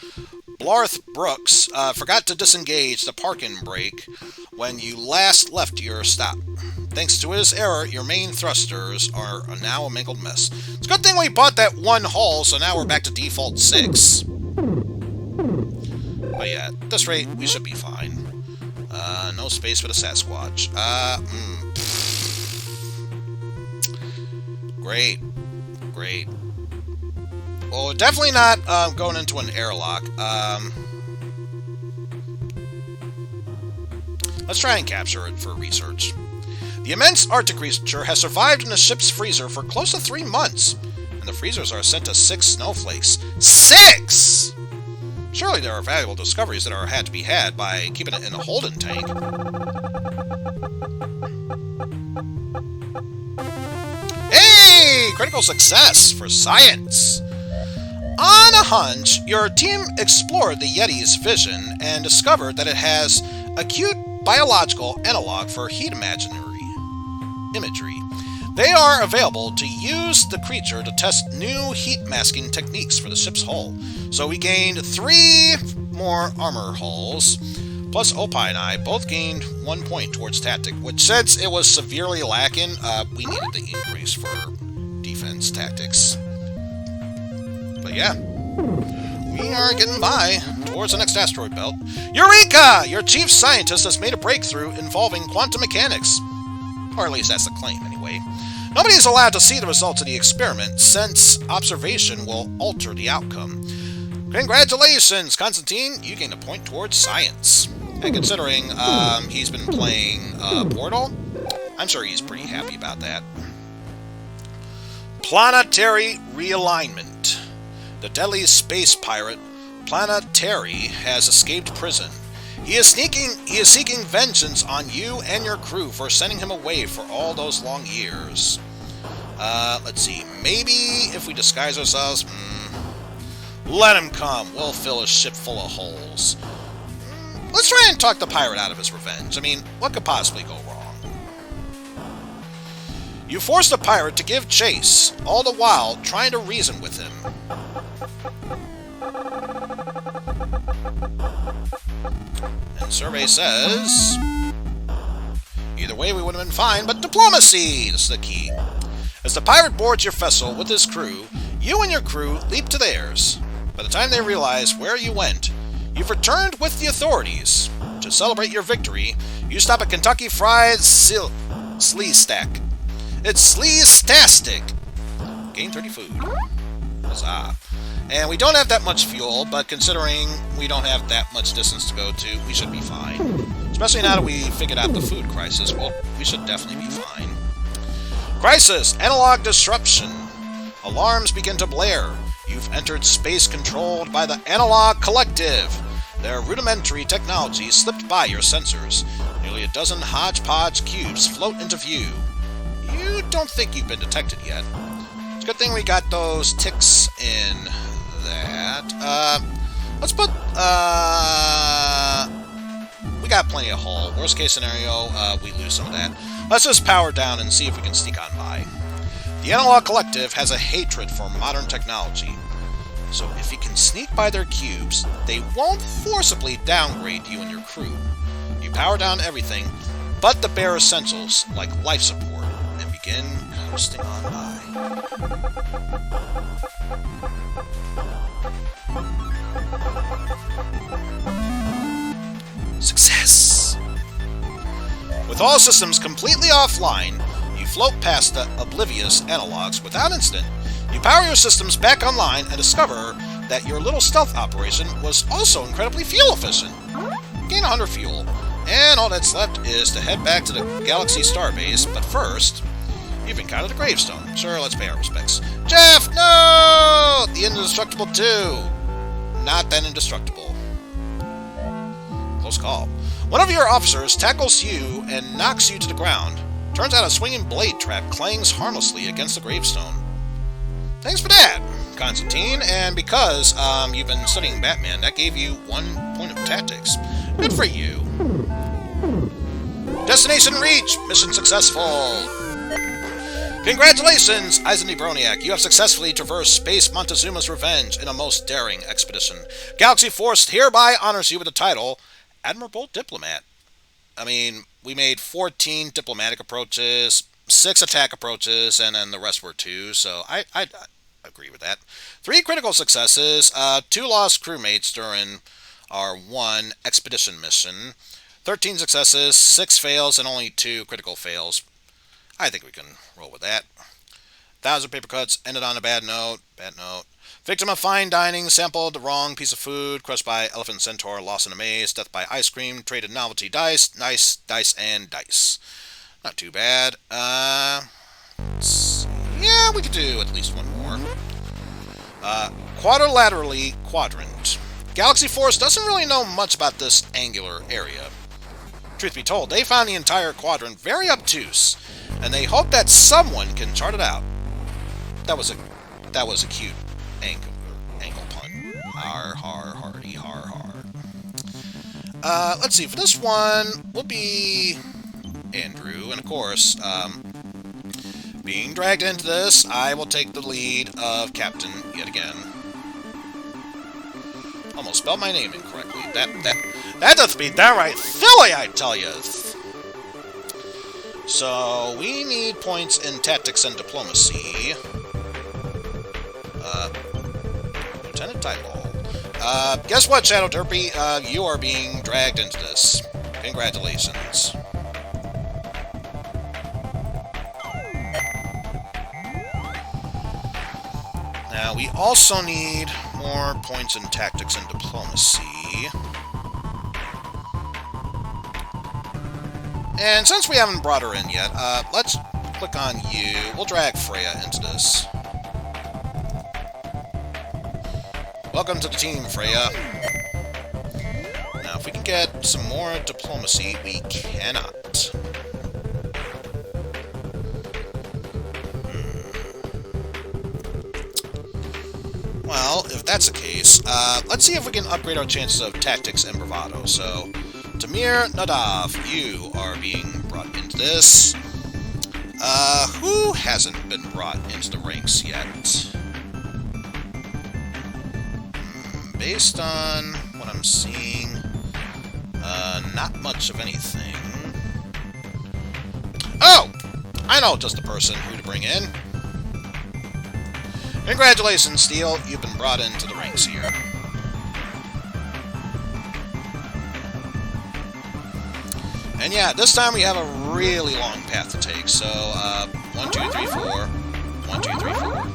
S1: Blarth Brooks, forgot to disengage the parking brake when you last left your stop. Thanks to his error, your main thrusters are now a mangled mess. It's a good thing we bought that one hull, so now we're back to default 6. But yeah, at this rate, we should be fine. No space for the Sasquatch. Great. Great. Well, we're definitely not going into an airlock. Let's try and capture it for research. The immense Arctic creature has survived in the ship's freezer for close to 3 months, and the freezers are set to 6 snowflakes. 6! Surely there are valuable discoveries that had to be had by keeping it in a holding tank. Hey! Critical success for science! On a hunch, your team explored the Yeti's vision and discovered that it has acute biological analog for heat imagery. They are available to use the creature to test new heat-masking techniques for the ship's hull. So we gained 3 more armor hulls, plus Opie and I both gained 1 point towards tactic, which since it was severely lacking, we needed the increase for defense tactics. But yeah, we are getting by towards the next asteroid belt. Eureka! Your chief scientist has made a breakthrough involving quantum mechanics. Or at least that's the claim, anyway. Nobody is allowed to see the results of the experiment, since observation will alter the outcome. Congratulations, Constantine! You gained a point towards science. And considering he's been playing Portal, I'm sure he's pretty happy about that. Planetary realignment. The deadly space pirate, Planetary, has escaped prison. He is seeking vengeance on you and your crew for sending him away for all those long years. Let's see. Maybe if we disguise ourselves? Let him come. We'll fill his ship full of holes. Let's try and talk the pirate out of his revenge. I mean, what could possibly go wrong? You force the pirate to give chase, all the while trying to reason with him. And survey says, either way we would have been fine, but diplomacy is the key. As the pirate boards your vessel with his crew, you and your crew leap to theirs. By the time they realize where you went, you've returned with the authorities. To celebrate your victory, you stop at Kentucky Fried Slee Stack. It's Sleestastic. Gain 30 food. Huzzah. And we don't have that much fuel, but considering we don't have that much distance to go to, we should be fine. Especially now that we figured out the food crisis, well, we should definitely be fine. Crisis! Analog disruption. Alarms begin to blare. You've entered space controlled by the Analog Collective. Their rudimentary technology slipped by your sensors. Nearly a dozen hodgepodge cubes float into view. You don't think you've been detected yet. It's a good thing we got those ticks in that. Let's put, we got plenty of hull. Worst case scenario, we lose some of that. Let's just power down and see if we can sneak on by. The Analog Collective has a hatred for modern technology. So if you can sneak by their cubes, they won't forcibly downgrade you and your crew. You power down everything but the bare essentials, like life support, and begin coasting on by. Success! With all systems completely offline, you float past the oblivious analogs without incident. You power your systems back online and discover that your little stealth operation was also incredibly fuel efficient. Gain 100 fuel, and all that's left is to head back to the Galaxy Starbase, but first, you've encountered a gravestone. Sure, let's pay our respects. Jeff, no! The Indestructible 2! Not that indestructible. Close call. One of your officers tackles you and knocks you to the ground. Turns out a swinging blade trap clangs harmlessly against the gravestone. Thanks for that, Constantine, and because you've been studying Batman, that gave you 1 point of tactics. Good for you. Destination reached! Mission successful! Congratulations, Eizen Broniac. You have successfully traversed Space Montezuma's Revenge in a most daring expedition. Galaxy Force hereby honors you with the title Admirable Diplomat. I mean, we made 14 diplomatic approaches, 6 attack approaches, and then the rest were 2, so I agree with that. 3 critical successes, 2 lost crewmates during our 1 expedition mission, 13 successes, 6 fails, and only 2 critical fails. I think we can roll with that. 1,000 paper cuts, ended on a bad note. Bad note. Victim of fine dining, sampled the wrong piece of food, crushed by elephant centaur, lost in a maze, death by ice cream, traded novelty dice, dice, and dice. Not too bad. Yeah, we could do at least 1 more. Quadrilaterally quadrant. Galaxy Force doesn't really know much about this angular area. Truth be told, they found the entire quadrant very obtuse, and they hope that someone can chart it out. That was a cute ankle pun. Har, hardy, har. Let's see, for this one, we'll be Andrew, and of course, being dragged into this, I will take the lead of Captain yet again. Almost spelled my name incorrectly. That does be downright silly, I tell you. So, we need points in tactics and diplomacy. Lieutenant Title. Guess what, Shadow Derpy? You are being dragged into this. Congratulations. Now, we also need more points in tactics and diplomacy. And since we haven't brought her in yet, let's click on you. We'll drag Freya into this. Welcome to the team, Freya. Now, if we can get some more diplomacy, we cannot. Well, if that's the case, let's see if we can upgrade our chances of tactics and bravado. So, Tamir Nadav, you are being brought into this. Who hasn't been brought into the ranks yet? Based on what I'm seeing, not much of anything. Oh! I know just the person who to bring in. Congratulations, Steel. You've been brought into the ranks here. And yeah, this time we have a really long path to take. So, 1, 2, 3, 4. 1, 2, 3, 4.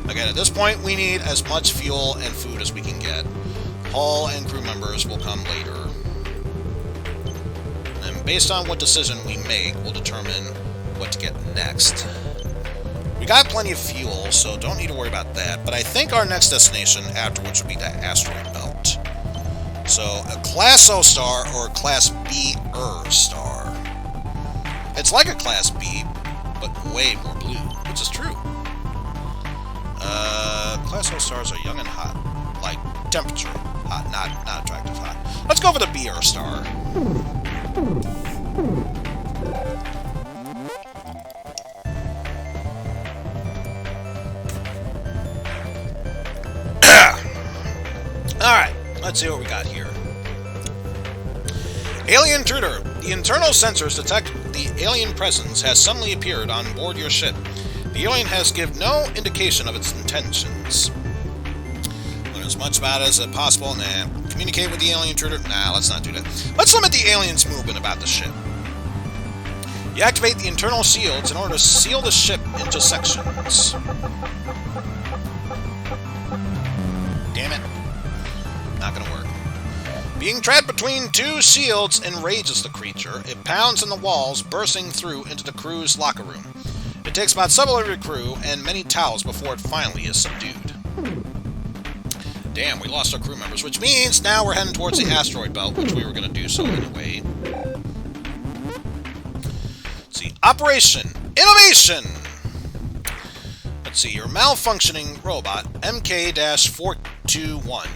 S1: Again, at this point, we need as much fuel and food as we can get. Hull and crew members will come later. And based on what decision we make, we'll determine what to get next. We got plenty of fuel, so don't need to worry about that. But I think our next destination afterwards would be that asteroid belt. So, a Class O star or a Class B-er star. It's like a Class B, but way more blue, which is true. Class O stars are young and hot. Like, temperature hot, not attractive hot. Let's go for the B-er star. Alright, let's see what we got here. Alien intruder. The internal sensors detect the alien presence has suddenly appeared on board your ship. The alien has given no indication of its intentions. Learn as much about it as possible. Nah. Communicate with the alien intruder. Nah, let's not do that. Let's limit the alien's movement about the ship. You activate the internal shields in order to seal the ship into sections. Damn it. Not gonna work. Being trapped between 2 shields enrages the creature. It pounds on the walls, bursting through into the crew's locker room. It takes about several of your crew and many towels before it finally is subdued. Damn, we lost our crew members, which means now we're heading towards the asteroid belt, which we were going to do so anyway. Let's see. Operation Innovation! Let's see. Your malfunctioning robot, MK-421,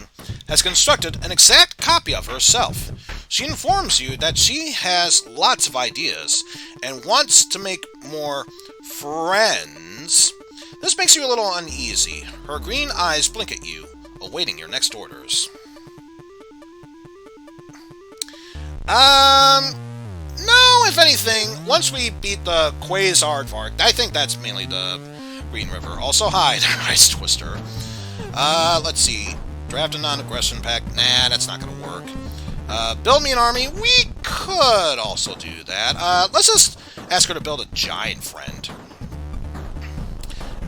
S1: has constructed an exact copy of herself. She informs you that she has lots of ideas and wants to make more friends. This makes you a little uneasy. Her green eyes blink at you, awaiting your next orders. No, if anything, once we beat the Quasar Vark, I think that's mainly the Green River. Also, hi, the Ice Twister. Let's see. Draft a non-aggression pact. Nah, that's not gonna work. Build me an army. We could also do that. Let's just ask her to build a giant friend.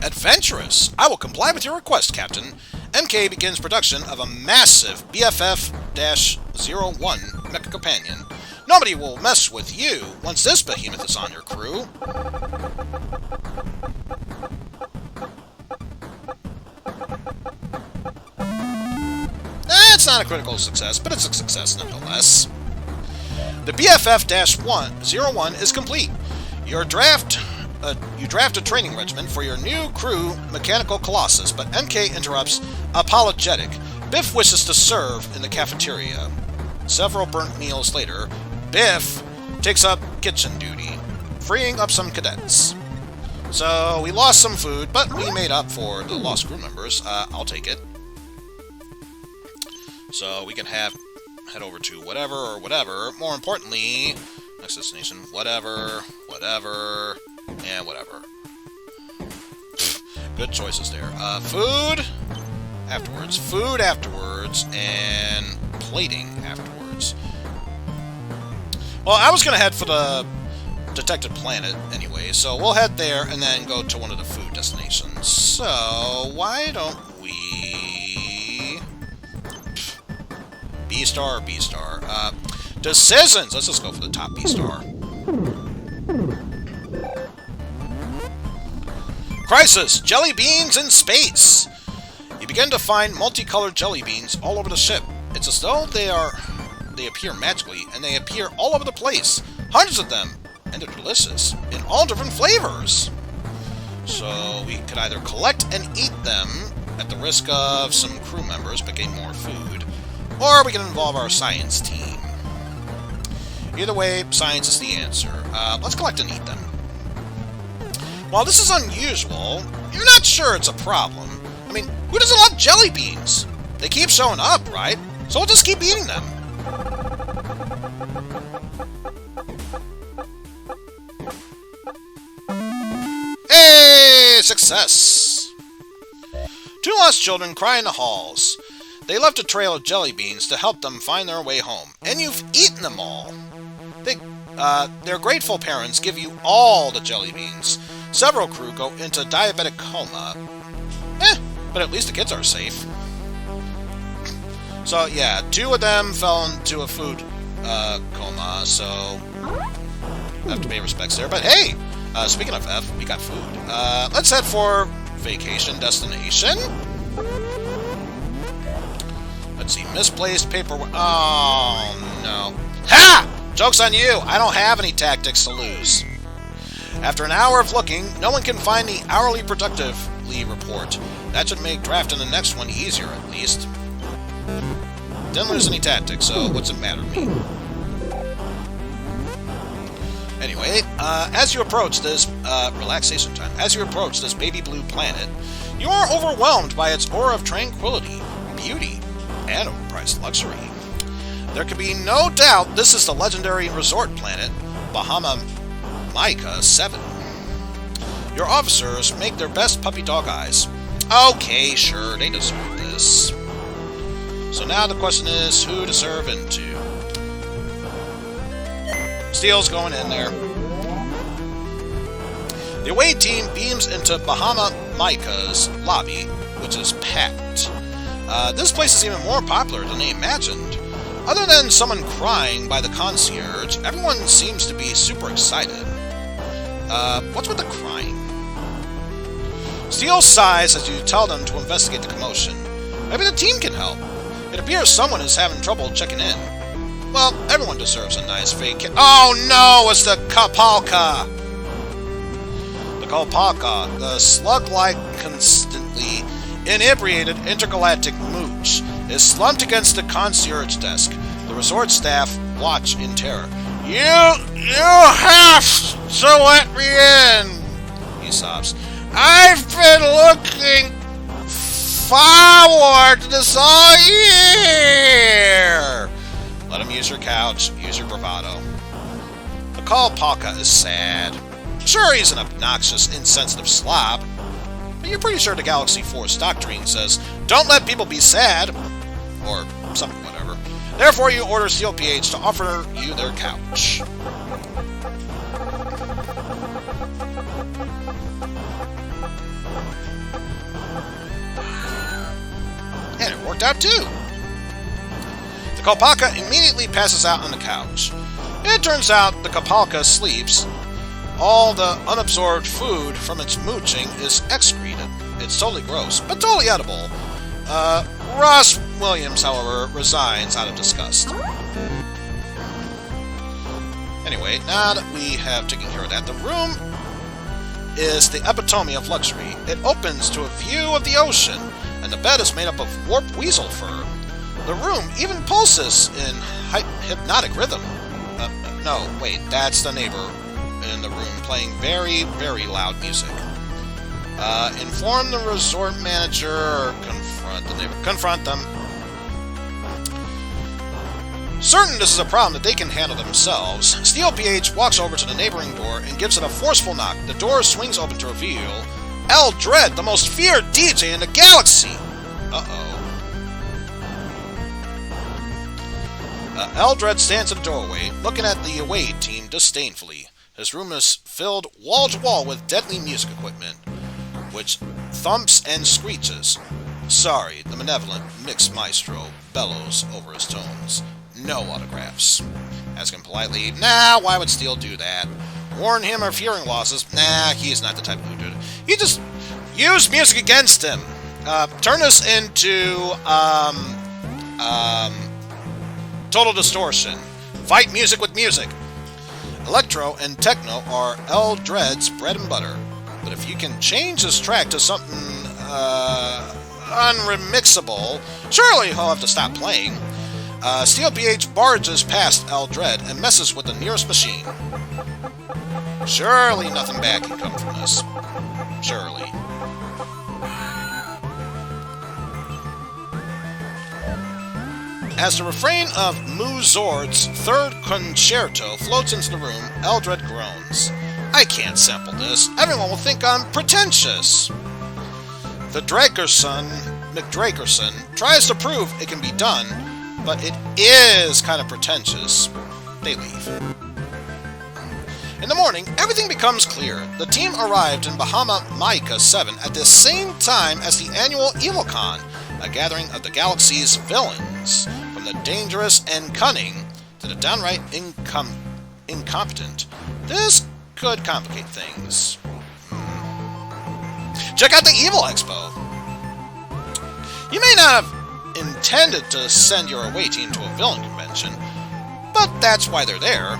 S1: Adventurous. I will comply with your request, Captain. MK begins production of a massive BFF-01 mecha companion. Nobody will mess with you once this behemoth is on your crew. It's not a critical success, but it's a success nonetheless. The BFF-01 is complete. You draft a training regimen for your new crew, Mechanical Colossus, but MK interrupts, apologetic. Biff wishes to serve in the cafeteria. Several burnt meals later, Biff takes up kitchen duty, freeing up some cadets. So, we lost some food, but we made up for the lost crew members. I'll take it. So, we can head over to whatever or whatever. More importantly, next destination, whatever, and whatever. Good choices there. Food afterwards, and plating afterwards. Well, I was going to head for the detected planet anyway, so we'll head there and then go to one of the food destinations. So, why don't we... B-star or B-star? Decisions! Let's just go for the top B-star. Crisis! Jelly beans in space! You begin to find multicolored jelly beans all over the ship. It's as though they appear magically, and they appear all over the place. Hundreds of them, and they're delicious, in all different flavors. So we could either collect and eat them at the risk of some crew members but gain more food, or we can involve our science team. Either way, science is the answer. Let's collect and eat them. While this is unusual, you're not sure it's a problem. I mean, who doesn't love jelly beans? They keep showing up, right? So we'll just keep eating them. Hey! Success! Two lost children cry in the halls. They left a trail of jelly beans to help them find their way home, and you've eaten them all. Their grateful parents give you all the jelly beans. Several crew go into diabetic coma. But at least the kids are safe. So, yeah, two of them fell into a food coma, so I have to pay respects there. But hey, speaking of F, we got food. Let's head for vacation destination. Let's see, misplaced paperwork. Oh, no. Ha! Joke's on you! I don't have any tactics to lose. After an hour of looking, no one can find the hourly productively report. That should make drafting the next one easier, at least. Didn't lose any tactics, so what's it matter to me? Anyway, as you approach this, relaxation time, as you approach this baby blue planet, you are overwhelmed by its aura of tranquility, beauty, and overpriced luxury. There can be no doubt this is the legendary resort planet, Bahama Micah 7. Your officers make their best puppy dog eyes. Okay, sure, they deserve this. So now the question is, who to serve into? Steel's going in there. The away team beams into Bahama Micah's lobby, which is packed. This place is even more popular than they imagined. Other than someone crying by the concierge, everyone seems to be super excited. What's with the crying? Steel sighs as you tell them to investigate the commotion. Maybe the team can help. It appears someone is having trouble checking in. Well, everyone deserves a nice vacation. Oh no, it's the Kapalka! The Kapalka, the slug-like, constantly inebriated intergalactic mooch, is slumped against the concierge desk. The resort staff watch in terror. You have to let me in, he sobs. I've been looking forward to this all year. Let him use your couch. use your bravado. The Kalpaka is sad. Sure, he's an obnoxious, insensitive slob, but you're pretty sure the Galaxy Force doctrine says, don't let people be sad, or something, whatever. Therefore, you order Steel PH to offer you their couch. And it worked out, too. The Kalpaka immediately passes out on the couch. It turns out the Kalpaka sleeps. All the unabsorbed food from its mooching is excreted. It's totally gross, but totally edible. Ross Williams, however, resigns out of disgust. Anyway, now that we have taken care of that, the room is the epitome of luxury. It opens to a view of the ocean, and the bed is made up of warped weasel fur. The room even pulses in hypnotic rhythm. No, wait, that's the neighbor in the room playing very, very loud music. Inform the resort manager or confront the neighbor. Confront them. Certain this is a problem that they can handle themselves, Steel PH walks over to the neighboring door and gives it a forceful knock. The door swings open to reveal Eldred, the most feared DJ in the galaxy! Eldred stands in the doorway, looking at the away team disdainfully. His room is filled wall-to-wall with deadly music equipment, which thumps and screeches. Sorry, the malevolent mix maestro bellows over his tones. No autographs. Ask him politely, nah, why would Steel do that? Warn him of hearing losses, nah, he's not the type who would. He just use music against him. Turn this into, total distortion. Fight music with music. Electro and techno are Eldred's bread and butter. But if you can change this track to something, unremixable, surely he'll have to stop playing. Steel PH barges past Eldred and messes with the nearest machine. Surely nothing bad can come from this. Surely. As the refrain of Muzord's third concerto floats into the room, Eldred groans. I can't sample this. Everyone will think I'm pretentious. The McDrakerson tries to prove it can be done, but it is kind of pretentious. They leave. In the morning, everything becomes clear. The team arrived in Bahama Maika 7 at the same time as the annual EvilCon, a gathering of the galaxy's villains, from the dangerous and cunning to the downright incompetent. This could complicate things. Check out the Evil Expo! You may not have intended to send your away team to a villain convention, but that's why they're there.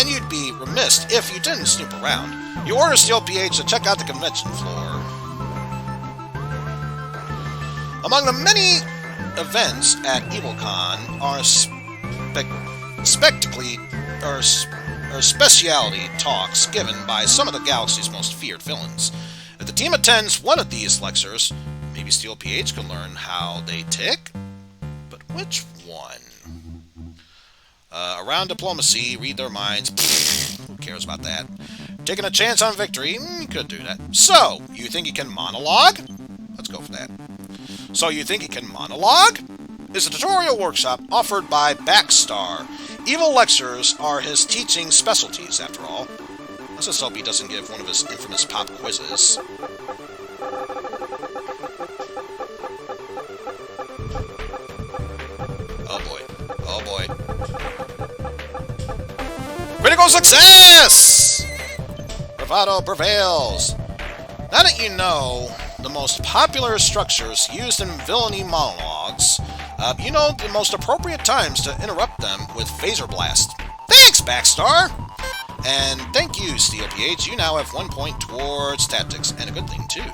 S1: You'd be remiss if you didn't snoop around. You order Steel PH to check out the convention floor. Among the many events at EvilCon are specialty talks given by some of the galaxy's most feared villains. If the team attends one of these lectures, maybe Steel PH can learn how they tick? But which one? Around diplomacy, read their minds. Who cares about that? Taking a chance on victory? Could do that. So, you think he can monologue? Let's go for that. So, you think he can monologue? Is a tutorial workshop offered by Backstar. Evil lectures are his teaching specialties, after all. Let's just hope he doesn't give one of his infamous pop quizzes. Oh boy. Oh boy. Critical success! Bravado prevails. Now that you know the most popular structures used in villainy monologues, you know the most appropriate times to interrupt them with Phaser Blast. Thanks, Backstar! And thank you, Steel PH. You now have 1 point towards tactics, and a good thing, too.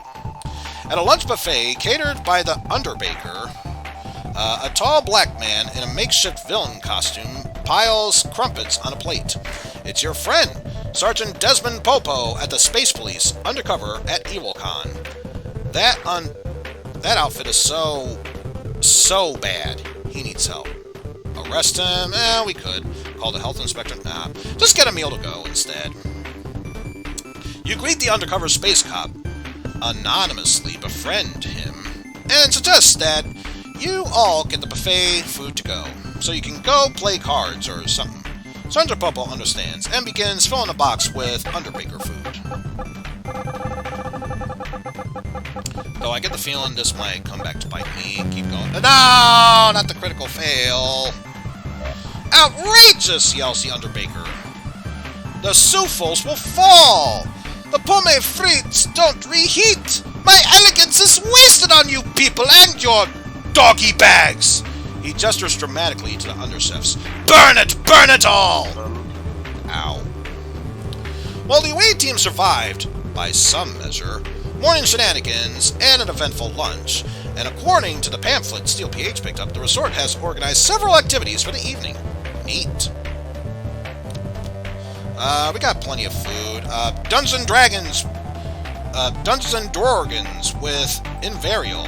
S1: At a lunch buffet catered by the Underbaker, a tall black man in a makeshift villain costume piles crumpets on a plate. It's your friend, Sergeant Desmond Popo at the Space Police, undercover at EvilCon. That outfit is so bad. He needs help. A arrest him? We could. Call the health inspector? Nah. Just get a meal to go instead. You greet the undercover space cop, anonymously befriend him, and suggest that you all get the buffet food to go, so you can go play cards or something. Sergeant Popo understands, and begins filling the box with Underbaker food. Though I get the feeling this might come back to bite me. Keep going. No! Not the critical fail! Outrageous! Yells the Underbaker. The souffles will fall! The pomme frites don't reheat! My elegance is wasted on you people and your doggy bags! He gestures dramatically to the underchefs. Burn it! Burn it all! Ow. Well, the away team survived, by some measure, morning shenanigans and an eventful lunch, and according to the pamphlet Steel PH picked up, the resort has organized several activities for the evening. Neat. We got plenty of food. Dungeons and Dragons with Invarial.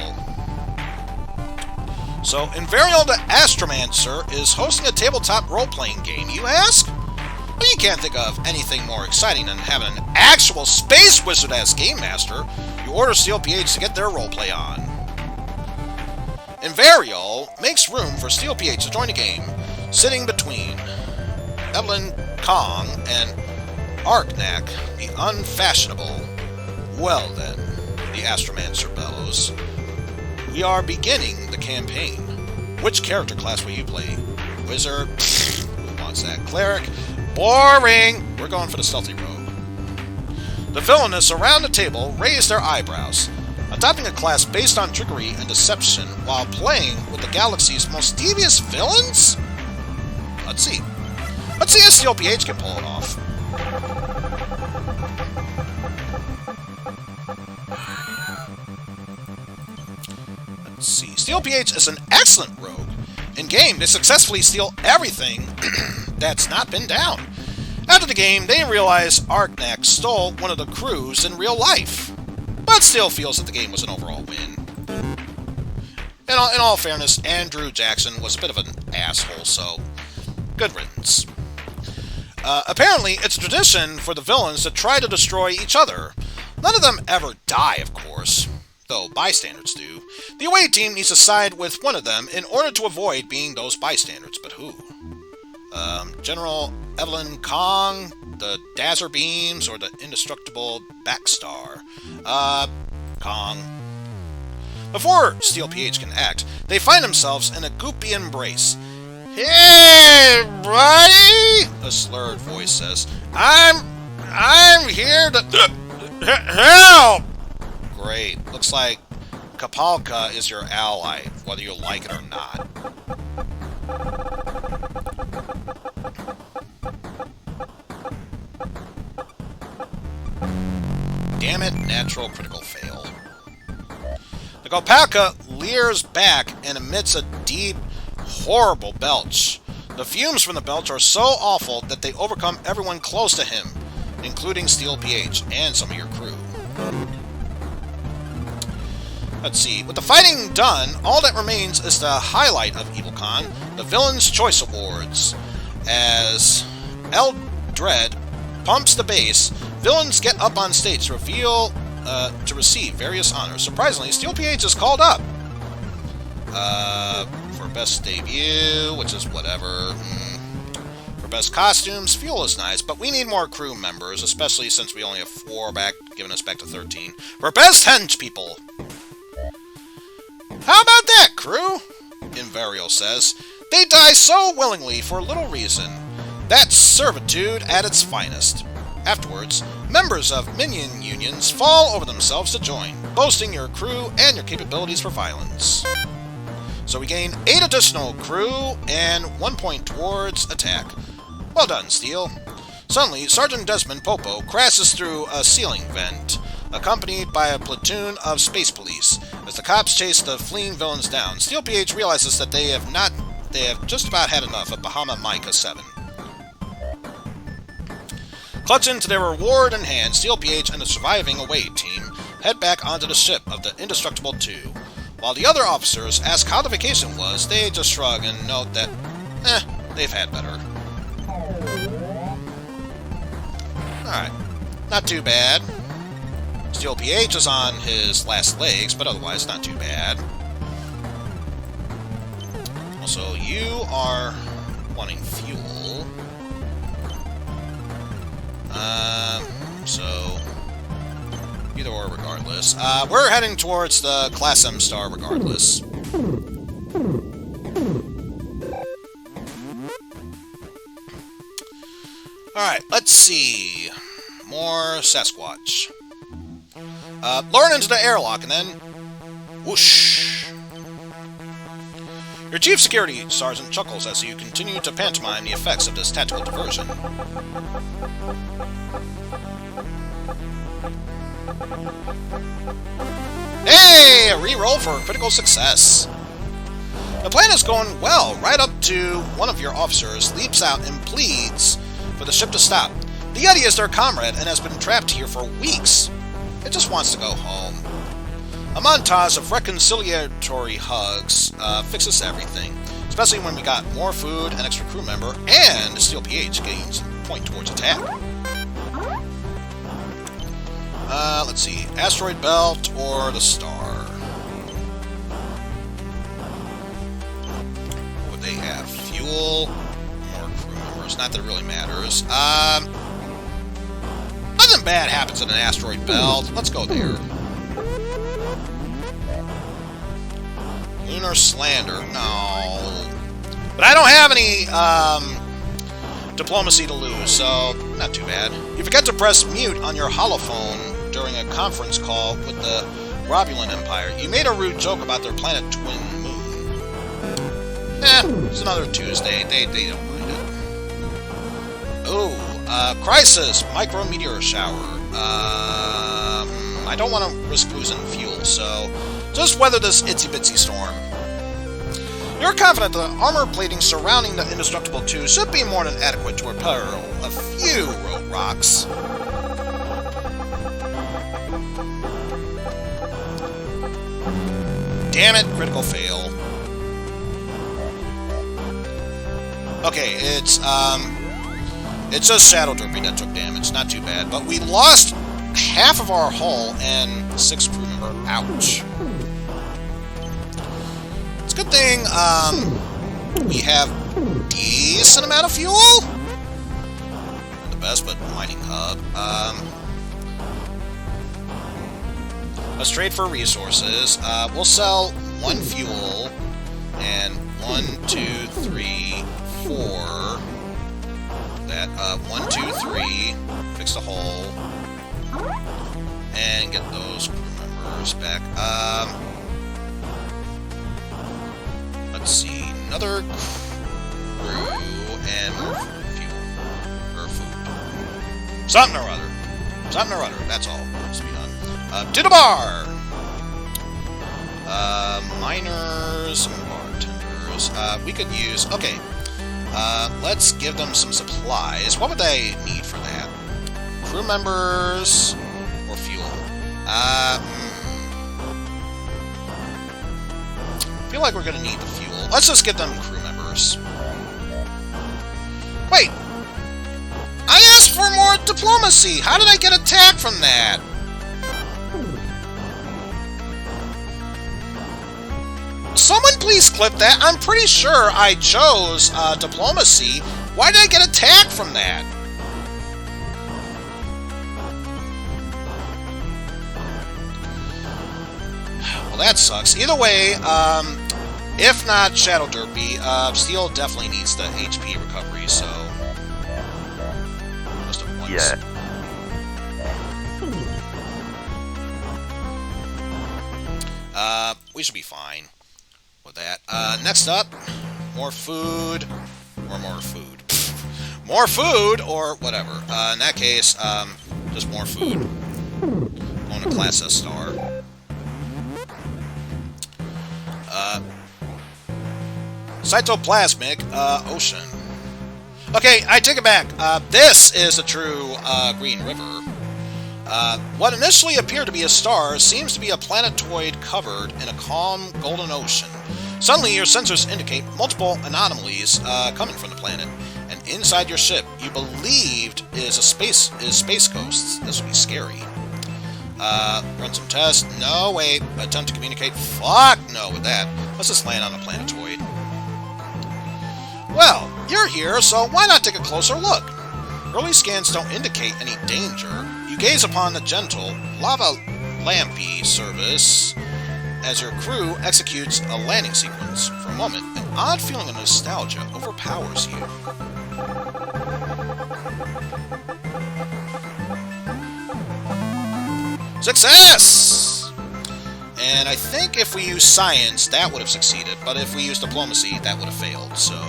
S1: So, Invarial the Astromancer is hosting a tabletop role-playing game, you ask? Well, you can't think of anything more exciting than having an actual space wizard as game master. You order Steel PH to get their roleplay on. Invarial makes room for Steel PH to join the game, sitting between Evelyn Kong and Broniac, the unfashionable. Well then, the Astromancer bellows. We are beginning the campaign. Which character class will you play? Wizard? Who wants that? Cleric? Boring! We're going for the stealthy rogue. The villainous around the table raise their eyebrows, adopting a class based on trickery and deception while playing with the galaxy's most devious villains? Let's see. Let's see if Steel PH can pull it off. Let's see. Steel PH is an excellent rogue. In-game, they successfully steal everything that's not been down. After the game, they realize Broniac stole one of the crews in real life, but still feels that the game was an overall win. In all fairness, Andrew Jackson was a bit of an asshole, so good riddance. Apparently, it's a tradition for the villains to try to destroy each other. None of them ever die, of course, though bystanders do. The away team needs to side with one of them in order to avoid being those bystanders, but who? General Evelyn Kong, the Dazzler Beams, or the indestructible Backstar? Kong. Before Steel PH can act, they find themselves in a goopy embrace. Hey, buddy! A slurred voice says. I'm here to help! Great. Looks like Kapalka is your ally, whether you like it or not. Damn it, natural critical fail. The Kapalka leers back and emits a deep, horrible belch. The fumes from the belch are so awful that they overcome everyone close to him, including Steel PH and some of your crew. Let's see. With the fighting done, all that remains is the highlight of EvilCon, the Villain's Choice Awards. As El Dread pumps the bass, villains get up on stage to receive various honors. Surprisingly, Steel PH is called up. For best debut, which is whatever. For best costumes, fuel is nice, but we need more crew members, especially since we only have 4 back, giving us back to 13. For best hench people. How about that, crew? Invarial says. They die so willingly for little reason. That's servitude at its finest. Afterwards, members of minion unions fall over themselves to join, boasting your crew and your capabilities for violence. So we gain 8 additional crew and 1 point towards attack. Well done, Steel. Suddenly, Sergeant Desmond Popo crashes through a ceiling vent, accompanied by a platoon of space police. As the cops chase the fleeing villains down, Steel PH realizes that they have just about had enough of Bahama Micah 7. Clutching to their reward in hand, Steel PH and the surviving away team head back onto the ship of the Indestructible 2. While the other officers ask how the vacation was, they just shrug and note that they've had better. Alright. Not too bad. Steel PH is on his last legs, but otherwise not too bad. Also, you are wanting fuel. So either or regardless. We're heading towards the Class M star regardless. Alright, let's see. More Sasquatch. Lure into the airlock and then whoosh. Your chief security sergeant chuckles as you continue to pantomime the effects of this tactical diversion. Hey! A reroll for critical success. The plan is going well, right up to one of your officers leaps out and pleads for the ship to stop. The Yeti is their comrade and has been trapped here for weeks. It just wants to go home. A montage of reconciliatory hugs fixes everything, especially when we got more food, an extra crew member, and Steel PH gains a point towards attack. Let's see. Asteroid Belt or the Star? Would they have fuel? More crew members. Not that it really matters. Nothing bad happens in an asteroid belt. Let's go there. Lunar Slander. No. But I don't have any diplomacy to lose, so not too bad. You forget to press mute on your holophone during a conference call with the Robulan Empire. You made a rude joke about their planet twin moon. It's another Tuesday. They don't mind it. Oh, Crisis! Micrometeor shower. I don't want to risk losing fuel, so just weather this itsy-bitsy storm. You're confident the armor plating surrounding the Indestructible 2 should be more than adequate to repel a few road rocks. Damn it, critical fail. Okay, it's just Shadow Derby that took damage, not too bad, but we lost half of our hull and 6 crew member. Ouch. It's a good thing, we have decent amount of fuel. Not the best, but mining hub. Let's trade for resources. We'll sell 1 fuel and 1, 2, 3, 4. That 1, 2, 3. Fix the hull and get those crew members back. Let's see, another crew and more fuel or food. Something or other. Something or other. That's all. Let's be done. To the bar! Miners and bartenders. We could use... Okay. Let's give them some supplies. What would they need for that? Crew members or fuel? I feel like we're going to need the fuel. Let's just get them crew members. Wait! I asked for more diplomacy! How did I get attacked from that? Someone please clip that. I'm pretty sure I chose diplomacy. Why did I get attacked from that? Well, that sucks. Either way, if not Shadow Derpy, Steel definitely needs the HP recovery, so... Just at once.
S2: Yeah.
S1: We should be fine with that. Next up, more food, or more food. More food, or whatever. In that case, just more food. Going to Class S star. Cytoplasmic ocean. Okay, I take it back. This is a true green river. What initially appeared to be a star seems to be a planetoid covered in a calm golden ocean. Suddenly, your sensors indicate multiple anomalies coming from the planet, and inside your ship, you believed is space ghosts. This would be scary. Run some tests. No, wait. Attempt to communicate. Fuck no with that. Let's just land on a planetoid. Well, you're here, so why not take a closer look? Early scans don't indicate any danger. You gaze upon the gentle, lava-lampy service as your crew executes a landing sequence. For a moment, an odd feeling of nostalgia overpowers you. Success! And I think if we use science, that would have succeeded, but if we use diplomacy, that would have failed, so...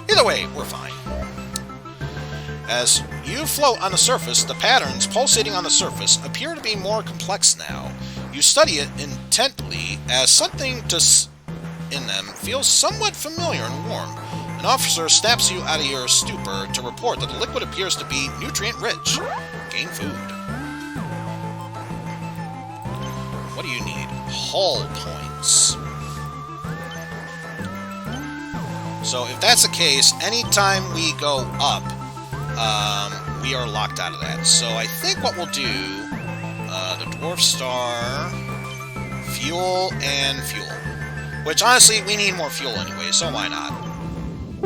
S1: Either way, we're fine. As you float on the surface, the patterns pulsating on the surface appear to be more complex now. You study it intently as something in them feels somewhat familiar and warm. An officer snaps you out of your stupor to report that the liquid appears to be nutrient-rich. Gain food. What do you need? Hull points. So if that's the case, anytime we go up, we are locked out of that. So I think what we'll do, the Dwarf Star, fuel, and fuel. Which, honestly, we need more fuel anyway, so why not?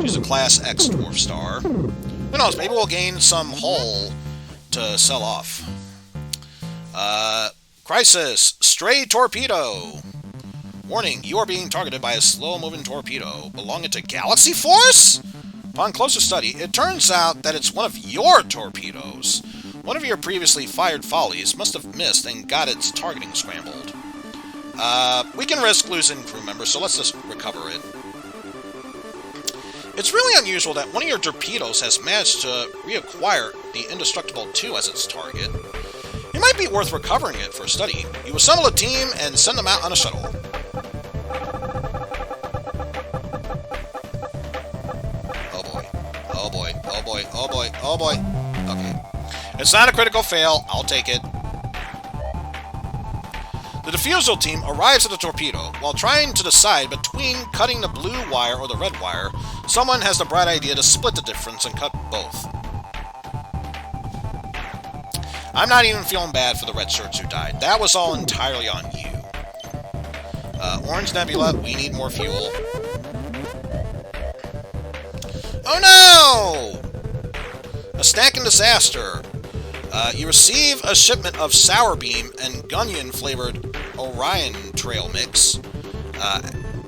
S1: Use a Class X Dwarf Star. Who knows, maybe we'll gain some hull to sell off. Crisis! Stray torpedo! Warning, you are being targeted by a slow-moving torpedo belonging to Galaxy Force? Upon closer study, it turns out that it's one of your torpedoes. One of your previously fired volleys must have missed and got its targeting scrambled. We can risk losing crew members, so let's just recover it. It's really unusual that one of your torpedoes has managed to reacquire the Indestructible 2 as its target. It might be worth recovering it for a study. You assemble a team and send them out on a shuttle. Oh boy. Oh boy. Oh boy. Oh boy. Oh boy. Okay. It's not a critical fail. I'll take it. The defusal team arrives at the torpedo. While trying to decide between cutting the blue wire or the red wire, someone has the bright idea to split the difference and cut both. I'm not even feeling bad for the red shirts who died. That was all entirely on you. Orange Nebula, we need more fuel. Oh no! A stacking disaster. You receive a shipment of Sour Beam and Gunyan-flavored Orion Trail mix.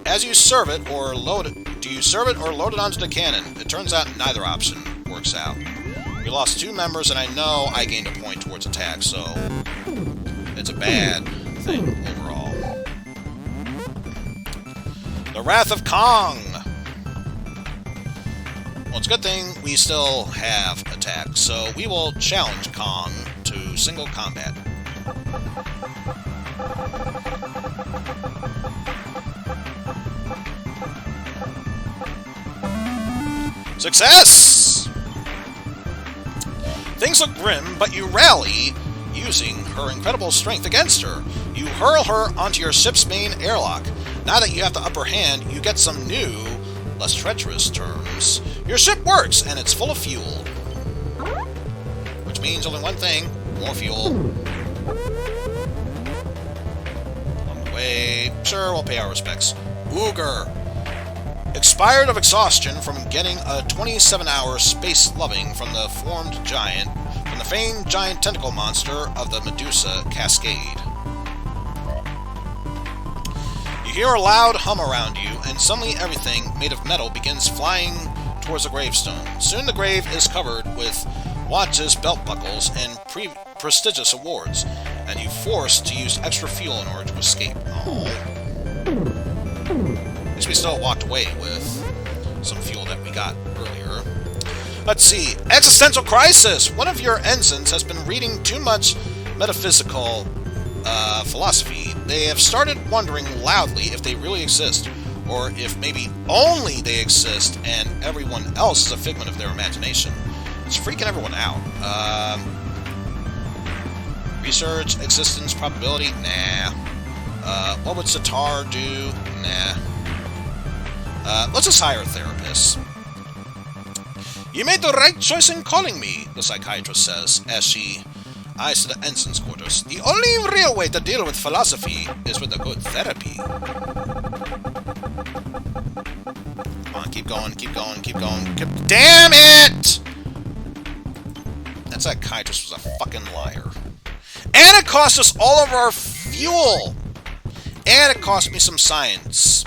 S1: As you serve it or load it, do you serve it or load it onto the cannon? It turns out neither option works out. We lost 2 members, and I know I gained a point towards attack, so it's a bad thing overall. The Wrath of Kong! Well, it's a good thing we still have attack, so we will challenge Kong to single combat. Success! Things look grim, but you rally using her incredible strength against her. You hurl her onto your ship's main airlock. Now that you have the upper hand, you get some new, less treacherous terms. Your ship works, and it's full of fuel. Which means only one thing, more fuel. On the way, sure, we'll pay our respects. Ooger. Expired of exhaustion from getting a 27-hour space loving from the famed giant tentacle monster of the Medusa Cascade. You hear a loud hum around you, and suddenly everything made of metal begins flying towards the gravestone. Soon the grave is covered with watches, belt buckles, and prestigious awards, and you're forced to use extra fuel in order to escape. Oh. At least we still walked away with some fuel that we got earlier. Let's see. Existential crisis! One of your ensigns has been reading too much metaphysical philosophy. They have started wondering loudly if they really exist, or if maybe only they exist and everyone else is a figment of their imagination. It's freaking everyone out. Research, existence, probability? Nah. What would Sitar do? Nah. Let's just hire a therapist. You made the right choice in calling me, the psychiatrist says, as she eyes to the ensign's quarters. The only real way to deal with philosophy is with a good therapy. Come on, keep going, keep going, keep going. Damn it! That psychiatrist was a fucking liar. And it cost us all of our fuel! And it cost me some science.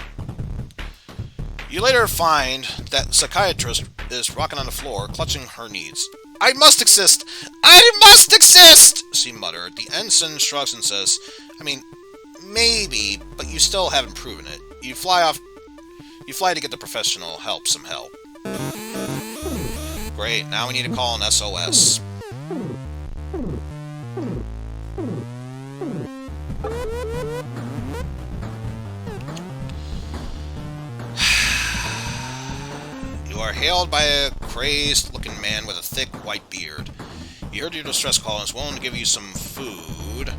S1: You later find that psychiatrist is rocking on the floor, clutching her knees. I must exist! I must exist! She muttered. The ensign shrugs and says, I mean, maybe, but you still haven't proven it. You fly to get the professional help some help. Great, now we need to call an SOS. You are hailed by a crazed-looking man with a thick, white beard. He heard your distress call and is willing to give you some food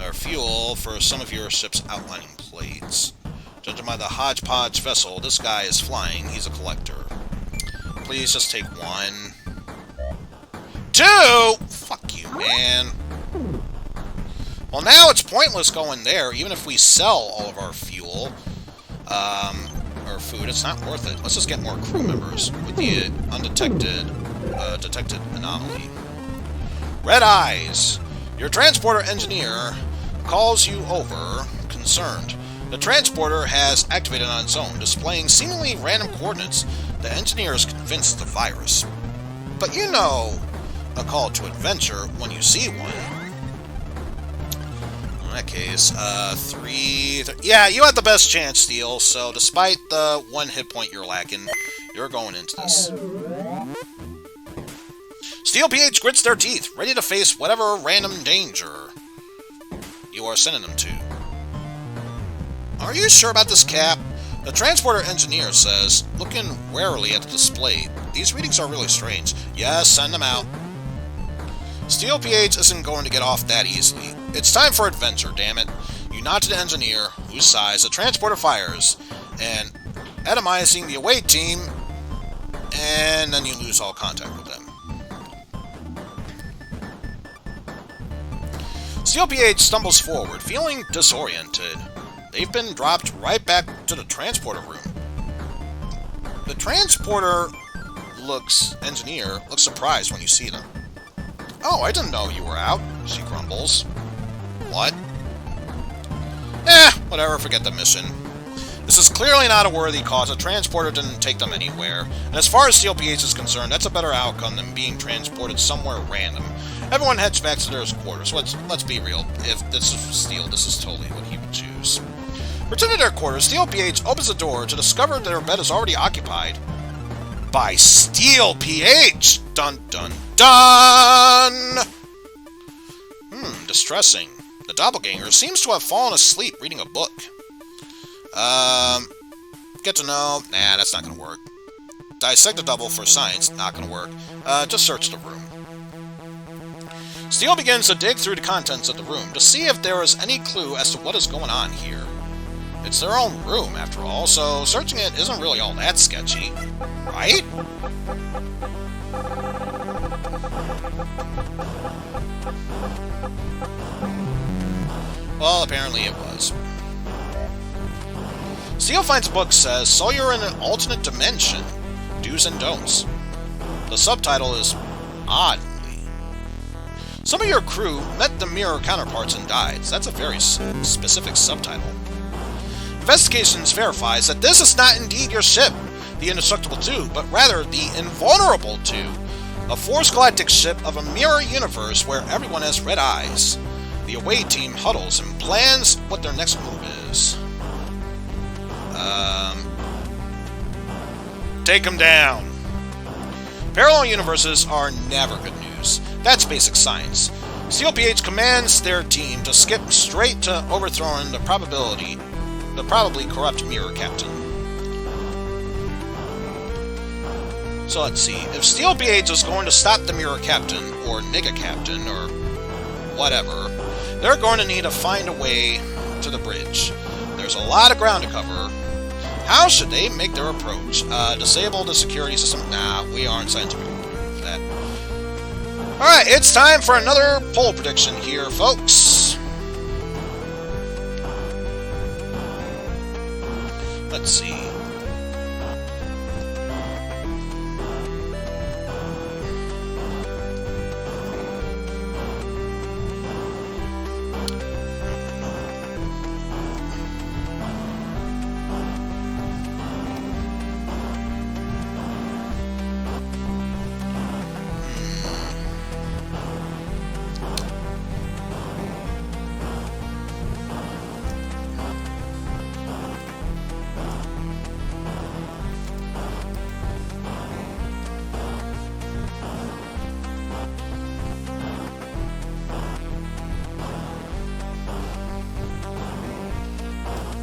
S1: or fuel for some of your ship's outlining plates. Judging by the hodgepodge vessel this guy is flying, he's a collector. Please just take 1. 2! Fuck you, man. Well, now it's pointless going there, even if we sell all of our fuel. Or food, it's not worth it. Let's just get more crew members with the detected anomaly. Red Eyes! Your transporter engineer calls you over, concerned. The transporter has activated on its own, displaying seemingly random coordinates. The engineer is convinced it's the virus. But you know a call to adventure when you see one. In that case, 3... Yeah, you had the best chance, Steel, so despite the 1 hit point you're lacking, you're going into this. Steel PH grits their teeth, ready to face whatever random danger you are sending them to. Are you sure about this, Cap? The transporter engineer says, looking warily at the display. These readings are really strange. Yes, send them out. Steel PH isn't going to get off that easily. It's time for adventure, damn it. You nod to the engineer, whose size the transporter fires, and atomizing the away team, and then you lose all contact with them. Steel PH stumbles forward, feeling disoriented. They've been dropped right back to the transporter room. The transporter engineer looks surprised when you see them. Oh, I didn't know you were out, she grumbles. What? Whatever, forget the mission. This is clearly not a worthy cause. A transporter didn't take them anywhere. And as far as Steel PH is concerned, that's a better outcome than being transported somewhere random. Everyone heads back to their quarters. Let's be real. If this is Steel, this is totally what he would choose. Returning to their quarters, Steel PH opens the door to discover their bed is already occupied by Steel PH! Dun dun dun! Distressing. The doppelganger seems to have fallen asleep reading a book. Get to know. Nah, that's not gonna work. Dissect the double for science. Not gonna work. Just search the room. Steel begins to dig through the contents of the room to see if there is any clue as to what is going on here. It's their own room, after all, so searching it isn't really all that sketchy. Right? Well, apparently it was. Steel finds a book says, so you're in an alternate dimension. Do's and don'ts. The subtitle is oddly. Some of your crew met the mirror counterparts and died. That's a very specific subtitle. Investigations verifies that this is not indeed your ship, the Indestructible 2, but rather the Invulnerable 2, a Force Galactic ship of a mirror universe where everyone has red eyes. The away team huddles and plans what their next move is. Take them down. Parallel universes are never good news. That's basic science. Steel PH commands their team to skip straight to overthrowing the probably corrupt mirror captain. So let's see. If Steel PH is going to stop the mirror captain, or nigga captain, or whatever, they're going to need to find a way to the bridge. There's a lot of ground to cover. How should they make their approach? Disable the security system? Nah, we aren't scientifically for that. Alright, it's time for another poll prediction here, folks. Let's see.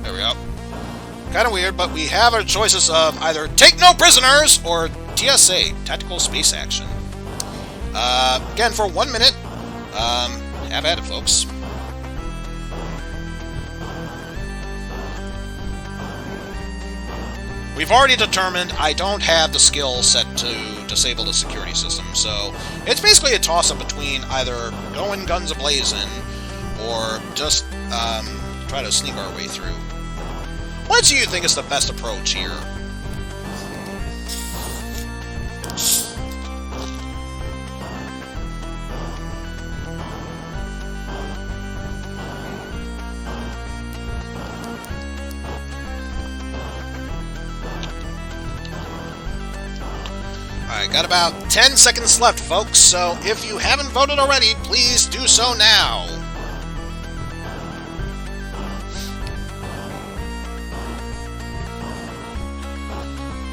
S1: There we go. Kind of weird, but we have our choices of either take no prisoners or TSA, Tactical Space Action. Again, for 1 minute. Have at it, folks. We've already determined I don't have the skill set to disable the security system, so it's basically a toss-up between either going guns a-blazing or just try to sneak our way through. What do you think is the best approach here? Alright, got about 10 seconds left, folks, so if you haven't voted already, please do so now.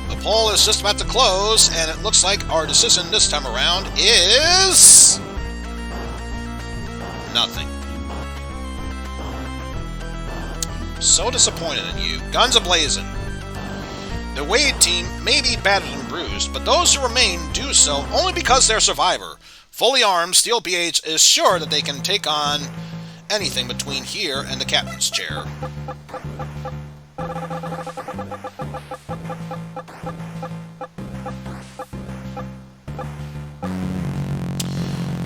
S1: The poll is just about to close, and it looks like our decision this time around is... nothing. So disappointed in you. Guns a-blazing. The Wade team may be battered and bruised, but those who remain do so only because they're survivor. Fully armed, Steel PH is sure that they can take on anything between here and the captain's chair.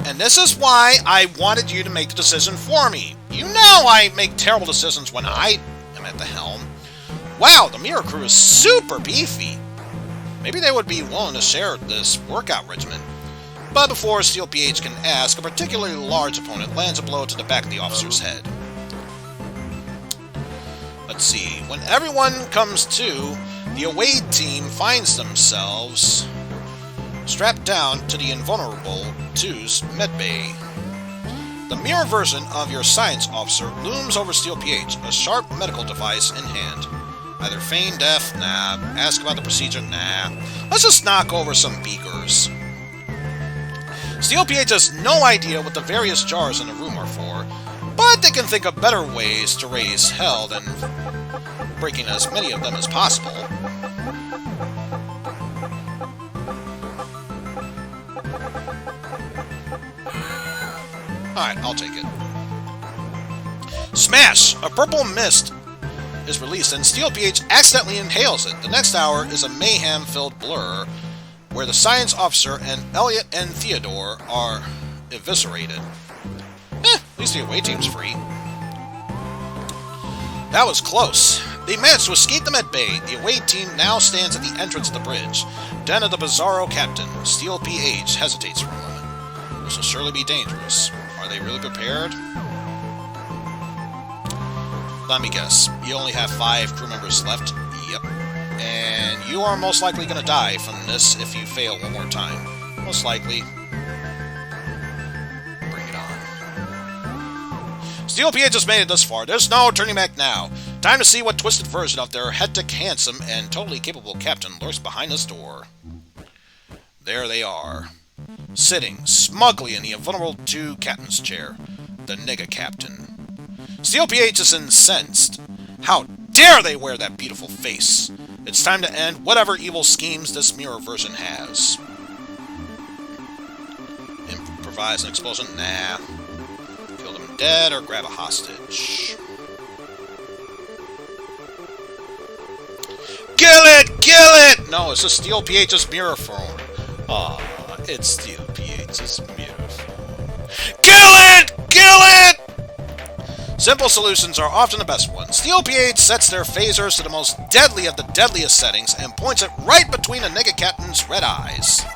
S1: And this is why I wanted you to make the decision for me. You know I make terrible decisions when I am at the helm. Wow, the Mirror crew is super beefy. Maybe they would be willing to share this workout regimen. But before Steel PH can ask, a particularly large opponent lands a blow to the back of the officer's head. Let's see. When everyone comes to, the away team finds themselves strapped down to the invulnerable 2's medbay. The mirror version of your science officer looms over Steel PH, a sharp medical device in hand. Either feign death, nah. Ask about the procedure, nah. Let's just knock over some beakers. Steel PH has no idea what the various jars in the room are for, but they can think of better ways to raise hell than breaking as many of them as possible. Alright, I'll take it. Smash! A purple mist is released and Steel PH accidentally inhales it. The next hour is a mayhem-filled blur where the science officer and Elliot and Theodore are eviscerated. At least the away team's free. That was close. They managed to escape the medbay. The away team now stands at the entrance of the bridge. Den of the Bizarro Captain. Steel PH hesitates for a moment. This will surely be dangerous. Are they really prepared? Let me guess. You only have 5 crew members left? Yep. And you are most likely going to die from this if you fail one more time. Most likely. Bring it on. Steel PH just made it this far. There's no turning back now. Time to see what twisted version of their hectic, handsome, and totally capable captain lurks behind this door. There they are. Sitting smugly in the invulnerable 2 captain's chair. The nigga captain. Steel PH is incensed. How dare they wear that beautiful face? It's time to end whatever evil schemes this mirror version has. Improvise an explosion? Nah. Kill them dead or grab a hostage. Kill it! Kill it! No, it's just Steel PH's mirror form. Aw, it's Steel PH's mirror form. Kill it! Kill it! Simple solutions are often the best ones. Steel PH sets their phasers to the most deadly of the deadliest settings and points it right between the Nega Captain's red eyes.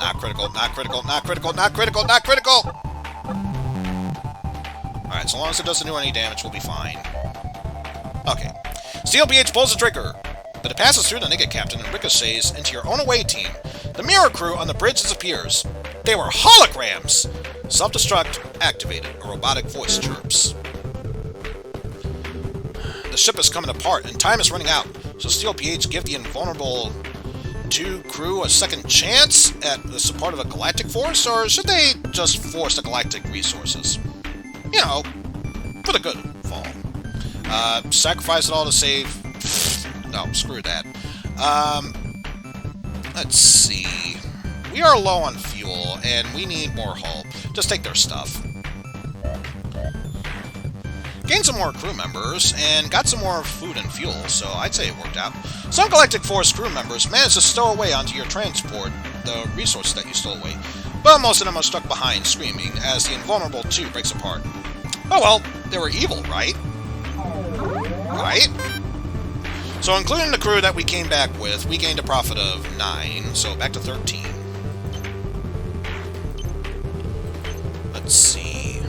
S1: Not critical, not critical, not critical, not critical, not critical! Alright, so long as it doesn't do any damage, we'll be fine. Okay. Steel PH pulls the trigger, but it passes through the Nega Captain and ricochets into your own away team. The mirror crew on the bridge disappears. They were holograms! Self-destruct activated. A robotic voice chirps. The ship is coming apart, and time is running out. So Steel PH give the invulnerable 2 crew a second chance at the support of a galactic force, or should they just force the galactic resources? You know, for the good fall. Sacrifice it all to save... No, screw that. Let's see... We are low on fuel, and we need more hull. Just take their stuff. Gained some more crew members, and got some more food and fuel, so I'd say it worked out. Some Galactic Force crew members managed to stow away onto your transport the resources that you stole away, but most of them are stuck behind, screaming, as the invulnerable 2 breaks apart. Oh well, they were evil, right? Right? So including the crew that we came back with, we gained a profit of 9, so back to 13. Let's see.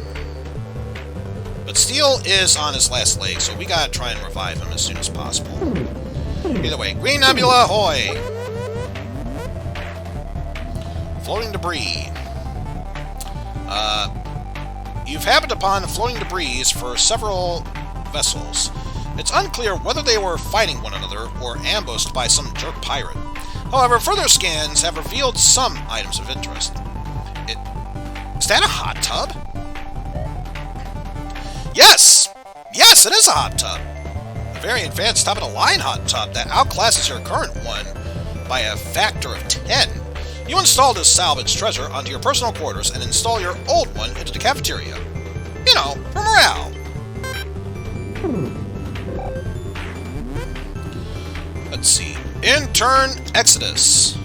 S1: But Steel is on his last leg, so we gotta try and revive him as soon as possible. Either way, Green Nebula, ahoy! Floating debris. You've happened upon floating debris for several vessels. It's unclear whether they were fighting one another or ambushed by some jerk pirate. However, further scans have revealed some items of interest. Is that a hot tub? Yes! Yes, it is a hot tub! A very advanced top-of-the-line hot tub that outclasses your current one by a factor of 10. You install this salvage treasure onto your personal quarters and install your old one into the cafeteria. You know, for morale. Let's see. Intern Exodus.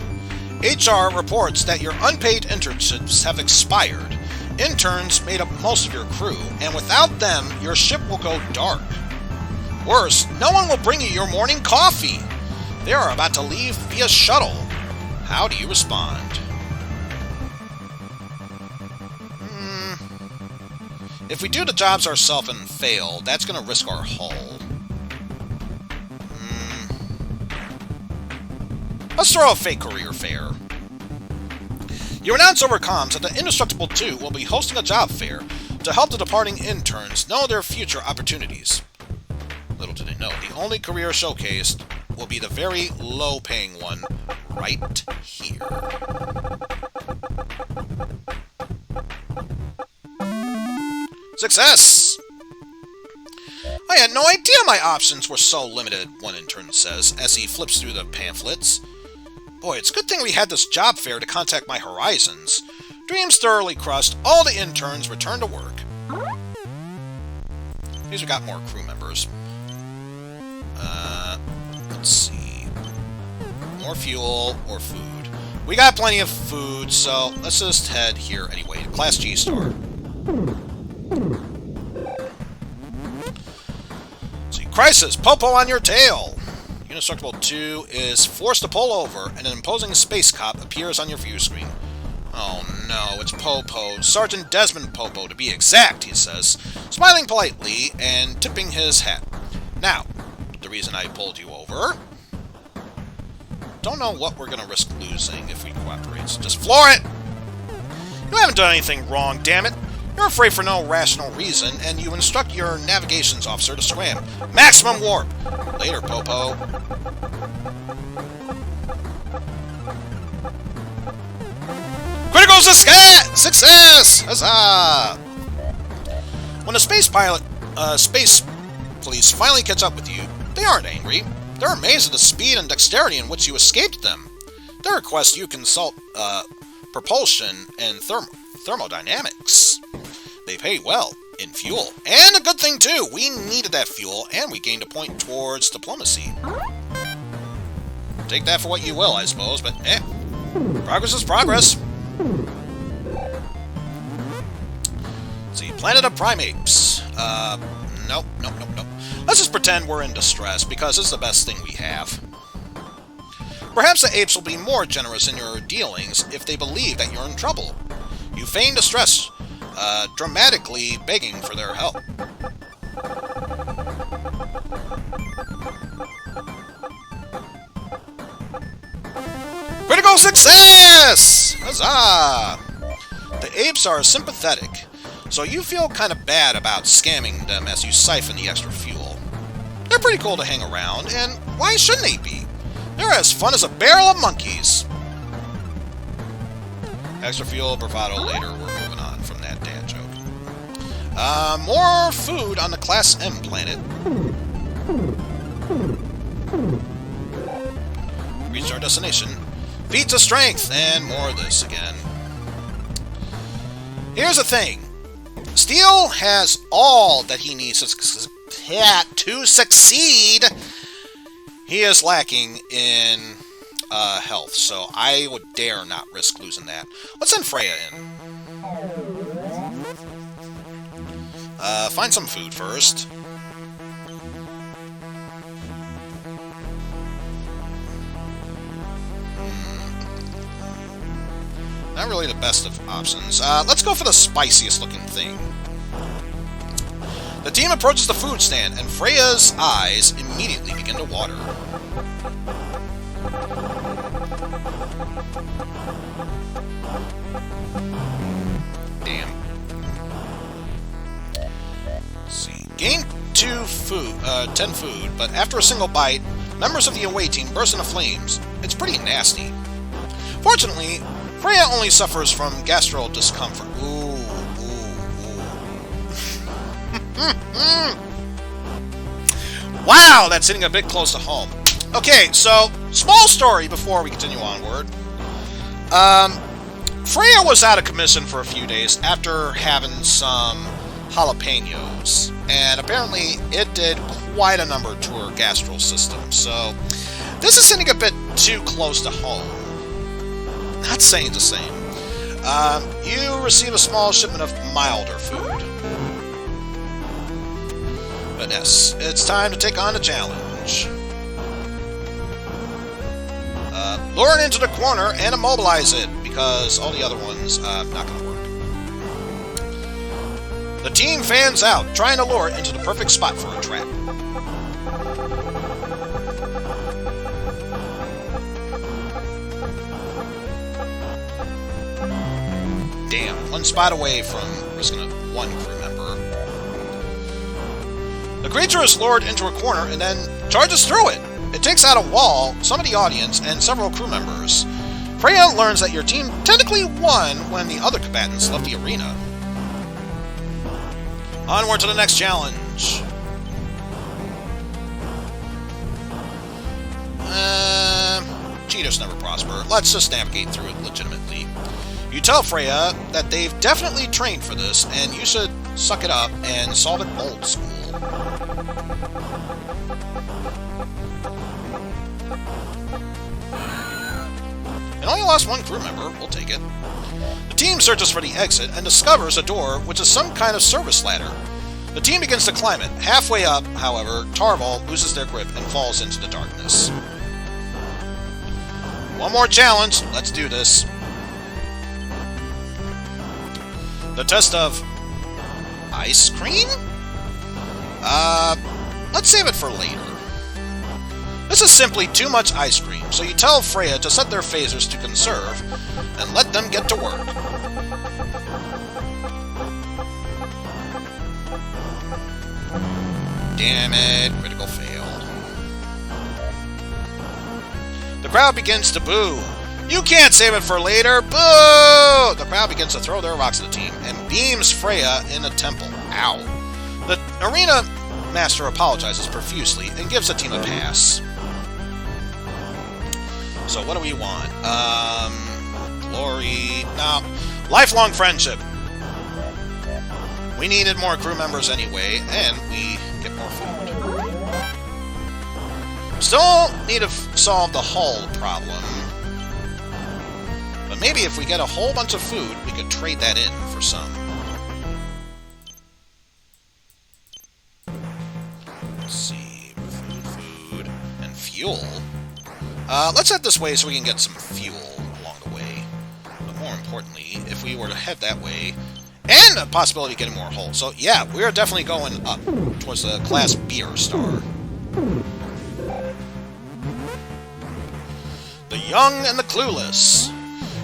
S1: HR reports that your unpaid internships have expired. Interns made up most of your crew, and without them, your ship will go dark. Worse, no one will bring you your morning coffee. They are about to leave via shuttle. How do you respond? If we do the jobs ourselves and fail, that's going to risk our hull. Let's throw a fake career fair. You announce over comms that the Indestructible 2 will be hosting a job fair to help the departing interns know their future opportunities. Little do they know, the only career showcased will be the very low-paying one right here. Success! I had no idea my options were so limited, one intern says, as he flips through the pamphlets. Boy, it's a good thing we had this job fair to contact my horizons. Dreams thoroughly crushed, all the interns return to work. These have got more crew members. Let's see. More fuel or food. We got plenty of food, so let's just head here anyway. Class G store. See, crisis! Popo on your tail! Indestructible 2 is forced to pull over, and an imposing space cop appears on your view screen. Oh no, it's Popo. Sergeant Desmond Popo, to be exact, he says, smiling politely and tipping his hat. Now, the reason I pulled you over... Don't know what we're going to risk losing if we cooperate, so just floor it! You haven't done anything wrong, damn it! You're afraid for no rational reason, and you instruct your navigations officer to swim. Maximum warp! Later, Popo. Critical success! Huzzah! When the space police finally catch up with you, they aren't angry. They're amazed at the speed and dexterity in which you escaped them. They request you consult propulsion and thermodynamics. They pay well. in fuel. And a good thing, too. We needed that fuel, and we gained a point towards diplomacy. Take that for what you will, I suppose, but progress is progress. Let's see, Planet of Primates. Nope. Let's just pretend we're in distress, because it's the best thing we have. Perhaps the apes will be more generous in your dealings if they believe that you're in trouble. You feign distress, dramatically begging for their help. Critical success! Huzzah! The apes are sympathetic, so you feel kind of bad about scamming them as you siphon the extra fuel. They're pretty cool to hang around, and why shouldn't they be? They're as fun as a barrel of monkeys. Extra fuel, bravado later. We're moving on from that dad joke. More food on the Class M planet. Reached our destination. Feet to strength, and more of this again. Here's the thing. Steel has all that he needs to succeed. He is lacking in health, so I would dare not risk losing that. Let's send Freya in. Find some food first. Not really the best of options. Let's go for the spiciest looking thing. The team approaches the food stand, and Freya's eyes immediately begin to water. Damn. Let's see. Gain 10 food, but after a single bite, members of the away team burst into flames. It's pretty nasty. Fortunately, Freya only suffers from gastro discomfort. Ooh. Wow, that's hitting a bit close to home. Okay, so, small story before we continue onward. Freya was out of commission for a few days after having some jalapenos, and apparently it did quite a number to her gastral system, so this is hitting a bit too close to home. Not saying the same. You receive a small shipment of milder food. But yes, it's time to take on the challenge. Lure it into the corner and immobilize it, because all the other ones, not gonna work. The team fans out, trying to lure it into the perfect spot for a trap. Damn, one spot away from risking one crew member. The creature is lured into a corner and then charges through it. It takes out a wall, some of the audience, and several crew members. Freya learns that your team technically won when the other combatants left the arena. Onward to the next challenge. Cheaters never prosper. Let's just navigate through it legitimately. You tell Freya that they've definitely trained for this, and you should suck it up and solve it old school. It only lost one crew member. We'll take it. The team searches for the exit and discovers a door which is some kind of service ladder. The team begins to climb it. Halfway up, however, Tarval loses their grip and falls into the darkness. One more challenge. Let's do this. The test of ice cream? Let's save it for later. This is simply too much ice cream, so you tell Freya to set their phasers to conserve and let them get to work. Damn it, critical fail. The crowd begins to boo. You can't save it for later! Boo! The crowd begins to throw their rocks at the team and beams Freya in the temple. Ow. The arena master apologizes profusely and gives the team a pass. So what do we want? Glory... No. Lifelong friendship. We needed more crew members anyway, and we get more food. Still need to solve the hull problem. But maybe if we get a whole bunch of food, we could trade that in for some. Let's see. Food, and fuel. Let's head this way so we can get some fuel along the way. But more importantly, if we were to head that way, and a possibility of getting more hull. So yeah, we're definitely going up towards the Class Beer Star. The young and the clueless.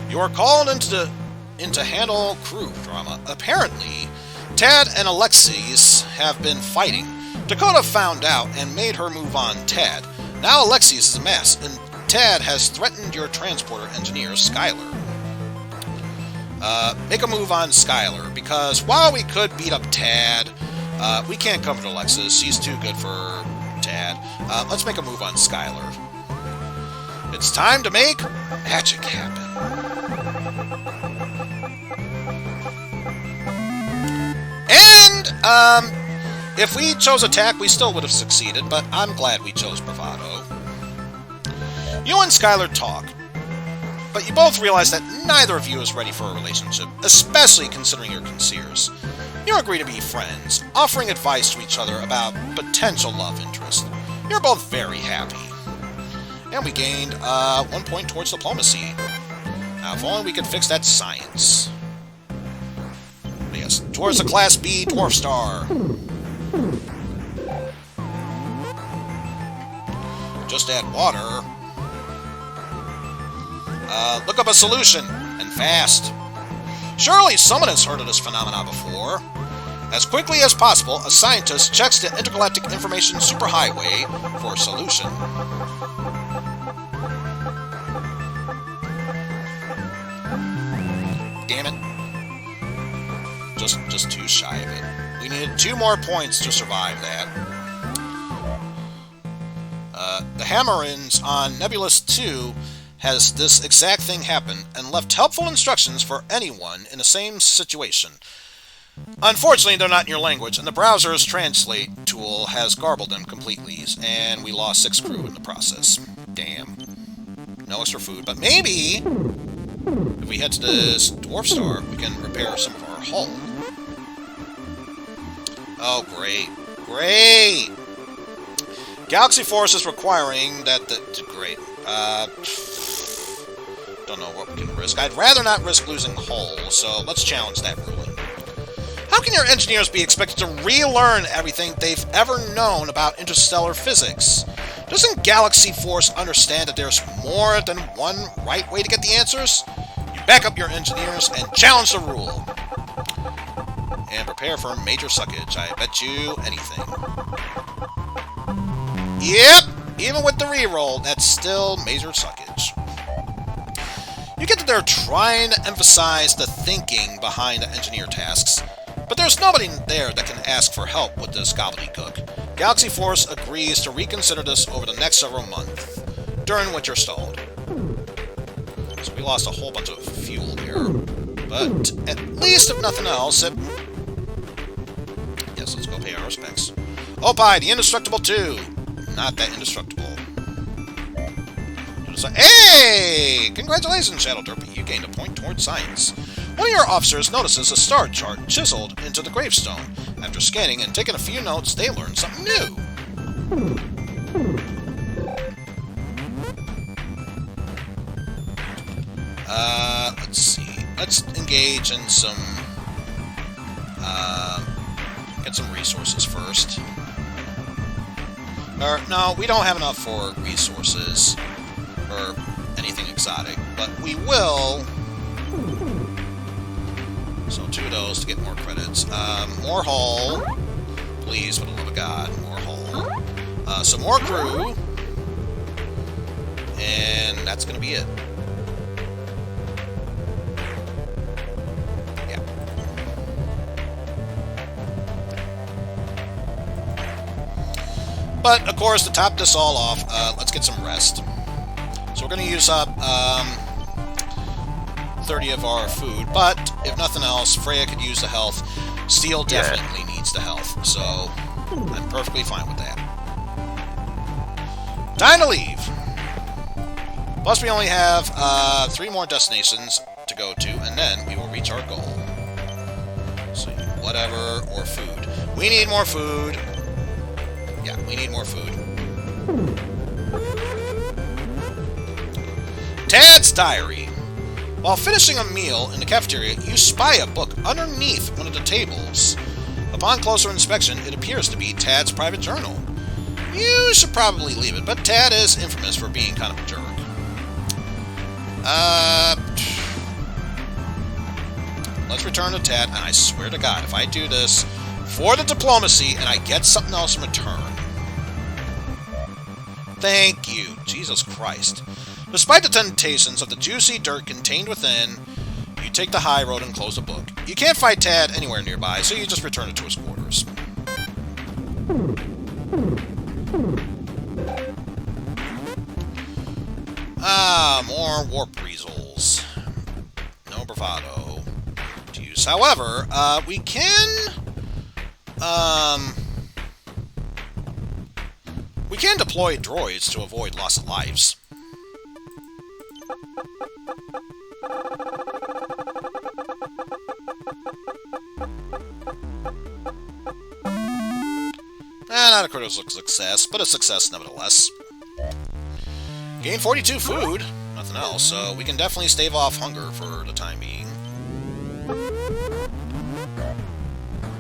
S1: You are called into handle crew drama. Apparently, Tad and Alexis have been fighting. Dakota found out and made her move on Tad. Now Alexis is a mess, and Tad has threatened your transporter engineer, Skylar. Make a move on Skylar, because while we could beat up Tad, we can't cover Alexis. She's too good for Tad. Let's make a move on Skylar. It's time to make magic happen. And, if we chose attack, we still would have succeeded, but I'm glad we chose bravado. You and Skylar talk, but you both realize that neither of you is ready for a relationship, especially considering your conceers. You agree to be friends, offering advice to each other about potential love interest. You're both very happy. And we gained 1 point towards diplomacy. Now, if only we could fix that science. But yes, towards the Class B Dwarf Star. Just add water. Look up a solution, and fast. Surely someone has heard of this phenomenon before. As quickly as possible, a scientist checks the intergalactic information superhighway for a solution. Damn it. Just too shy of it. We needed 2 more points to survive that. The Hammerins on Nebulous 2 has this exact thing happen and left helpful instructions for anyone in the same situation. Unfortunately, they're not in your language, and the browser's translate tool has garbled them completely, and we lost 6 crew in the process. Damn. No extra food, but maybe if we head to this Dwarf Star, we can repair some of our hull. Oh, great. Great! Galaxy Force is requiring that great. Don't know what we can risk. I'd rather not risk losing hull, so let's challenge that ruling. How can your engineers be expected to relearn everything they've ever known about interstellar physics? Doesn't Galaxy Force understand that there's more than one right way to get the answers? You back up your engineers and challenge the rule. And prepare for major suckage. I bet you anything. Yep! Even with the reroll, that's still major suckage. You get that they're trying to emphasize the thinking behind the engineer tasks, but there's nobody there that can ask for help with this gobbledygook. Galaxy Force agrees to reconsider this over the next several months, during which you're stalled. So we lost a whole bunch of fuel there, but at least if nothing else, yes, let's go pay our respects. Opie, the Indestructible 2! Not that indestructible. Hey! Congratulations, Shadow Derpy. You gained a point towards science. One of your officers notices a star chart chiseled into the gravestone. After scanning and taking a few notes, they learn something new. Let's see. Let's engage in some... get some resources first. No, we don't have enough for resources, or anything exotic, but we will... So 2 of those to get more credits. More hull. Please, for the love of God, more hull. Some more crew. And that's gonna be it. Yeah. But, of course, to top this all off, let's get some rest. So we're going to use up 30 of our food, but if nothing else, Freya could use the health. Steel definitely needs the health, so I'm perfectly fine with that. Time to leave! Plus we only have 3 more destinations to go to, and then we will reach our goal. So, whatever, or food. We need more food. Yeah, we need more food. Tad's Diary. While finishing a meal in the cafeteria, you spy a book underneath one of the tables. Upon closer inspection, it appears to be Tad's private journal. You should probably leave it, but Tad is infamous for being kind of a jerk. Let's return to Tad, and I swear to God, if I do this for the diplomacy and I get something else in return. Thank you, Jesus Christ. Despite the temptations of the juicy dirt contained within, you take the high road and close the book. You can't fight Tad anywhere nearby, so you just return it to his quarters. More warp weasels. No bravado to use. However, we can deploy droids to avoid loss of lives. Not a critical success, but a success nevertheless. Gain 42 food, nothing else, so we can definitely stave off hunger for the time being.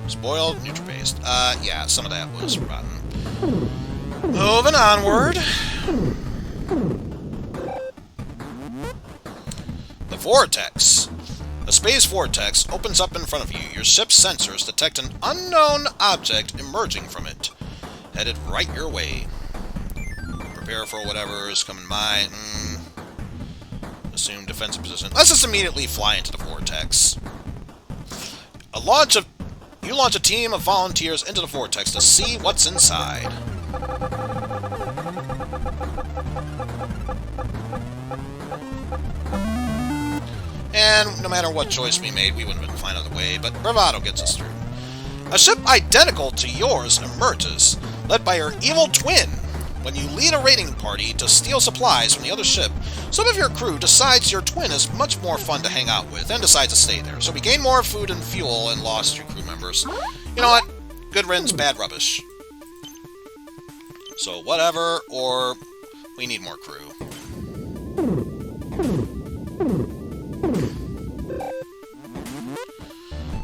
S1: Spoiled, neutral-based. Yeah, some of that was rotten. Moving onward. The Vortex. A space vortex opens up in front of you. Your ship's sensors detect an unknown object emerging from it, headed right your way. Prepare for whatever is coming by. Assume defensive position. Let's just immediately fly into the vortex. You launch a team of volunteers into the vortex to see what's inside. And no matter what choice we made, we wouldn't have been fine either way, but bravado gets us through. A ship identical to yours emerges, led by your evil twin. When you lead a raiding party to steal supplies from the other ship, some of your crew decides your twin is much more fun to hang out with and decides to stay there. So we gain more food and fuel and lost 3 crew members. You know what? Good riddance, bad rubbish. So whatever, or we need more crew.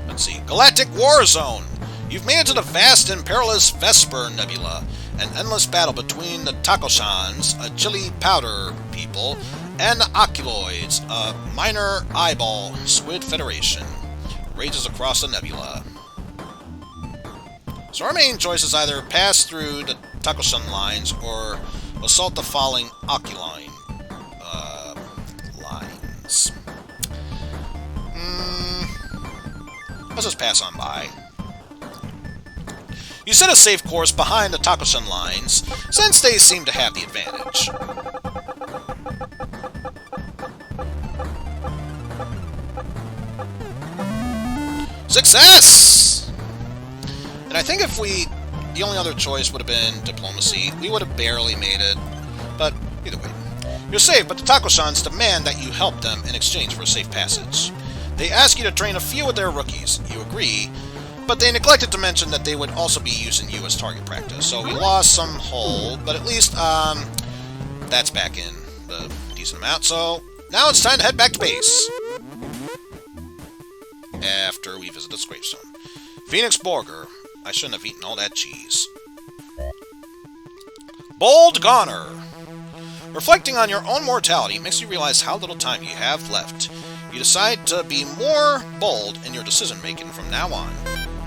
S1: Let's see. Galactic War Zone. You've made it to the vast and perilous Vesper Nebula, an endless battle between the Takoshans, a chili powder people, and the Oculoids, a minor eyeball squid federation, rages across the nebula. So our main choice is either pass through the Takoshan lines or assault the falling Oculine lines. Let's just pass on by. You set a safe course behind the Takoshan lines, since they seem to have the advantage. Success! And I think if the only other choice would have been diplomacy, we would have barely made it. But either way. You're safe, but the Takoshans demand that you help them in exchange for a safe passage. They ask you to train a few of their rookies. You agree, but they neglected to mention that they would also be using you as target practice. So we lost some hold, but at least that's back in the decent amount. So now it's time to head back to base. After we visit the gravestone. Phoenix Borger. I shouldn't have eaten all that cheese. Bold Goner. Reflecting on your own mortality makes you realize how little time you have left. You decide to be more bold in your decision-making from now on,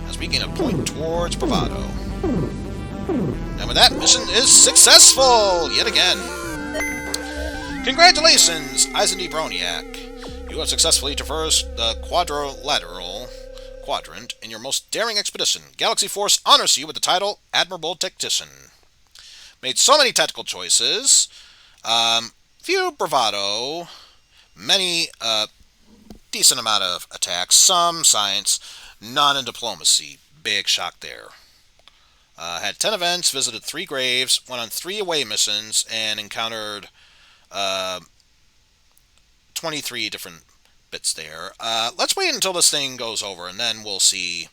S1: as we gain a point towards bravado. And with that, mission is successful yet again. Congratulations, Eizen D. Broniac. You have successfully traversed the quadrilateral quadrant in your most daring expedition. Galaxy Force honors you with the title Admirable Tactician. Made so many tactical choices, few bravado, many decent amount of attacks, some science, None in diplomacy. Big shock there. Had 10 events, visited 3 graves, went on 3 away missions, and encountered 23 different bits there. Let's wait until this thing goes over, and then we'll see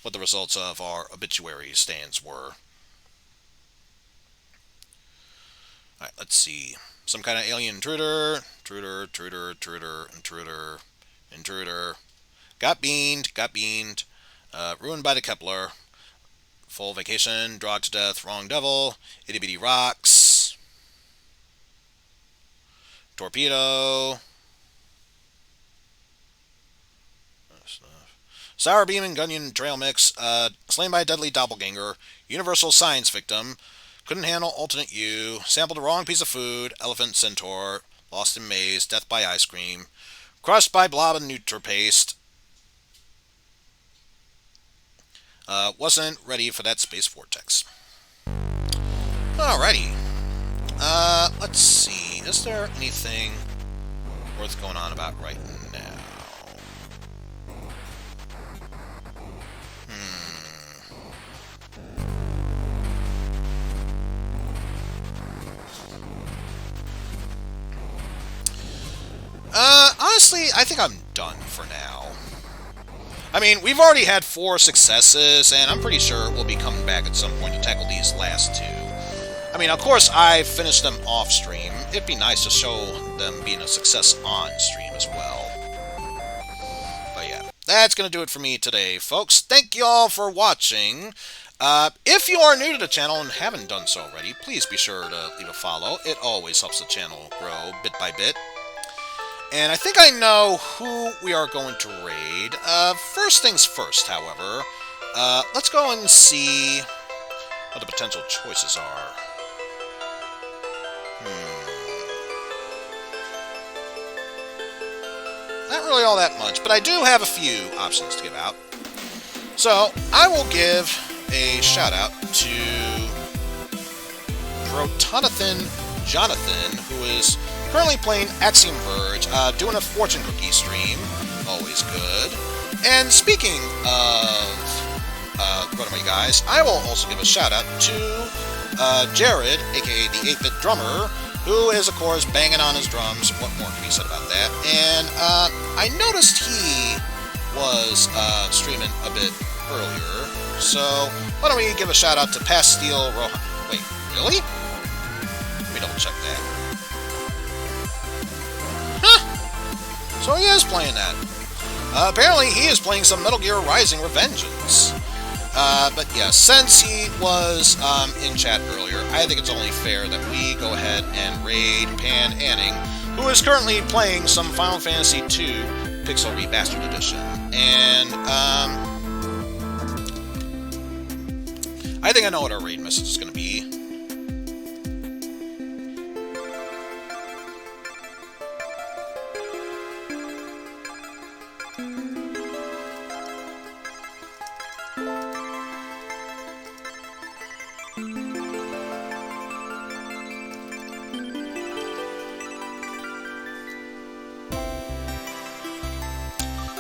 S1: what the results of our obituary stands were. Alright, let's see. Some kind of alien intruder. Intruder. Got beamed. Ruined by the Kepler. Full vacation. Dragged to death. Wrong devil. Itty bitty rocks. Torpedo. Sour beam and Gunyan trail mix. Slain by a deadly doppelganger. Universal science victim. Couldn't handle alternate U. Sampled the wrong piece of food. Elephant centaur. Lost in maze. Death by ice cream. Crushed by blob and nutripaste. Wasn't ready for that space vortex. Alrighty. Let's see. Is there anything worth going on about right now? Honestly, I think I'm done for now. I mean, we've already had 4 successes, and I'm pretty sure we'll be coming back at some point to tackle these last 2. I mean, of course, I finished them off stream. It'd be nice to show them being a success on stream as well. But yeah, that's going to do it for me today, folks. Thank you all for watching. If you are new to the channel and haven't done so already, please be sure to leave a follow. It always helps the channel grow bit by bit. And I think I know who we are going to raid. First things first, however. Let's go and see what the potential choices are. Not really all that much, but I do have a few options to give out. So, I will give a shout-out to Protonathan Jonathan, who is currently playing Axiom Verge, doing a fortune cookie stream. Always good. And speaking of Broniac guys, I will also give a shout out to Jared, aka the 8-bit drummer, who is of course banging on his drums. What more can be said about that? And I noticed he was streaming a bit earlier, so why don't we give a shout out to Pastille Rohan. Wait, really? Let me double check that. So he is playing that. Apparently he is playing some Metal Gear Rising Revengeance. But yeah, since he was in chat earlier, I think it's only fair that we go ahead and raid Pan Anning, who is currently playing some Final Fantasy II Pixel Remastered Edition. And I think I know what our raid message is going to be.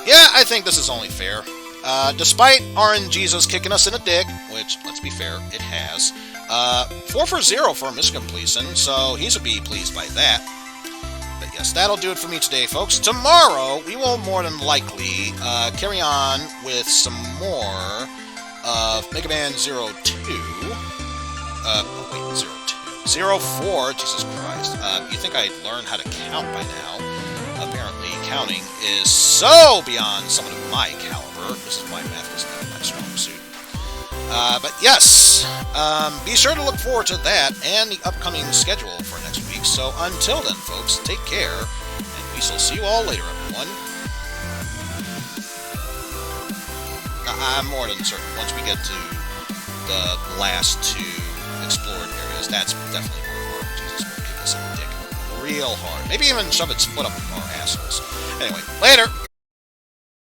S1: Yeah, I think this is only fair. Despite RNGesus kicking us in the dick, which, let's be fair, it has, 4 for 0 for a mission completion, so he should be pleased by that. But yes, that'll do it for me today, folks. Tomorrow, we will more than likely carry on with some more of Mega Man 02. Wait, 02. 04, Jesus Christ. You think I'd learn how to count by now. Apparently, counting is so beyond someone of my caliber. This is why math is not my strong suit. But yes, be sure to look forward to that and the upcoming schedule for next week. So until then, folks, take care, and we shall see you all later, everyone. I'm more than certain once we get to the last 2 explored areas, that's definitely where Jesus will kick us in the dick real hard. Maybe even shove its foot up our assholes. Anyway, later!